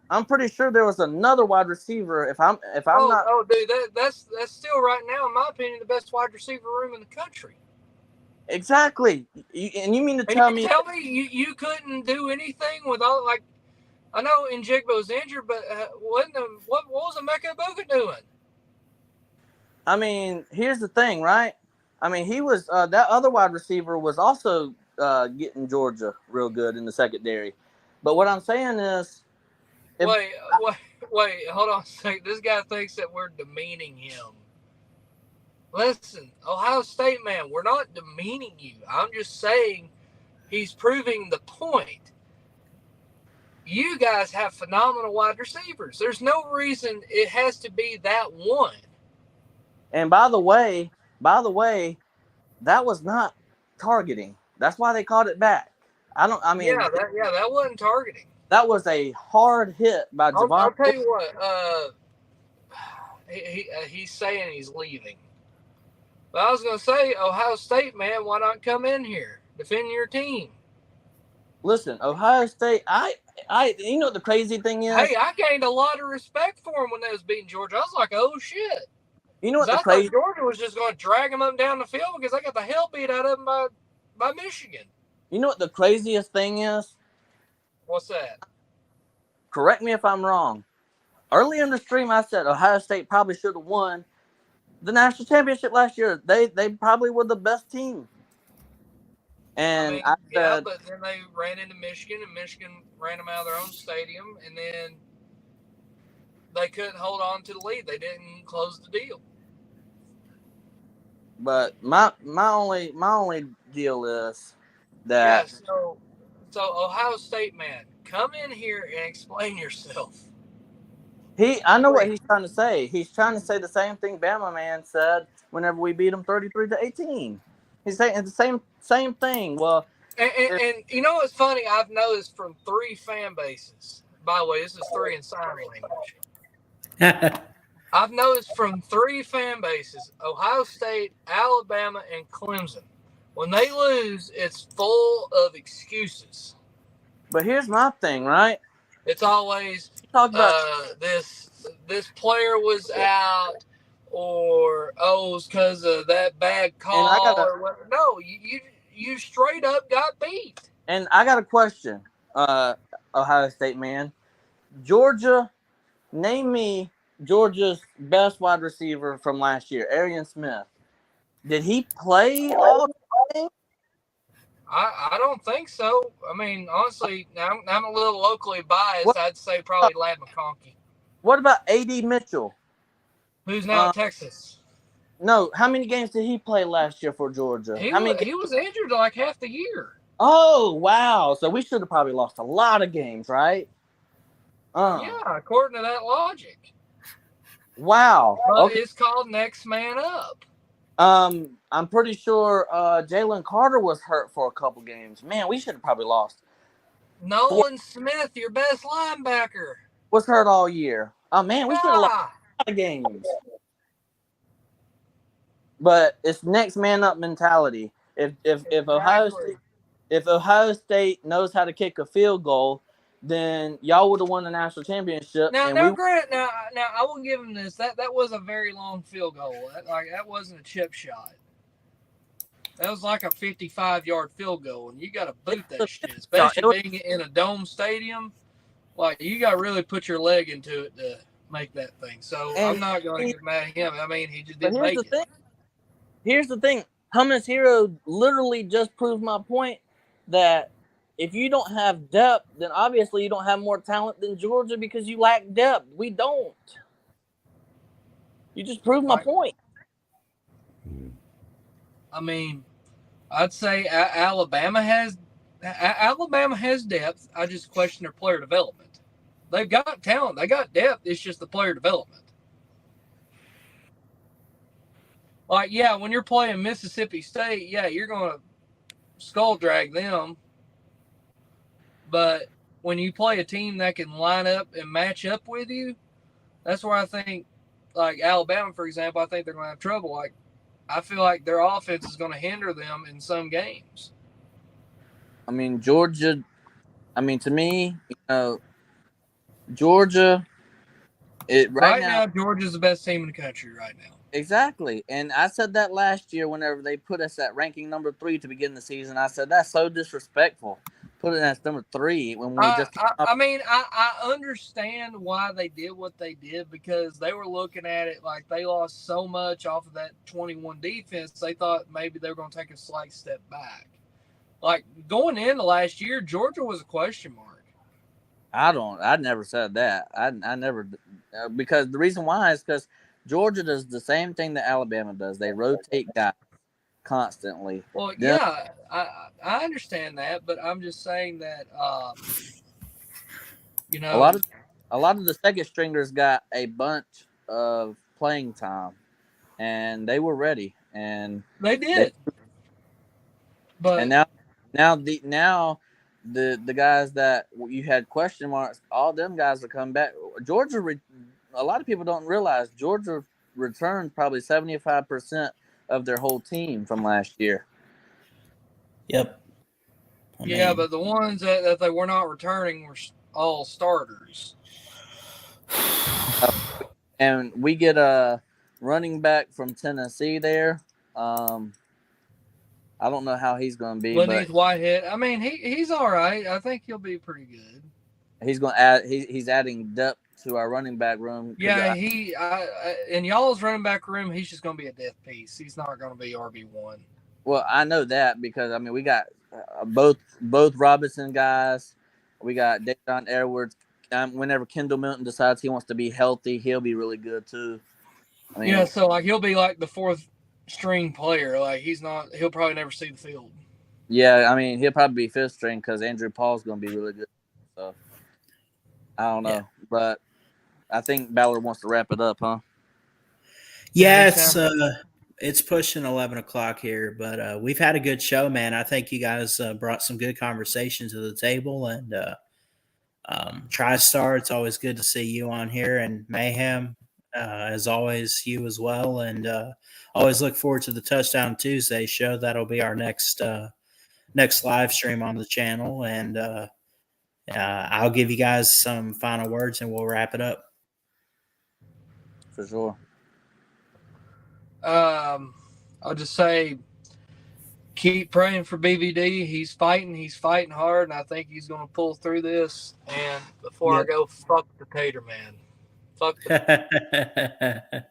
I'm pretty sure there was another wide receiver. If I'm not. Oh, dude, that's still right now, in my opinion, the best wide receiver room in the country. Exactly. You mean to tell me you couldn't do anything with all, like, I know Njigba's injured, but what was Emeka Egbuka doing? I mean, here's the thing, right? I mean, he was that other wide receiver was also getting Georgia real good in the secondary. But what I'm saying is, wait, hold on a second. This guy thinks that we're demeaning him. Listen, Ohio State, man, we're not demeaning you. I'm just saying he's proving the point. You guys have phenomenal wide receivers. There's no reason it has to be that one. And by the way, that was not targeting. That's why they called it back. That wasn't targeting. That was a hard hit by Javon. I'll tell you what. He's saying he's leaving. But I was going to say, Ohio State, man, why not come in here, defend your team? Listen, Ohio State, you know what the crazy thing is? Hey, I gained a lot of respect for them when they was beating Georgia. I was like, oh shit. You know what I thought Georgia was just going to drag them up and down the field because they got the hell beat out of them by Michigan. You know what the craziest thing is? What's that? Correct me if I'm wrong. Early in the stream, I said Ohio State probably should have won the national championship last year. They probably were the best team. And I said, but then they ran into Michigan, and Michigan ran them out of their own stadium, and then they couldn't hold on to the lead. They didn't close the deal. But my only deal is that so Ohio State, man, come in here and explain yourself. I know what he's trying to say. He's trying to say the same thing Bama man said whenever we beat him 33-18. He's saying the same thing. Well, and you know what's funny? I've noticed from 3 fan bases. By the way, this is 3 in sign language. I've noticed from 3 fan bases: Ohio State, Alabama, and Clemson. When they lose, it's full of excuses. But here's my thing, right? It's always this player was out, or it's because of that bad call, or whatever. No, you straight up got beat. And I got a question, Ohio State man. Georgia, name me Georgia's best wide receiver from last year, Arian Smith. Did he play all the time? I don't think so. I mean, honestly, I'm a little locally biased. I'd say probably Ladd McConkey. What about A.D. Mitchell? Who's now at Texas? No, how many games did he play last year for Georgia? He was injured like half the year. Oh, wow. So we should have probably lost a lot of games, right? Yeah, according to that logic. Wow. But okay. It's called next man up. I'm pretty sure Jalen Carter was hurt for a couple games. Man, we should have probably lost. Nolan Smith, your best linebacker, was hurt all year. Oh man, we should have lost a lot of games. But it's next man up mentality. If Ohio State knows how to kick a field goal, then y'all would have won the national championship. Grant, I will give him this. That was a very long field goal. That wasn't a chip shot. That was like a 55-yard field goal, and you got to boot that shit, especially being in a dome stadium. Like, you got to really put your leg into it to make that thing. So I'm not going to get mad at him. I mean, he just didn't make it. Here's the thing. Thomas Hero literally just proved my point that if you don't have depth, then obviously you don't have more talent than Georgia because you lack depth. We don't. You just proved my point. I mean, I'd say Alabama has Alabama has depth. I just question their player development. They've got talent. They got depth. It's just the player development. Like, yeah, when you're playing Mississippi State, yeah, you're going to skull drag them. But when you play a team that can line up and match up with you, that's where I think, like Alabama, for example, I think they're going to have trouble. Like, I feel like their offense is going to hinder them in some games. I mean, Georgia. I mean, to me, Georgia. Right now, Georgia's the best team in the country right now. Exactly. And I said that last year whenever they put us at ranking number 3 to begin the season. I said, that's so disrespectful. Put it as number 3 when we just I understand why they did what they did, because they were looking at it like they lost so much off of that 21 defense. They thought maybe they were going to take a slight step back. Like, going into last year, Georgia was a question mark. I never said that. I never, because the reason why is because Georgia does the same thing that Alabama does. They rotate guys constantly. Well, yeah, I understand that, but I'm just saying that, a lot of the second stringers got a bunch of playing time, and they were ready, and they did. But now the guys that you had question marks, all them guys are coming back. Georgia. A lot of people don't realize Georgia returned probably 75% of their whole team from last year. Yep. But the ones that they were not returning were all starters. And we get a running back from Tennessee there. I don't know how he's going to be. Lenny Whitehead. I mean, he's all right. I think he'll be pretty good. He's going to add. He's adding depth to our running back room. Yeah, in y'all's running back room, he's just going to be a death piece. He's not going to be RB1. Well, I know that because I mean we got both Robinson guys. We got Davion Edwards. Whenever Kendall Milton decides he wants to be healthy, he'll be really good too. I mean, so like he'll be like the 4th string player. Like he'll probably never see the field. Yeah, I mean he'll probably be 5th string because Andrew Paul's going to be really good. So I don't know, but I think Ballard wants to wrap it up, huh? Yeah, it's pushing 11 o'clock here, but we've had a good show, man. I think you guys brought some good conversation to the table, and TriStar, it's always good to see you on here, and Mayhem, as always, you as well, and always look forward to the Touchdown Tuesday show. That'll be our next live stream on the channel, and I'll give you guys some final words, and we'll wrap it up. For sure. I'll just say, keep praying for BVD. He's fighting hard, and I think he's going to pull through this. And before I go, fuck the Tater Man. Fuck the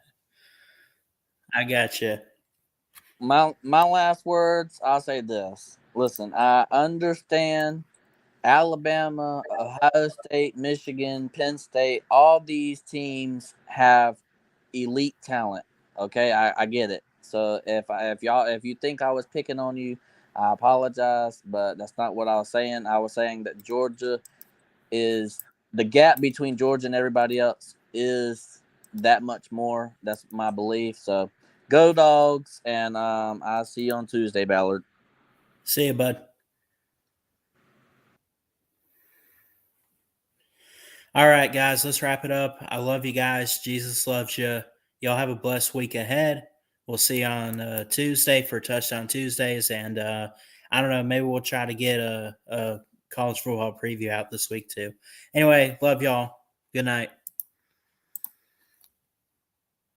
I got you. My last words, I'll say this. Listen, I understand Alabama, Ohio State, Michigan, Penn State, all these teams have elite talent. Okay, I get it. So if you think I was picking on you, I apologize, but that's not what I was saying. I was saying that Georgia is the gap between Georgia and everybody else is that much more. That's my belief. So go Dogs, and I'll see you on Tuesday, Ballard. See you, bud. All right, guys, let's wrap it up. I love you guys. Jesus loves you. Y'all have a blessed week ahead. We'll see you on Tuesday for Touchdown Tuesdays. And I don't know, maybe we'll try to get a college football preview out this week too. Anyway, love y'all. Good night.